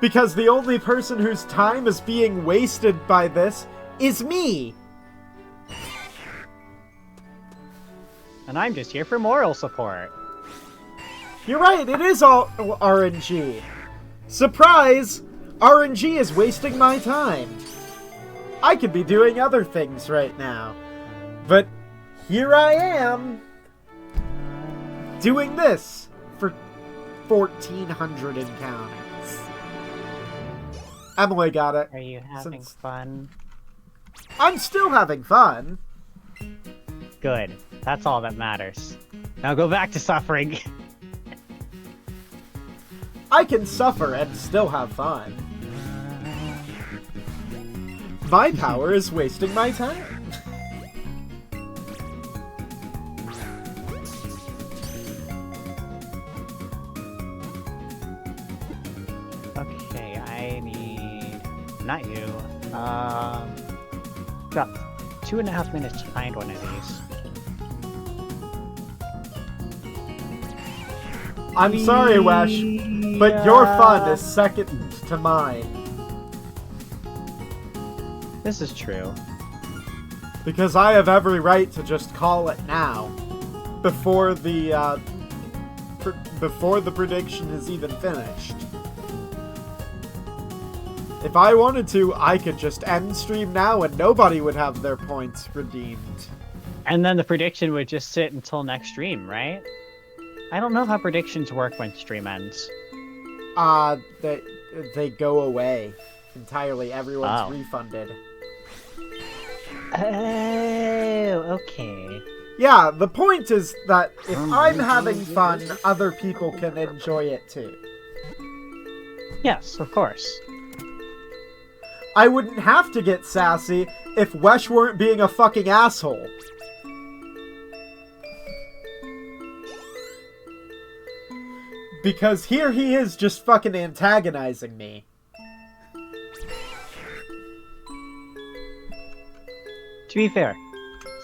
Because the only person whose time is being wasted by this is me. And I'm just here for moral support. You're right, it is all RNG. Surprise! RNG is wasting my time. I could be doing other things right now. But here I am. Doing this for 1,400 encounters. Emily got it. Are you having fun? I'm still having fun. Good. That's all that matters. Now go back to suffering. I can suffer and still have fun. My power is wasting my time. Okay, I need... Not you. Got 2.5 minutes to find one of these. I'm sorry, Wesh, but your fun is second to mine. This is true. Because I have every right to just call it now. Before the, before the prediction is even finished. If I wanted to, I could just end stream now and nobody would have their points redeemed. And then the prediction would just sit until next stream, right? I don't know how predictions work when stream ends. They go away entirely. Everyone's refunded. Oh, okay. Yeah, the point is that if I'm having fun, other people can enjoy it too. Yes, of course. I wouldn't have to get sassy if Wesh weren't being a fucking asshole. Because here he is just fucking antagonizing me. To be fair,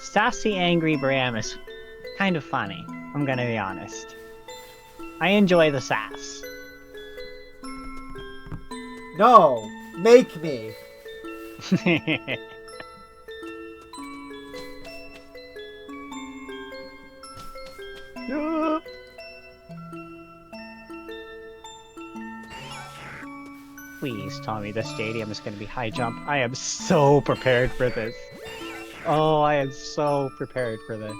sassy angry Bram is kind of funny, I'm gonna be honest. I enjoy the sass. No, make me. Please tell me this stadium is going to be high jump. I am so prepared for this. Oh, I am so prepared for this.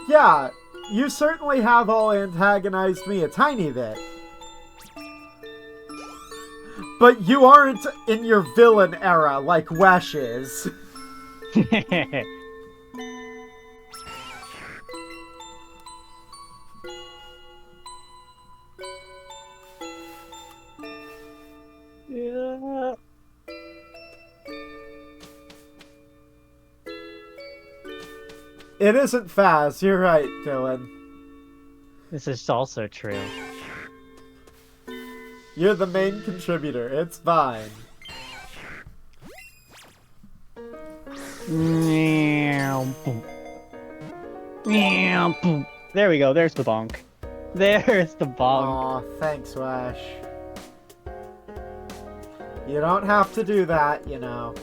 Yeah, you certainly have all antagonized me a tiny bit. But you aren't in your villain era like Wesh is. Yeah. It isn't fast, you're right, Dylan. This is also true. You're the main contributor, it's fine. There we go, there's the bonk. There's the bonk. Aw, thanks, Wesh. You don't have to do that, you know.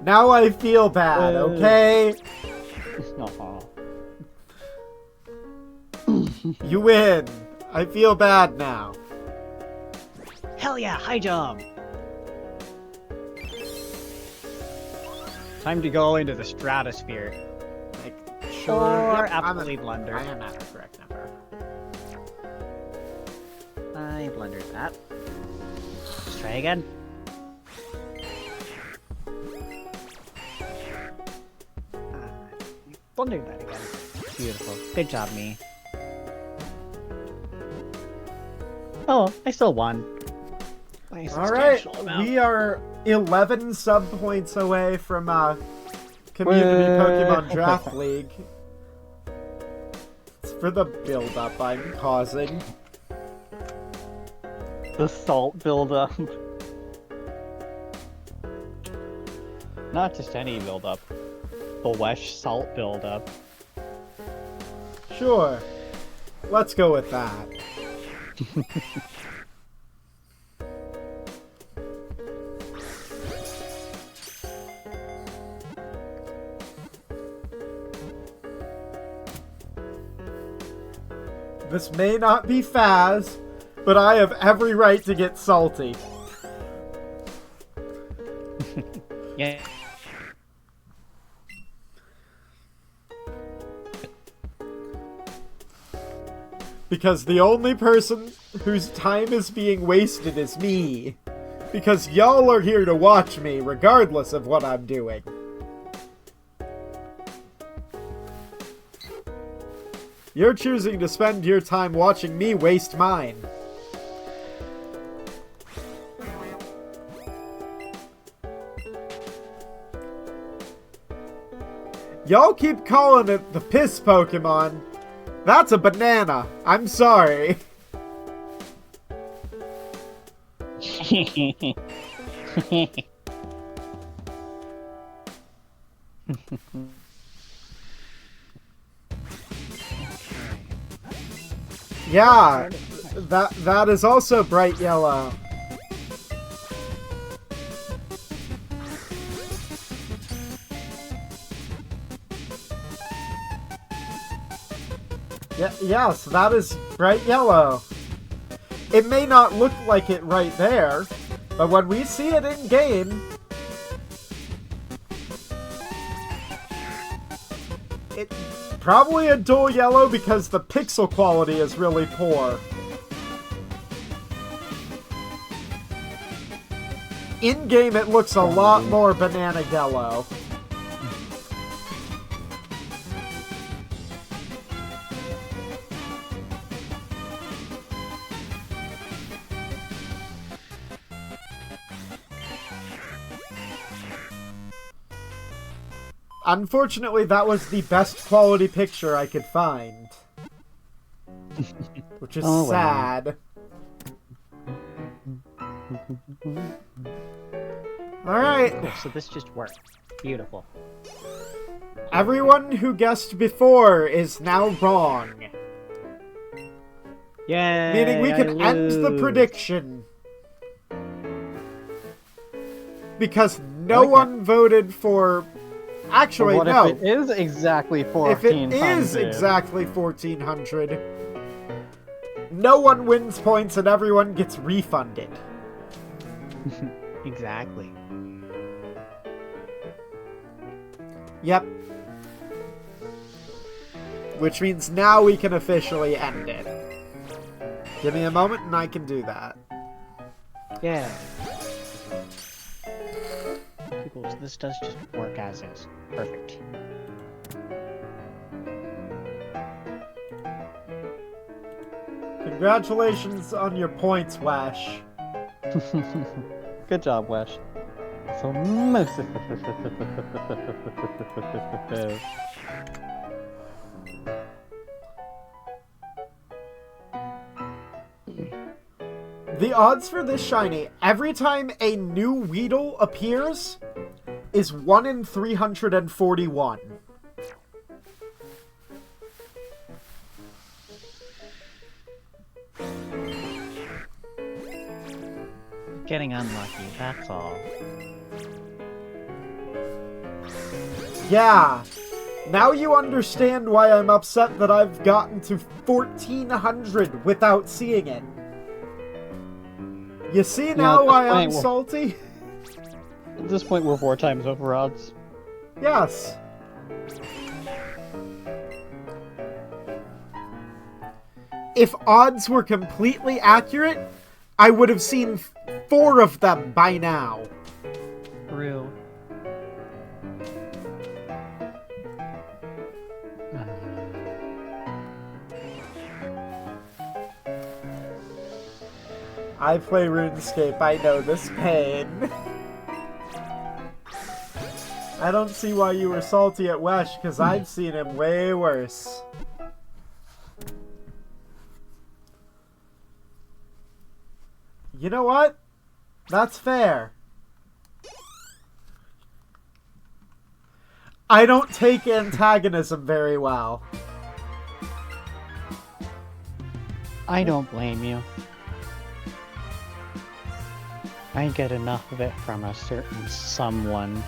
Now I feel bad, okay? Aw. You win. I feel bad now. Hell yeah, high jump! Time to go into the stratosphere. Like, Or yep, absolutely blunder. I am at the correct number. I blundered that. Let's try again. Blundered that again. Beautiful. Good job, me. Oh, I still won. By a Alright, substantial amount. we are 11 sub points away from Community Pokemon Draft League. It's for the build-up I'm causing. The salt buildup. Not just any buildup. The Wesh salt buildup. Sure. Let's go with that. This may not be Faz, but I have every right to get salty. Yeah. Because the only person whose time is being wasted is me. Because y'all are here to watch me, regardless of what I'm doing. You're choosing to spend your time watching me waste mine. Y'all keep calling it the piss Pokemon. That's a banana. I'm sorry. Yeah, that is also bright yellow. Yes, that is bright yellow. It may not look like it right there, but when we see it in game, it's probably a dull yellow because the pixel quality is really poor. In game, it looks a lot more banana yellow. Unfortunately, that was the best quality picture I could find. Which is sad. Alright. So this just worked. Beautiful. Everyone who guessed before is now wrong. Yay! Meaning we can end the prediction. Because no one voted for... Actually, what no. if it is exactly If 1400? it is exactly 1400, no one wins points and everyone gets refunded. Exactly. Yep. Which means now we can officially end it. Give me a moment and I can do that. Yeah. Cool, so this does just work as is. Perfect. Congratulations on your points, Wesh. Good job, Wesh. So The odds for this shiny, every time a new Weedle appears, is 1 in 341. getting unlucky, that's all. Yeah. Now you understand why I'm upset that I've gotten to 1400 without seeing it. You see now why I'm salty? At this point, we're 4 times over odds. Yes. If odds were completely accurate, I would have seen 4 of them by now. Real. I play RuneScape, I know this pain. I don't see why you were salty at Wesh, because I've seen him way worse. You know what? That's fair. I don't take antagonism very well. I don't blame you. I get enough of it from a certain someone.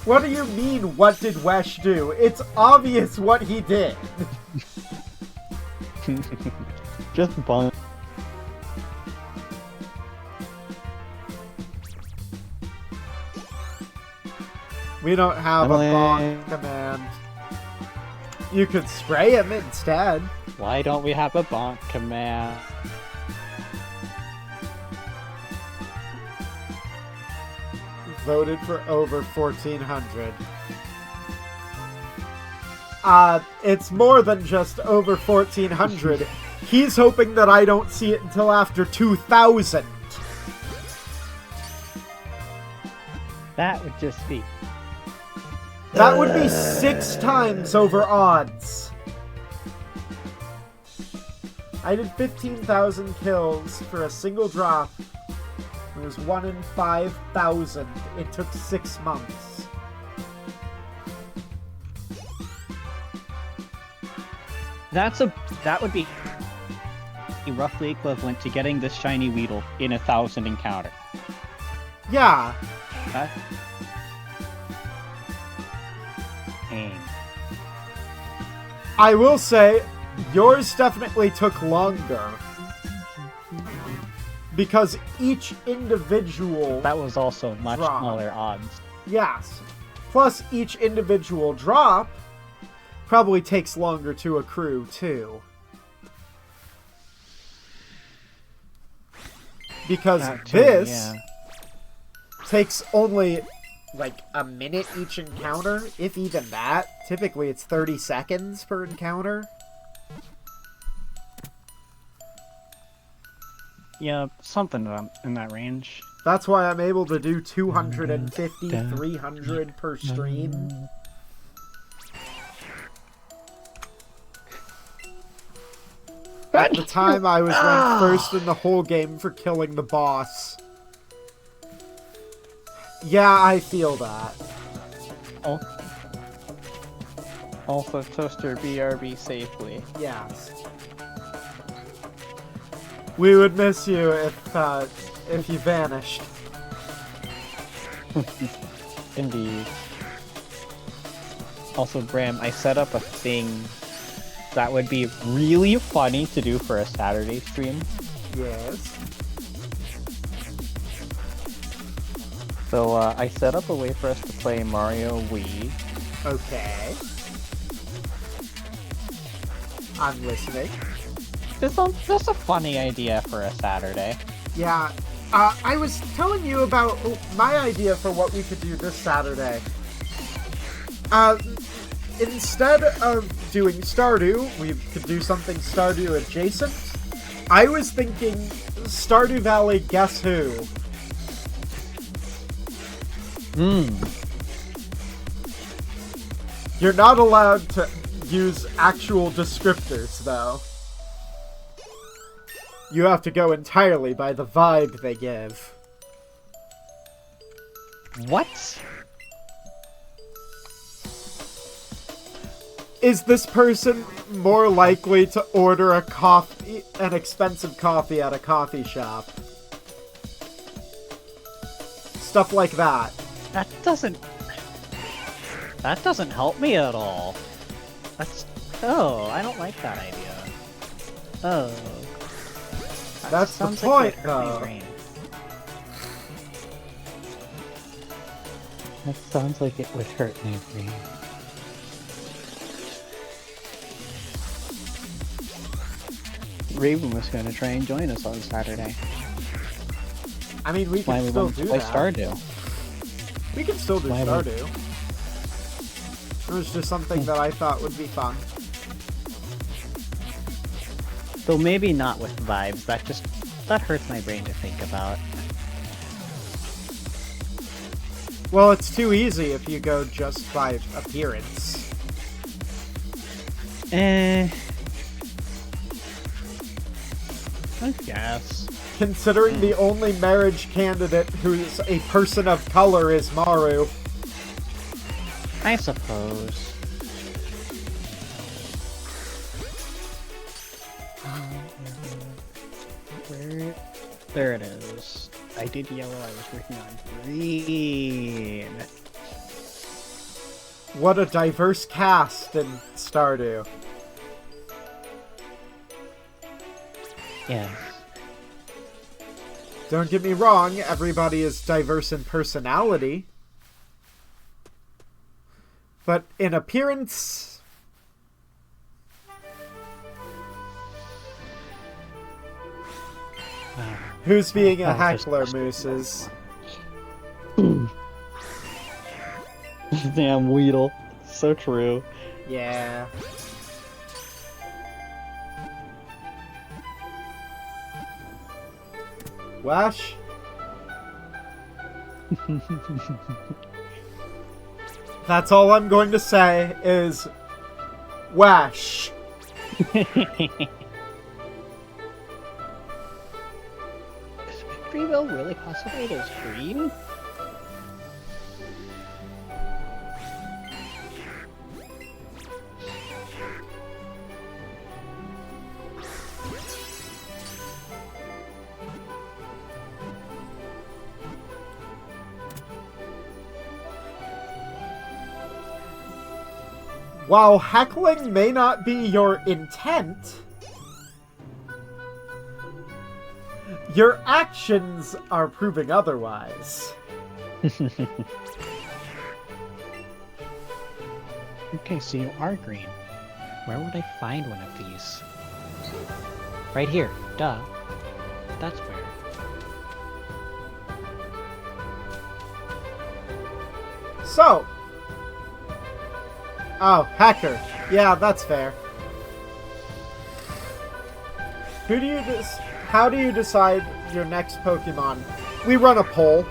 What do you mean, what did Wesh do? It's obvious what he did. Just bunk. We don't have Emily. a bonk command. You could spray him instead. Why don't we have a bonk command? Voted for over 1400. It's more than just over 1400. He's hoping that I don't see it until after 2000. That would just be... That would be 6 times over odds. I did 15,000 kills for a single drop. It was 1 in 5,000. It took 6 months. That would be roughly equivalent to getting this shiny Weedle in 1,000 encounter. Yeah. I will say, yours definitely took longer. Because each individual... That was also much smaller odds. Yes. Plus, each individual drop probably takes longer to accrue, too. Because this takes only, like, a minute each encounter, if even that. Typically, it's 30 seconds per encounter. Yeah, something in that range. That's why I'm able to do 250, 300 per stream. At the time, I was ranked first in the whole game for killing the boss. Yeah, I feel that. Oh. Also, Toaster BRB safely. Yes. We would miss you if you vanished. Indeed. Also, Bram, I set up a thing that would be really funny to do for a Saturday stream. Yes. So I set up a way for us to play Mario Wii. Okay. I'm listening. Just a funny idea for a Saturday. Yeah. I was telling you about my idea for what we could do this Saturday. Instead of doing Stardew, we could do something Stardew adjacent. I was thinking Stardew Valley Guess Who. You're not allowed to use actual descriptors, though. You have to go entirely by the vibe they give. What? Is this person more likely to order an expensive coffee at a coffee shop? Stuff like that. That doesn't help me at all. I don't like that idea. Oh. That's the sounds point, like it would hurt my though. brain. That sounds like it would hurt my brain. Raven was going to try and join us on Saturday. I mean, we Why can we still wanted to do play that. Stardew. We can still do Why we- Stardew. It was just something that I thought would be fun. Though maybe not with vibes. That hurts my brain to think about. Well, it's too easy if you go just by appearance. I guess. Considering the only marriage candidate who's a person of color is Maru. I suppose. Where? There it is. I did yellow, I was working on green. What a diverse cast in Stardew. Yes. Don't get me wrong, everybody is diverse in personality. But in appearance... Who's being a heckler, Mooses? Damn Weedle. So true. Yeah. Wash? That's all I'm going to say is... Wash. Is Victoryville really classified as green? While heckling may not be your intent, your actions are proving otherwise. Okay, so you are green. Where would I find one of these? Right here. Duh. That's where. So. Oh, hacker. Yeah, that's fair. How do you decide your next Pokemon? We run a poll,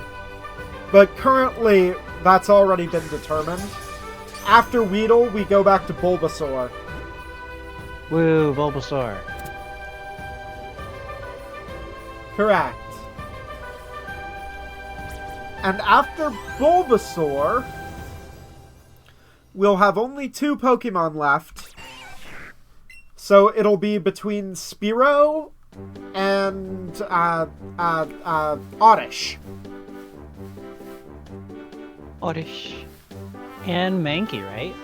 but currently that's already been determined. After Weedle, we go back to Bulbasaur. Woo, Bulbasaur. Correct. And after Bulbasaur, we'll have only 2 Pokemon left. So it'll be between Spearow and Oddish. Oddish. And Mankey, right?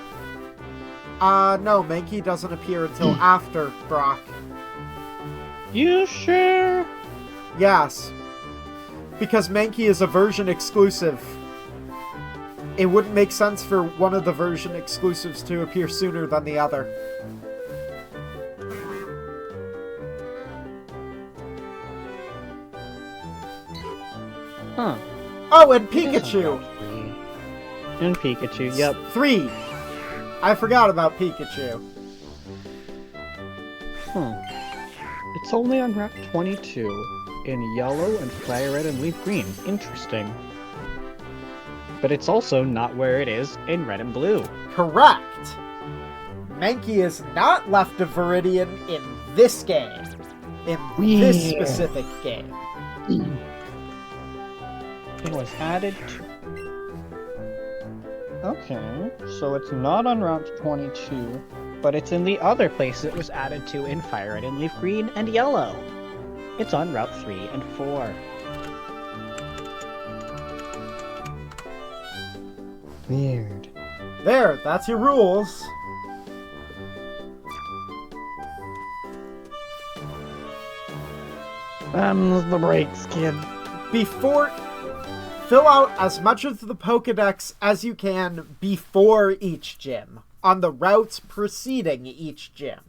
No, Mankey doesn't appear until after Brock. You sure? Yes. Because Mankey is a version exclusive. It wouldn't make sense for one of the version exclusives to appear sooner than the other. Huh. Oh, and Pikachu! And Pikachu, yep. 3. I forgot about Pikachu. It's only on Route 22, in yellow and fire red and leaf green. Interesting. But it's also not where it is in red and blue. Correct! Mankey is not left of Viridian in this game. In this specific game. It was added to... Okay, so it's not on Route 22, but it's in the other place it was added to in fire red and leaf green and yellow. It's on Route 3 and 4. Weird. There, that's your rules. Them's the breaks, kid. Fill out as much of the Pokedex as you can before each gym, on the routes preceding each gym.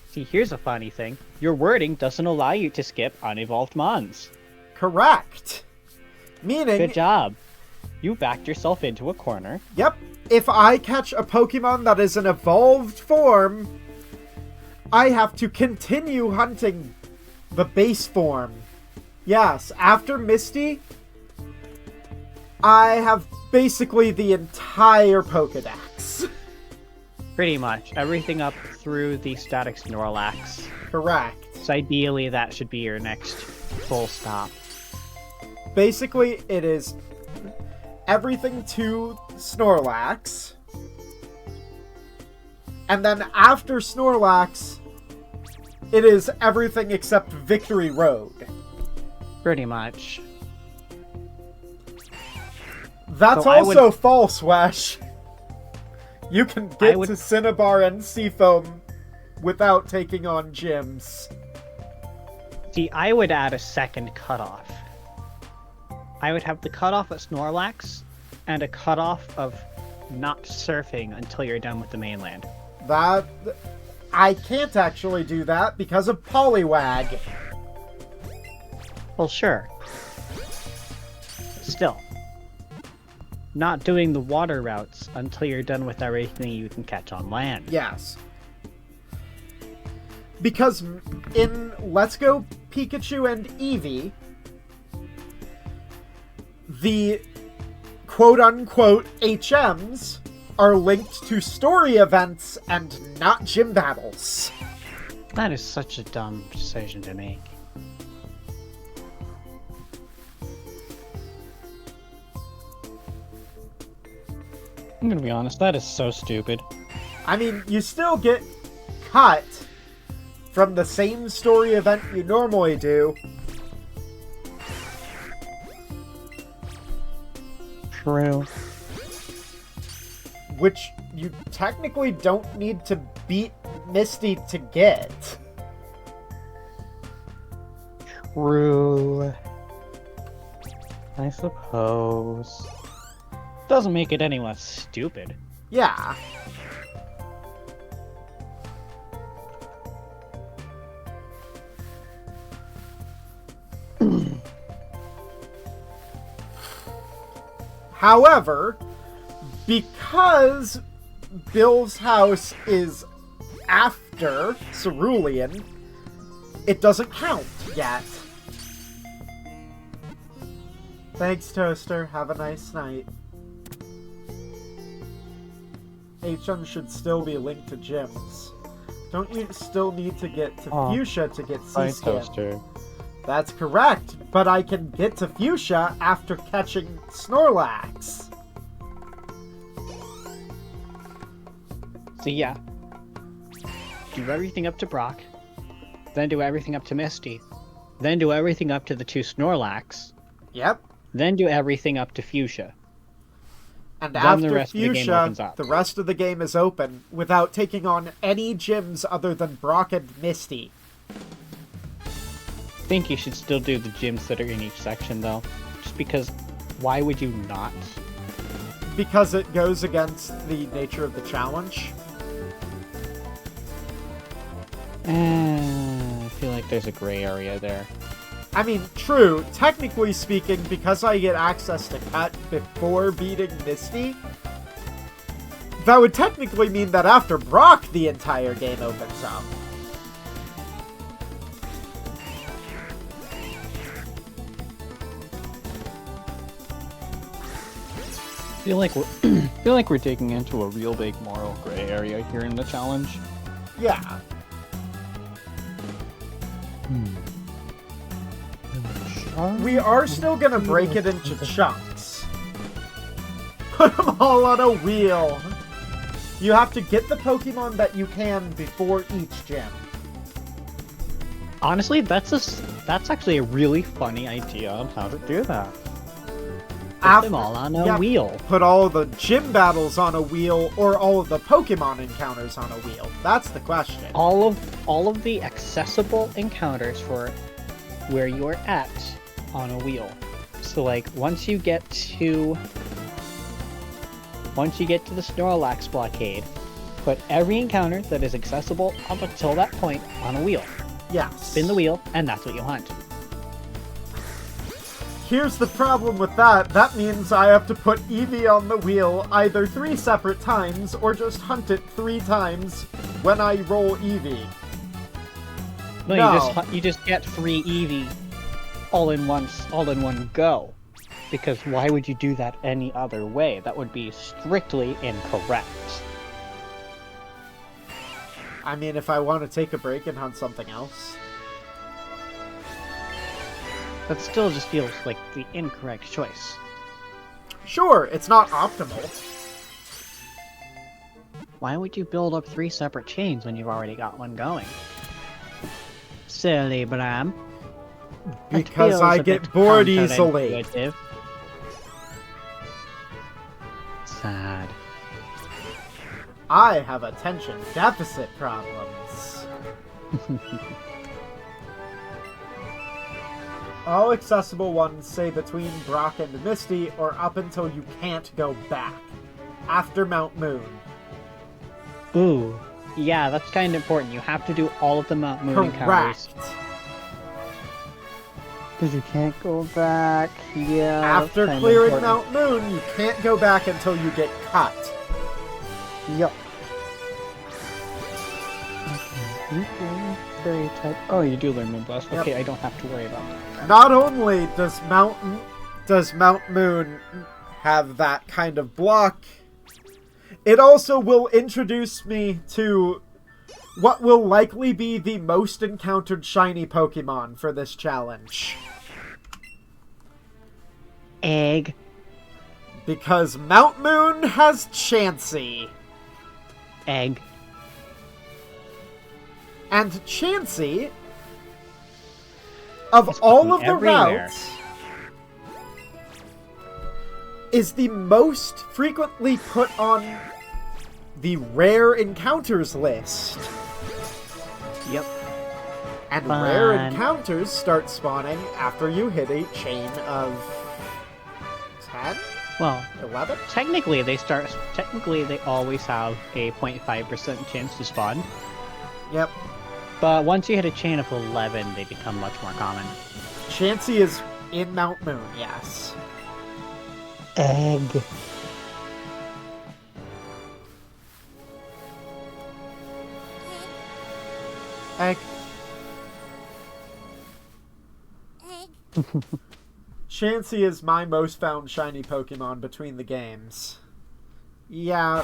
See, here's a funny thing. Your wording doesn't allow you to skip unevolved mons. Correct. Meaning... Good job. You backed yourself into a corner. Yep. If I catch a Pokemon that is an evolved form, I have to continue hunting the base form. Yes, after Misty, I have basically the entire Pokedex. Pretty much. Everything up through the static Snorlax. Correct. So ideally that should be your next full stop. Basically, it is everything to Snorlax. And then after Snorlax, it is everything except Victory Road. Pretty much. That's So also false, Wesh. You can get to Cinnabar and Seafoam without taking on gyms. See, I would add a second cutoff. I would have the cutoff at Snorlax, and a cutoff of not surfing until you're done with the mainland. That... I can't actually do that because of Poliwag. Well, sure. Still. Not doing the water routes until you're done with everything you can catch on land. Yes. Because in Let's Go Pikachu and Eevee, the quote-unquote HMs are linked to story events and not gym battles. That is such a dumb decision to make. I'm gonna be honest, that is so stupid. I mean, you still get cut from the same story event you normally do. True. Which you technically don't need to beat Misty to get. True. I suppose. Doesn't make it any less stupid. Yeah. However, because Bill's house is after Cerulean, it doesn't count yet. Thanks, Toaster. Have a nice night. HM should still be linked to gyms. Don't you still need to get to Fuchsia to get C-Scan? That's correct, but I can get to Fuchsia after catching Snorlax. So yeah. Do everything up to Brock, then do everything up to Misty, then do everything up to the two Snorlax, Yep. then do everything up to Fuchsia. And Then after the rest of the game Fuchsia, opens up. the rest of the game is open without taking on any gyms other than Brock and Misty. I think you should still do the gyms that are in each section, though. Just because, why would you not? Because it goes against the nature of the challenge. I feel like there's a gray area there. I mean, true, technically speaking, because I get access to Cut before beating Misty, that would technically mean that after Brock, the entire game opens up. Feel like we're digging into a real big moral gray area here in the challenge. Yeah. We are still gonna break it into chunks. Put them all on a wheel. You have to get the Pokemon that you can before each gym. Honestly, that's actually a really funny idea on how to do that. Put them all on a wheel. Put all of the gym battles on a wheel, or all of the Pokemon encounters on a wheel. That's the question. All of the accessible encounters for where you're at on a wheel. So like once you get to the Snorlax blockade, put every encounter that is accessible up until that point on a wheel. Yes. Spin the wheel, and that's what you hunt. Here's the problem with that. That means I have to put Eevee on the wheel either 3 separate times, or just hunt it 3 times when I roll Eevee. No, you just get 3 Eevee all in one go. Because why would you do that any other way? That would be strictly incorrect. I mean, if I want to take a break and hunt something else. That still just feels like the incorrect choice. Sure, it's not optimal. Why would you build up 3 separate chains when you've already got one going? Silly Bram. Because I get bored easily. Sad. I have attention deficit problems. All accessible ones say between Brock and Misty, or up until you can't go back. After Mount Moon. Ooh. Yeah, that's kind of important. You have to do all of the Mount Moon encounters. Correct. Because you can't go back. Yeah. After clearing Mount Moon, you can't go back until you get cut. Yep. Very tight. Oh, you do learn Moonblast. Okay, I don't have to worry about that. Not only does Mount Moon have that kind of block, it also will introduce me to what will likely be the most encountered shiny Pokemon for this challenge. Egg. Because Mount Moon has Chansey. Egg. And Chansey, of all of the routes, is the most frequently put on the rare encounters list. Yep. And rare encounters start spawning after you hit a chain of 10? Well, 11? Technically, they always have a 0.5% chance to spawn. Yep. But once you hit a chain of 11, they become much more common. Chansey is in Mount Moon, yes. Egg. Egg. Chansey is my most found shiny Pokemon between the games. Yeah,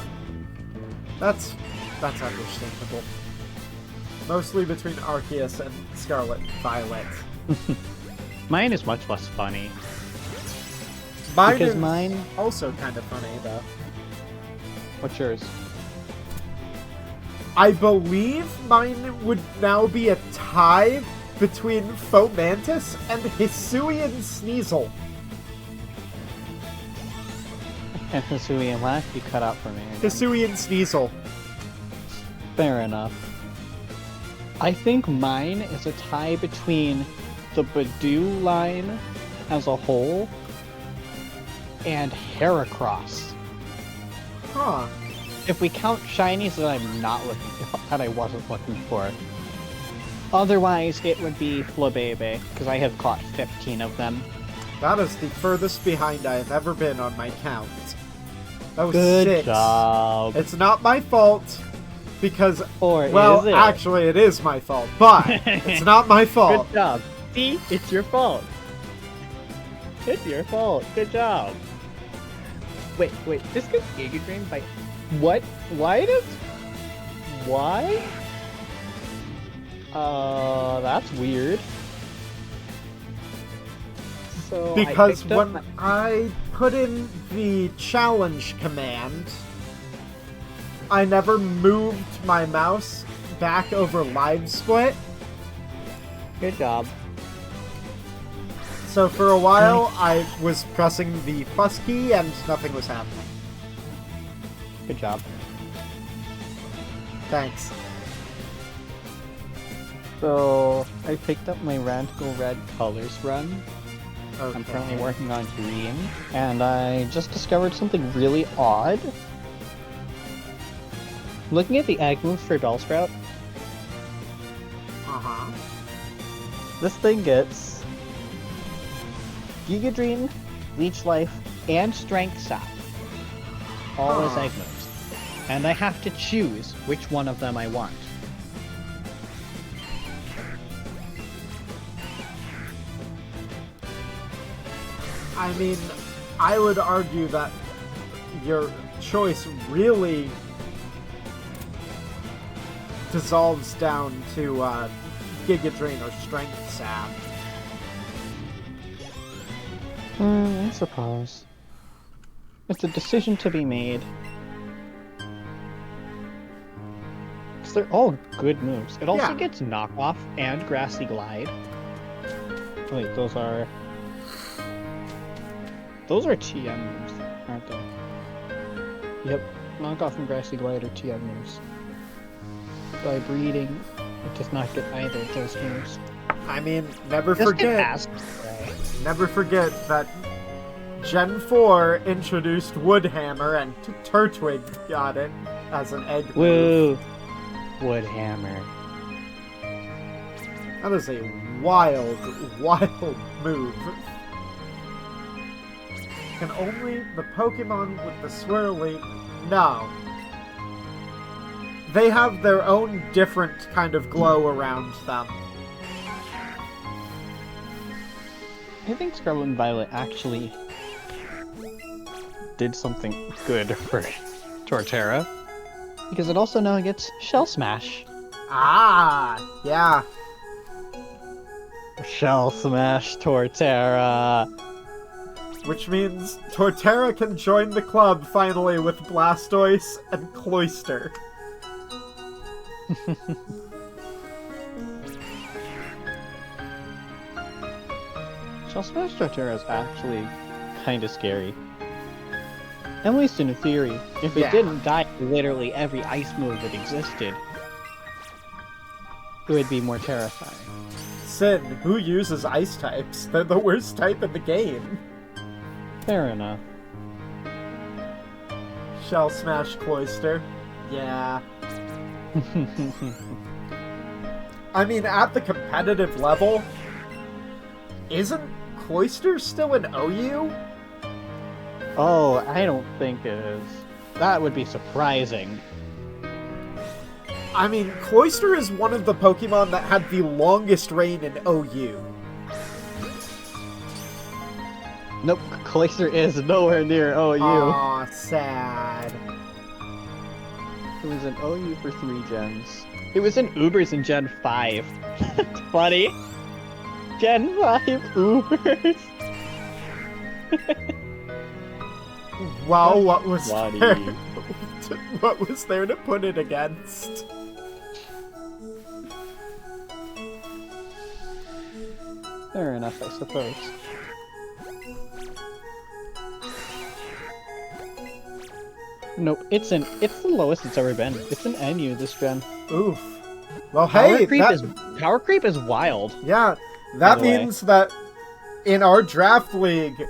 that's understandable. Mostly between Arceus and Scarlet Violet. Mine is much less funny. Mine also kind of funny, though. What's yours? I believe mine would now be a tie between Fomantis and Hisuian Sneasel. And Hisuian laugh you cut out for me again. Hisuian Sneasel. Fair enough. I think mine is a tie between the Badoo line as a whole and Heracross. Huh. If we count shinies that I'm not looking, that I wasn't looking for. Otherwise, it would be Flabébé, because I have caught 15 of them. That is the furthest behind I have ever been on my count. That was Good 6. job. It's not my fault, because, Or well, is it? actually it is my fault, but it's not my fault. Good job. See? It's your fault. It's your fault. Good job. Wait, this gets Giga Drained by... What? Why does... Why? That's weird. So Because I when I put in the challenge command, I never moved my mouse back over live split. Good job. So for a while, I was pressing the plus key and nothing was happening. Good job. Thanks. So, I picked up my Rantical Red Colors run. Okay. I'm currently working on green, and I just discovered something really odd. Looking at the egg moves for Bellsprout, Uh-huh. this thing gets Giga Drain, Leech Life, and Strength Sap. All as Huh. egg moves. And I have to choose which one of them I want. I mean, I would argue that your choice really dissolves down to Giga Drain or Strength Sap. I suppose. It's a decision to be made. Because they're all good moves. It also Yeah. gets Knockoff and Grassy Glide. Wait, those are TM moves, aren't they? Yep, Knockoff and Grassy Glide are TM moves. By breeding, it does not get either of those moves. I mean, never Just get forget. past Gray. Never forget that Gen 4 introduced Woodhammer and Turtwig got it as an egg move. Woo! Woodhammer. That is a wild, wild move. Can only the Pokemon with the swirly... No. They have their own different kind of glow around them. I think Scarlet and Violet actually did something good for Torterra. Because it also now gets Shell Smash. Ah, yeah. Shell Smash Torterra. Which means Torterra can join the club finally with Blastoise and Cloyster. Shell Smash Torterra is actually kind of scary. At least in theory. If it Yeah. didn't die literally every ice move that existed, it would be more terrifying. Sin, who uses ice types? They're the worst type in the game. Fair enough. Shell Smash Cloyster. Yeah. I mean, at the competitive level, isn't Cloyster still an OU? Oh, I don't think it is. That would be surprising. I mean, Cloyster is one of the Pokemon that had the longest reign in OU. Nope, Cloyster is nowhere near OU. Aw, sad. It was an OU for 3 gens. It was in Ubers in Gen 5. That's funny. Gen 5 Ubers. Well, what was Bloody. there? What was there to put it against? Fair enough, I suppose. Nope, it's the lowest it's ever been. It's an NU this gen. Oof. Well, Power hey, power creep is wild. yeah, by that the way. means that in our draft league,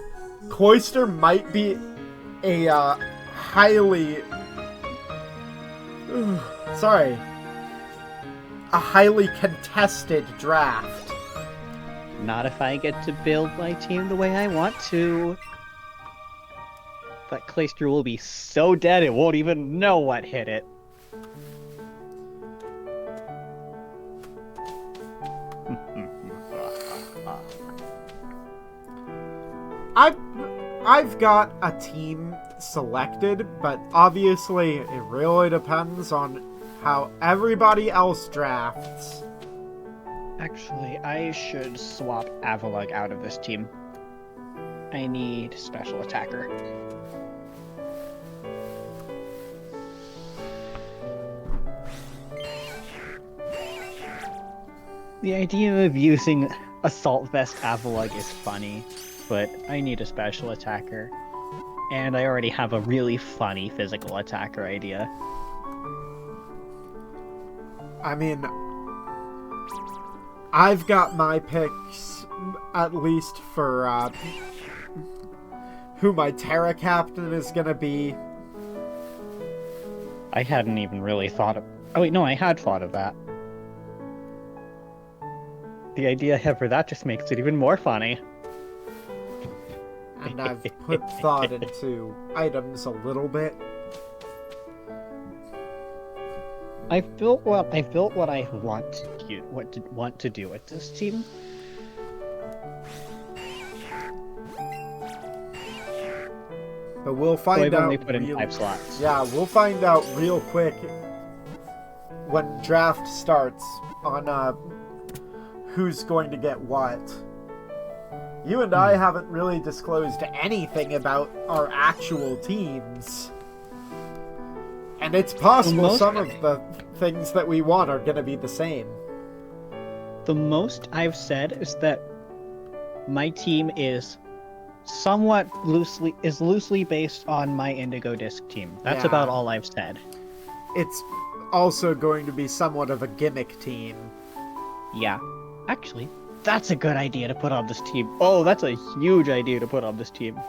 Cloister might be a highly, sorry, a highly contested draft. Not if I get to build my team the way I want to. That Clayster will be so dead it won't even know what hit it. I've got a team selected, but obviously it really depends on how everybody else drafts. Actually, I should swap Avalug out of this team. I need special attacker. The idea of using Assault Vest Avalug is funny, but I need a special attacker. And I already have a really funny physical attacker idea. I mean, I've got my picks, at least for who my Terra Captain is gonna be. I hadn't even really thought of... Oh wait, no, I had thought of that. The idea I have for that just makes it even more funny. And I've put thought into items a little bit. I've built what I want to do with this team. But we'll So find I've out. only put in 5 slots. Yeah, we'll find out real quick when draft starts on who's going to get what. You and I haven't really disclosed anything about our actual teams. And it's possible some of the things that we want are going to be the same. The most I've said is that my team is somewhat loosely based on my Indigo Disc team. That's Yeah. about all I've said. It's also going to be somewhat of a gimmick team. Yeah. Actually, that's a good idea to put on this team. Oh, that's a huge idea to put on this team.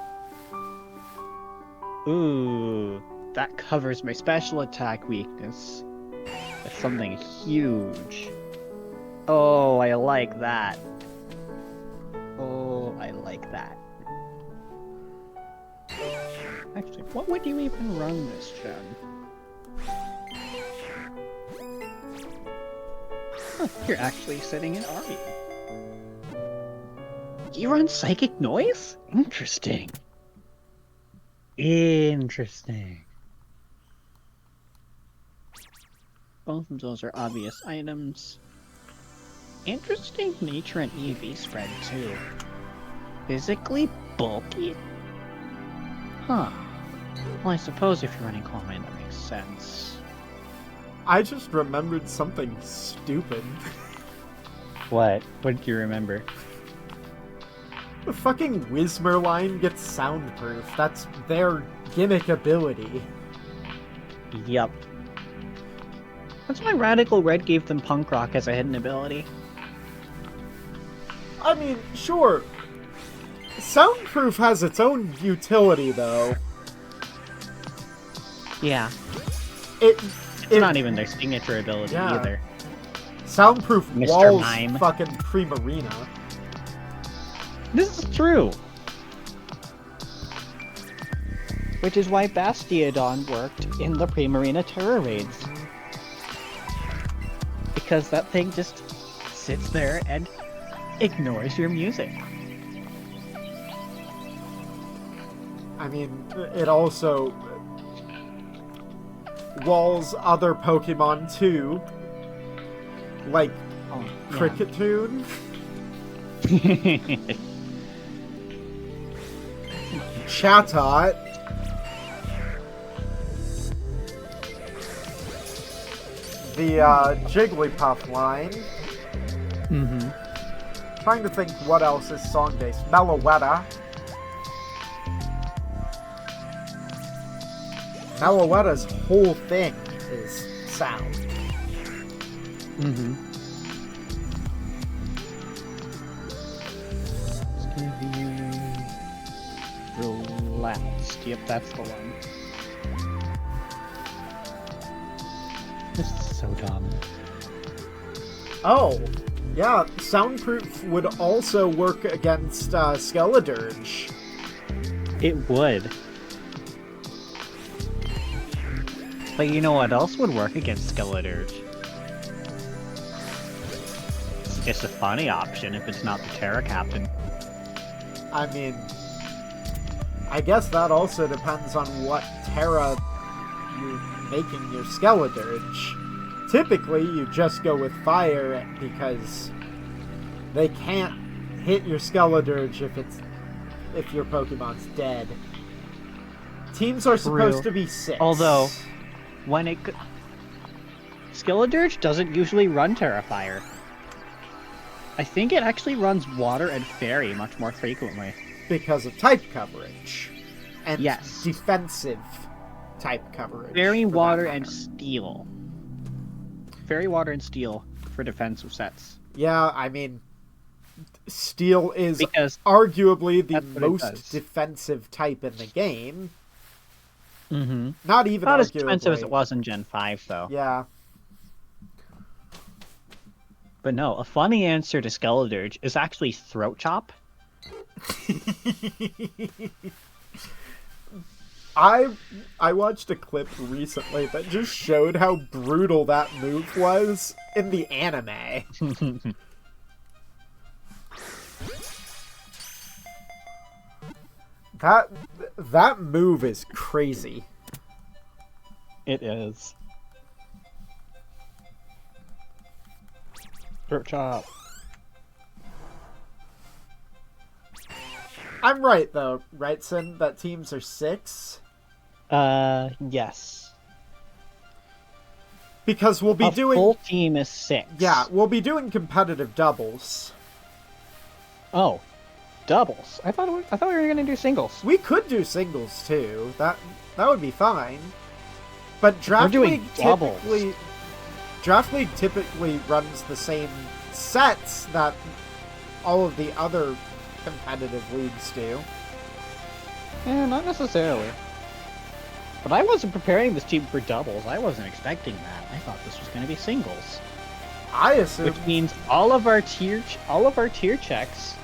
Ooh, that covers my special attack weakness. That's something huge. Oh, I like that. Oh, I like that. Actually, what would you even run this gen? Huh, you're actually sitting in Ari. You run Psychic Noise? Interesting. Interesting. Both of those are obvious items. Interesting nature and Eevee spread too. Physically bulky? Huh. Well, I suppose if you're running Claw Mane, that makes sense. I just remembered something stupid. What? What did you remember? The fucking Whismer line gets soundproof. That's their gimmick ability. Yup. That's why Radical Red gave them Punk Rock as a hidden ability. I mean, sure. Soundproof has its own utility, though. Yeah. It's Not even their signature ability either. Soundproof Mr. walls Mime. fucking Primarina. This is true. Which is why Bastiodon worked in the Primarina Terror Raids. Because that thing just sits there and ignores your music. I mean, it also walls other Pokemon too. Like Cricketune. Chatot. The Jigglypuff line. Mm-hmm. Trying to think what else is song-based. Meloetta. Meloetta's whole thing is sound. Mm-hmm. It's gonna be relaxed. Yep, that's the one. This is so dumb. Oh, yeah, soundproof would also work against Skeledirge. It would. But you know what else would work against Skeledirge? It's just a funny option if it's not the Terra Captain. I mean, I guess that also depends on what Terra you're making your Skeledirge. Typically, you just go with fire because they can't hit your Skeledirge if your Pokemon's dead. Teams are supposed to be 6. Although, when it... Skeledirge doesn't usually run Terra Fire. I think it actually runs Water and Fairy much more frequently. Because of type coverage. And yes. defensive type coverage. Fairy, Water, and Steel. Fairy, Water, and Steel for defensive sets. Yeah, I mean, Steel is because arguably the most defensive type in the game. Mm-hmm. Not even Not arguably. as defensive as it was in Gen 5, though. Yeah. But no, a funny answer to Skeledirge is actually Throat Chop. I watched a clip recently that just showed how brutal that move was in the anime. That move is crazy. It is. Throat Chop. I'm right though, right, Sin? That teams are 6? Yes. Because we'll be doing... full team is 6. Yeah, we'll be doing competitive doubles. Oh. Doubles? I thought we were gonna do singles. We could do singles too. That would be fine. But Draft League typically runs the same sets that all of the other competitive leagues do. Not necessarily. But I wasn't preparing this team for doubles. I wasn't expecting that. I thought this was going to be singles. I assume. Which means all of our tier checks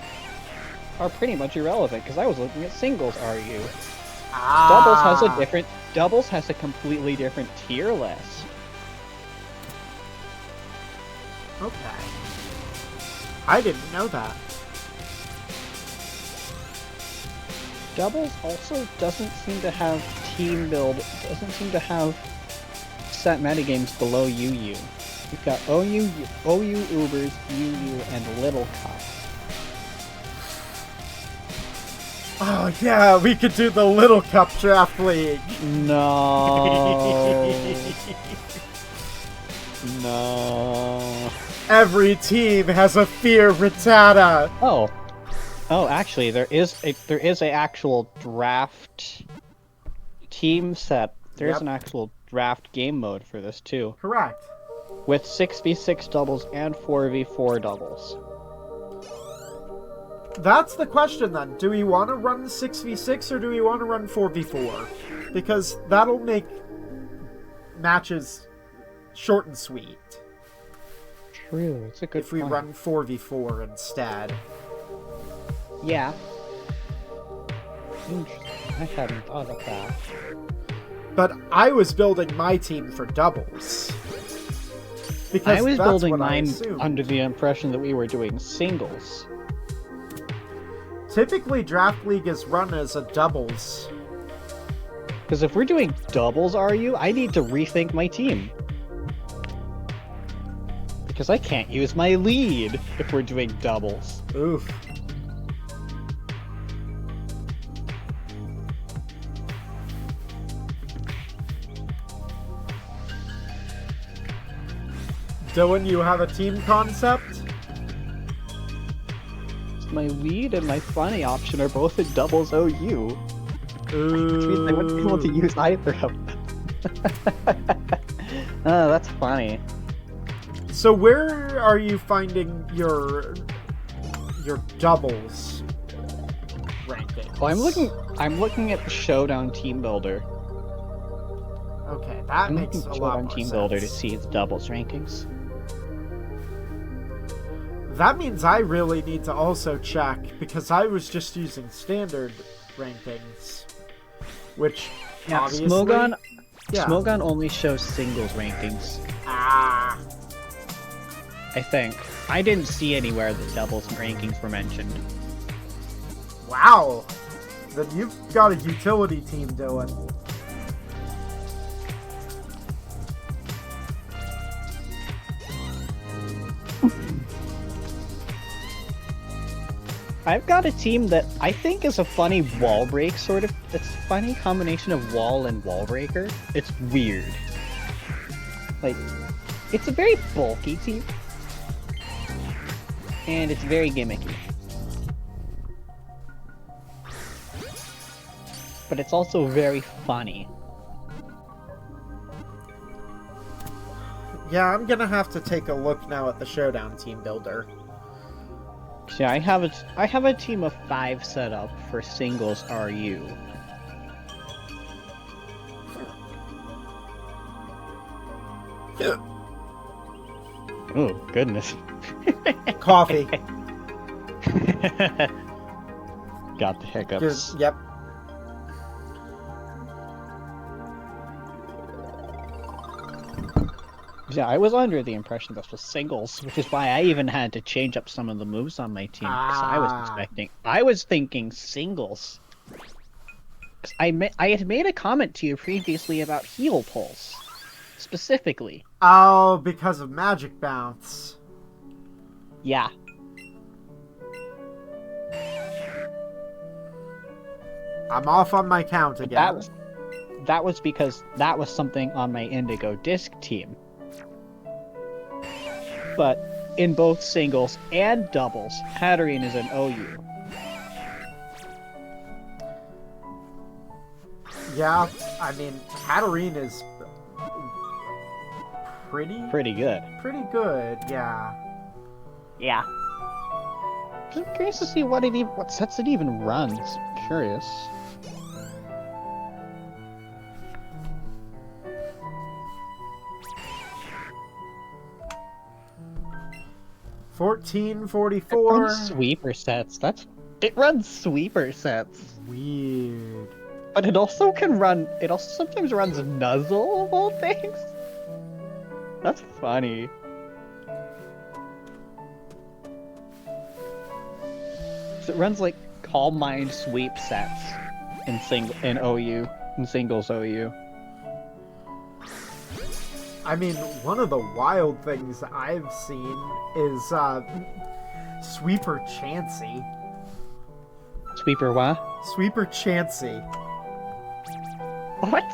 are pretty much irrelevant because I was looking at singles RU. Doubles has a completely different tier list. Okay. I didn't know that. Doubles also doesn't seem to have team build, doesn't seem to have set metagames below UU. We've got OU, Ubers, UU, and Little Cup. Oh yeah, we could do the Little Cup Draft League. No. No. Every team has a Fear Rattata. Oh, actually, there is a actual draft team set. There is an actual draft game mode for this too. Correct. With 6v6 doubles and 4v4 doubles. That's the question then. Do we want to run 6v6 or do we want to run 4v4? Because that'll make matches short and sweet. True, it's a good if we run 4v4 instead. Yeah. Interesting. I hadn't thought of that. But I was building my team for doubles. Because I was that's building what mine I assumed. under the impression that we were doing singles. Typically, Draft League is run as a doubles. Because if we're doing doubles, I need to rethink my team. Because I can't use my lead if we're doing doubles. Oof. Dylan, you have a team concept? My lead and my funny option are both in doubles OU. Ooh. Which means I wouldn't be able to use either of them. Oh, that's funny. So where are you finding your doubles rankings? Oh, I'm looking at the Showdown Team Builder. Okay, that I'm makes looking a at lot Showdown more Team sense. Builder to see its doubles rankings. That means I really need to also check, because I was just using standard rankings, which Yeah, obviously... Smogon only shows singles rankings. Ah, I think. I didn't see anywhere that doubles rankings were mentioned. wow. Then you've got a utility team doing. I've got a team that I think is a funny wall break sort of. It's a funny combination of wall and wall breaker. It's weird. Like, it's a very bulky team. And it's very gimmicky. But it's also very funny. Yeah, I'm gonna have to take a look now at the Showdown Team Builder. Yeah, I have a team of 5 set up for singles RU. Oh, goodness. Coffee. Got the hiccups. Yep. Yeah, I was under the impression this was singles, which is why I even had to change up some of the moves on my team. Because I was thinking singles. 'Cause I had made a comment to you previously about heal pulls, specifically. Oh, because of Magic Bounce. Yeah. I'm off on my count again. That was because that was something on my Indigo Disc team. But in both singles and doubles, Hatterene is an OU. Yeah, I mean, Hatterene is Pretty good. Pretty good, yeah. Yeah. I'm curious to see what sets it even runs. I'm curious. $14.44. Sweeper sets. It runs sweeper sets. Weird. But it also can run. It also sometimes runs Nuzzle of all things. That's funny. So it runs like Calm Mind sweep sets in singles OU. I mean, one of the wild things I've seen is Sweeper Chansey. Sweeper what? Sweeper Chansey. What?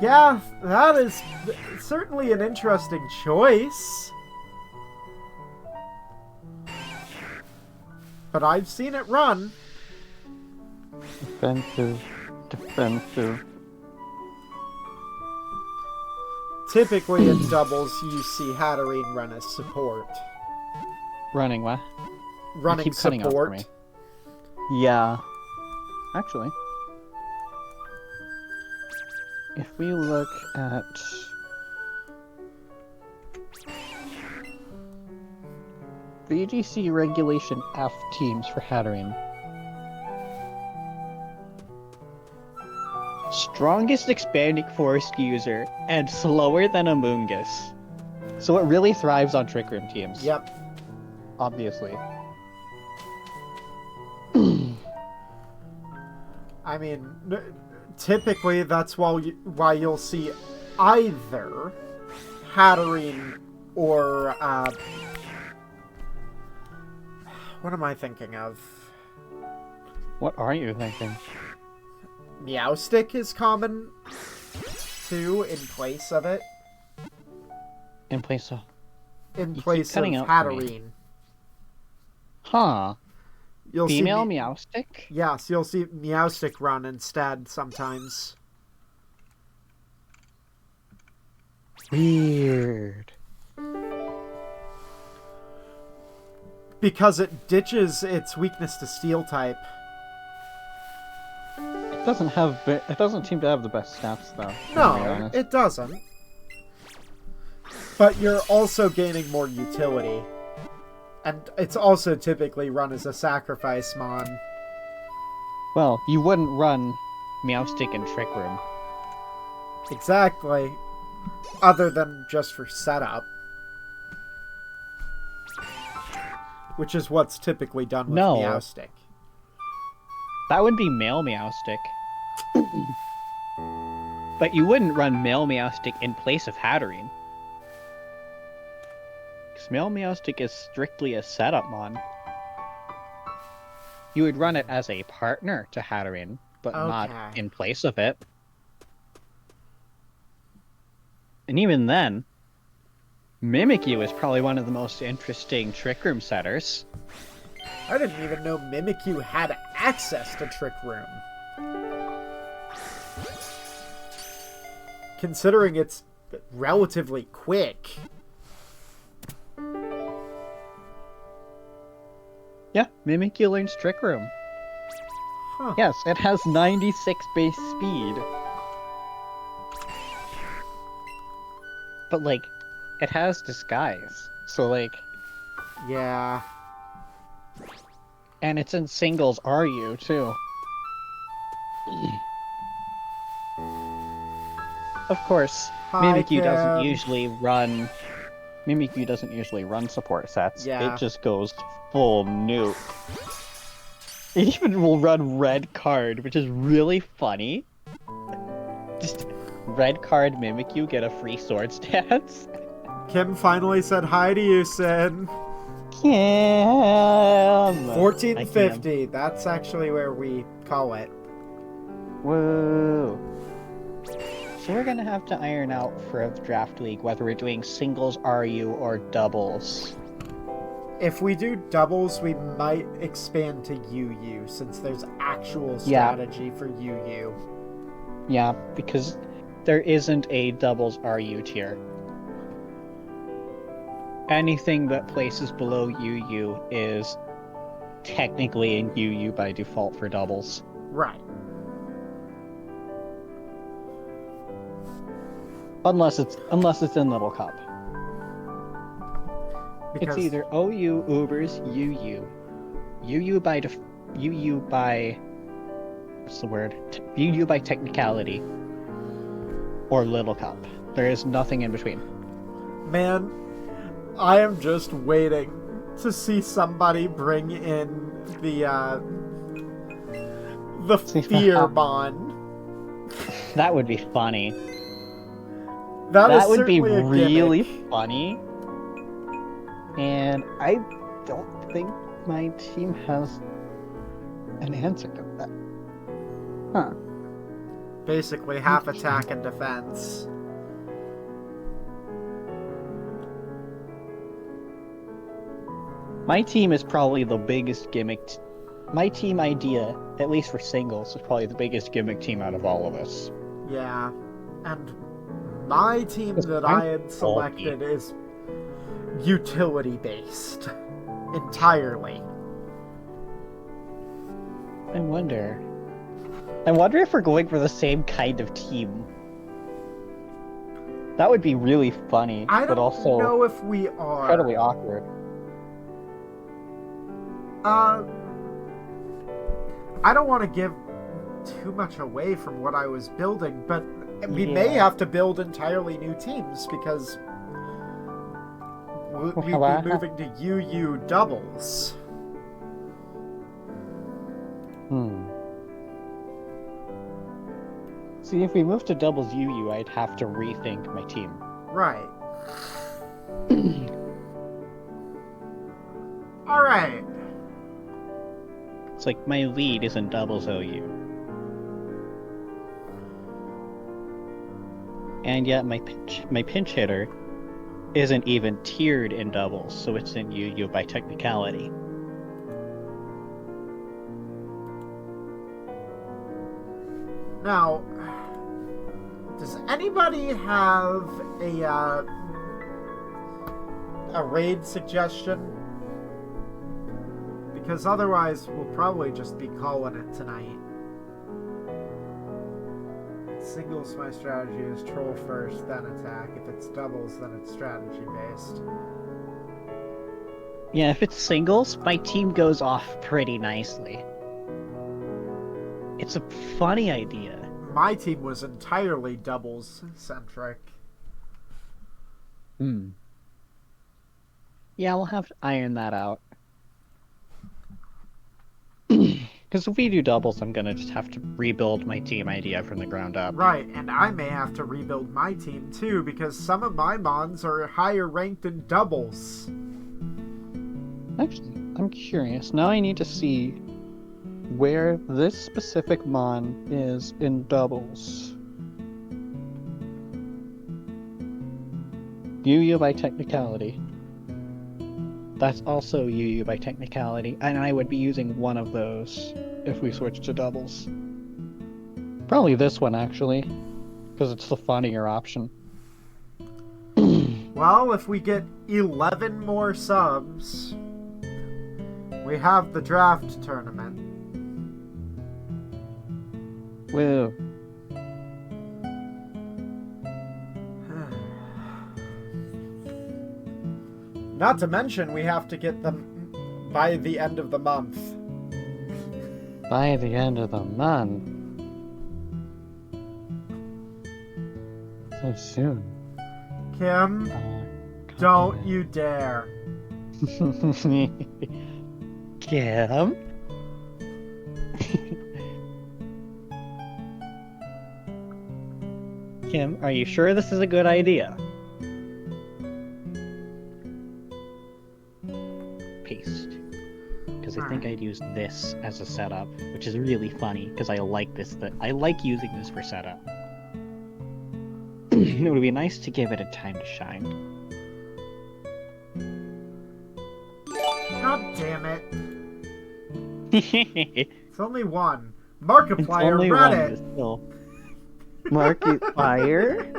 Yeah, that is certainly an interesting choice. But I've seen it run. Defensive. Typically in doubles, you see Hatterene run as support. Running what? Running keep cutting out for support. me. Yeah. Actually. If we look at... VGC Regulation F teams for Hatterene. Strongest expanding force user and slower than Amoongus. So it really thrives on Trick Room teams. Yep. Obviously. I mean, typically that's why you'll see either Hatterene or what am I thinking of? What are you thinking? Meowstick is common too in place of it. In place of... In You place keep cutting of out for me. Hatterene. Huh. You'll Female see Meowstick? Yes, you'll see Meowstick run instead sometimes. Weird. Because it ditches its weakness to steel type. It doesn't seem to have the best stats though. To be No, honest. it doesn't. But you're also gaining more utility. And it's also typically run as a sacrifice mon. Well, you wouldn't run Meowstic in Trick Room. Exactly. Other than just for setup. Which is what's typically done with No. Meowstic. That would be male Meowstic. But you wouldn't run male Meowstic in place of Hatterene. Because male Meowstic is strictly a setup mon. You would run it as a partner to Hatterene, but not Okay. in place of it. And even then, Mimikyu is probably one of the most interesting Trick Room setters. I didn't even know Mimikyu had access to Trick Room. Considering it's relatively quick. Yeah, Mimikyu learns Trick Room. Huh. Yes, it has 96 base speed. But, like, it has Disguise. So, like, Yeah. and it's in singles RU, too. Of course, Hi, Mimikyu doesn't Kim. usually run... Mimikyu doesn't usually run support sets. Yeah. It just goes full nuke. It even will run red card, which is really funny. Just red card Mimikyu get a free sword stance. Kim finally said hi to you, Sin. Kim! 1450. That's actually where we call it. Woo! So we're gonna have to iron out for a draft league whether we're doing singles RU or doubles. If we do doubles, we might expand to UU, since there's actual strategy for UU. Yeah, because there isn't a doubles RU tier. Anything that places below UU is technically in UU by default for doubles. Right. Unless it's in Little Cup. Because It's either OU, Ubers, UU. UU by what's the word? UU by technicality. Or Little Cup. There is nothing in between. Man, I am just waiting to see somebody bring in the fear bond. That would be funny. That That would be certainly a really gimmick. funny. And I don't think my team has an answer to that. Huh. Basically half attack and defense. My team is probably the biggest gimmick. My team idea, at least for singles, is probably the biggest gimmick team out of all of us. Yeah. And my team It's that kind I of had selected is utility based. Entirely. I wonder if we're going for the same kind of team. That would be really funny, I but don't also know if we are. incredibly awkward. I don't want to give too much away from what I was building, but we may have to build entirely new teams because we'd be moving to UU doubles. See, if we move to doubles UU, I'd have to rethink my team. Right. Alright. It's like my lead is in doubles OU. And yet my pinch hitter isn't even tiered in doubles, so it's in UU by technicality. Now, does anybody have a raid suggestion? Because otherwise, we'll probably just be calling it tonight. Singles, my strategy is troll first, then attack. If it's doubles, then it's strategy based. Yeah, if it's singles, my team goes off pretty nicely. It's a funny idea. My team was entirely doubles centric. Yeah, we'll have to iron that out. Because if we do doubles, I'm gonna just have to rebuild my team idea from the ground up. Right, and I may have to rebuild my team too, because some of my mons are higher ranked in doubles. Actually, I'm curious. Now I need to see where this specific mon is in doubles. Yu by technicality. That's also Yu by technicality, and I would be using one of those if we switch to doubles. Probably this one, actually, because it's the funnier option. Well, if we get 11 more subs, we have the draft tournament. Woo. Not to mention, we have to get them by the end of the month. By the end of the month. So soon. Kim, don't you dare. Kim? Kim, are you sure this is a good idea? Paste. Because I think I'd use this as a setup, which is really funny, because I like this. I like using this for setup. It would be nice to give it a time to shine. God damn it. It's It's only one. Markiplier only Reddit. one still. Markiplier?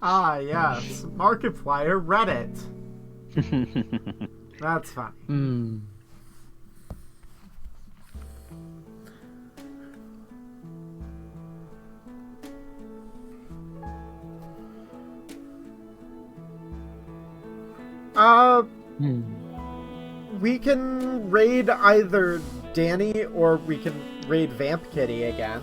Ah, yes. Markiplier Reddit. That's funny. We can raid either Danny or we can raid Vamp Kitty again.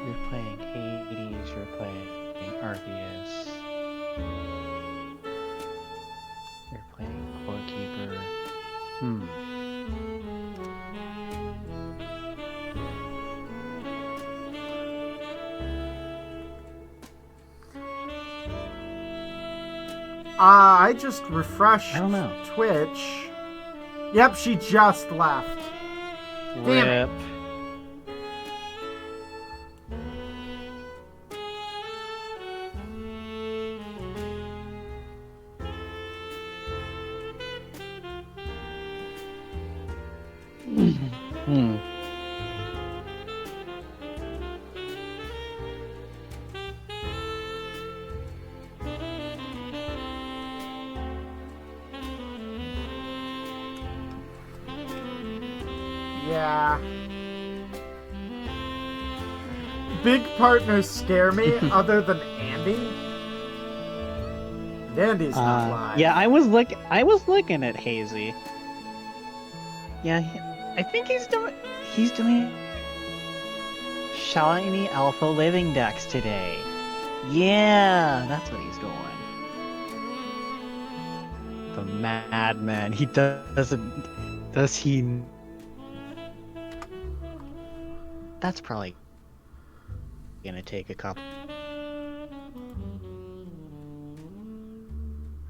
You're playing Hades, you're playing Arceus. You're playing Corekeeper. I just refreshed I don't know. Twitch. Yep, she just left. Damn it. Yeah. Big partners scare me other than Andy. Andy's not live. Yeah, I was looking at Hazy. Yeah, I think he's doing shiny alpha living decks today. Yeah, that's what he's doing. The madman. He does he? That's probably gonna take a couple.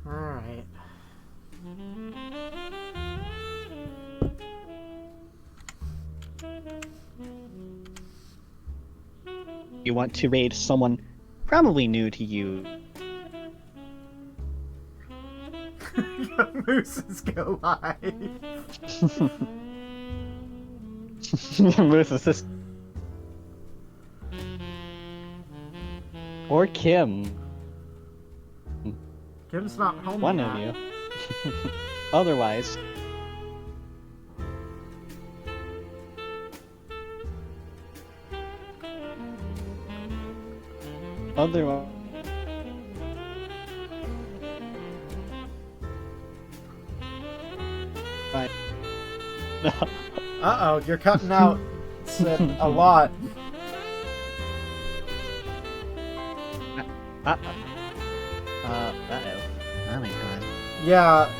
Alright. You want to raid someone probably new to you. Mooses go live. Moose is this. Or Kim. Kim's not home One yet. of you. Otherwise. Otherwise. Uh-oh, you're cutting out Sid, a lot. Uh-oh. Oh my god. Yeah,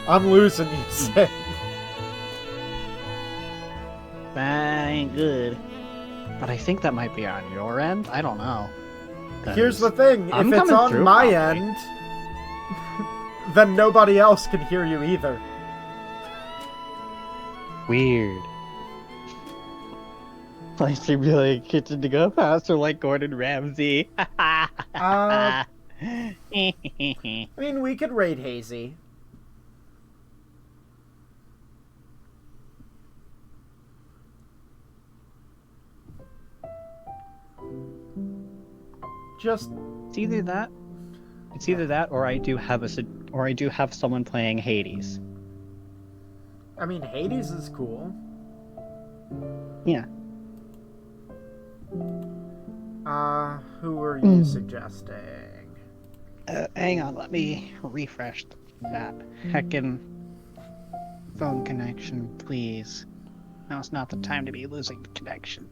I'm losing you, Sid. That ain't good. But I think that might be on your end. I don't know. Here's the thing, I'm if it's coming on through, my probably. end, then nobody else can hear you either. Weird. I should be like kitchen to go faster like Gordon Ramsay. I mean, we could raid Hazy. Just It's either that. It's either that, or I do have someone playing Hades. I mean, Hades is cool. Yeah. Who are you suggesting? Hang on, let me refresh that heckin' phone connection, please. Now's not the time to be losing the connection.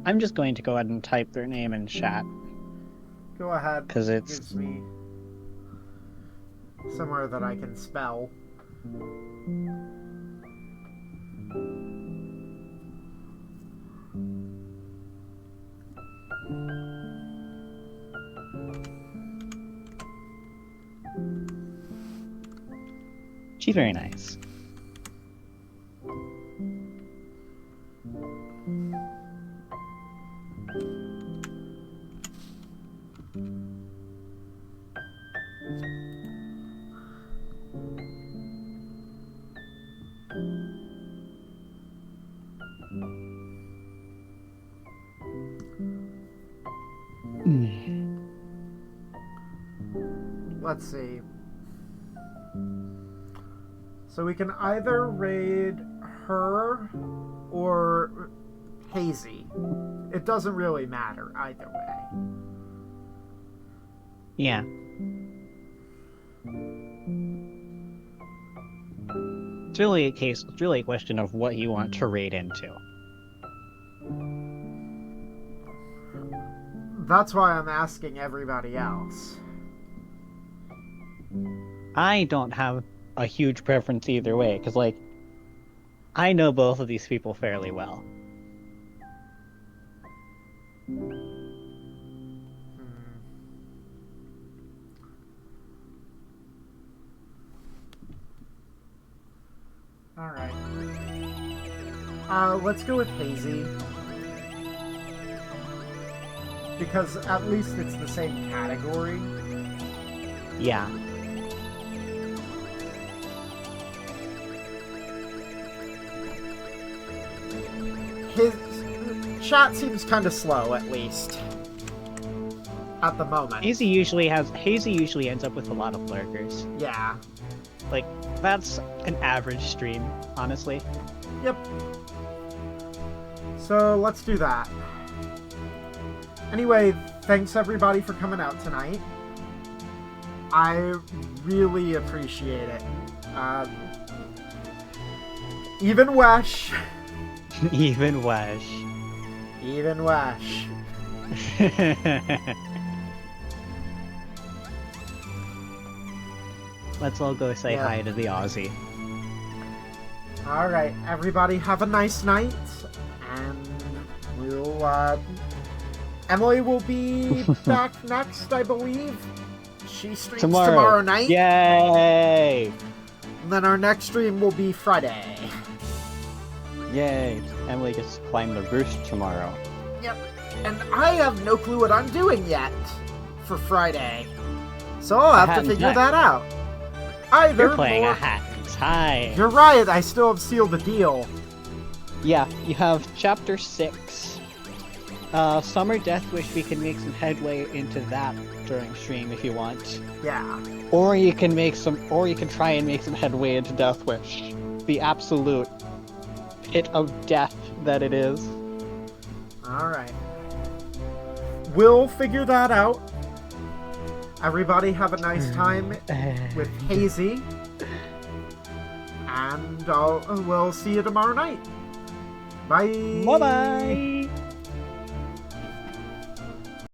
I'm just going to go ahead and type their name in chat. Go ahead. 'Cause it's- Gives me somewhere that I can spell. She's very nice. Let's see. So we can either raid her or Hazy. It doesn't really matter either way. Yeah. It's really a question of what you want to raid into. That's why I'm asking everybody else. I don't have a huge preference either way, because, like, I know both of these people fairly well. Alright. Let's go with Hazy. Because at least it's the same category. Yeah. His chat seems kind of slow, at least. At the moment. Hazy usually ends up with a lot of lurkers. Yeah. Like, that's an average stream, honestly. Yep. So, let's do that. Anyway, thanks everybody for coming out tonight. I really appreciate it. Even Wesh. Even Wesh. Even Wesh. Let's all go say Yeah. hi to the Aussie. Alright, everybody have a nice night. And we'll, Emily will be back next, I believe. She streams tomorrow night. Yay! And then our next stream will be Friday. Yay! Emily gets to climb the roost tomorrow. Yep. And I have no clue what I'm doing yet for Friday. So I'll have to figure that out. Either You're playing a Hat in Time. You're right, I still have sealed the deal. Yeah, you have Chapter 6. Summer Death Wish, we can make some headway into that during stream if you want. Yeah. Or you can try and make some headway into Death Wish. The absolute pit of death that it is. Alright. We'll figure that out. Everybody have a nice time with Hazy. And we'll see you tomorrow night. Bye! Bye-bye!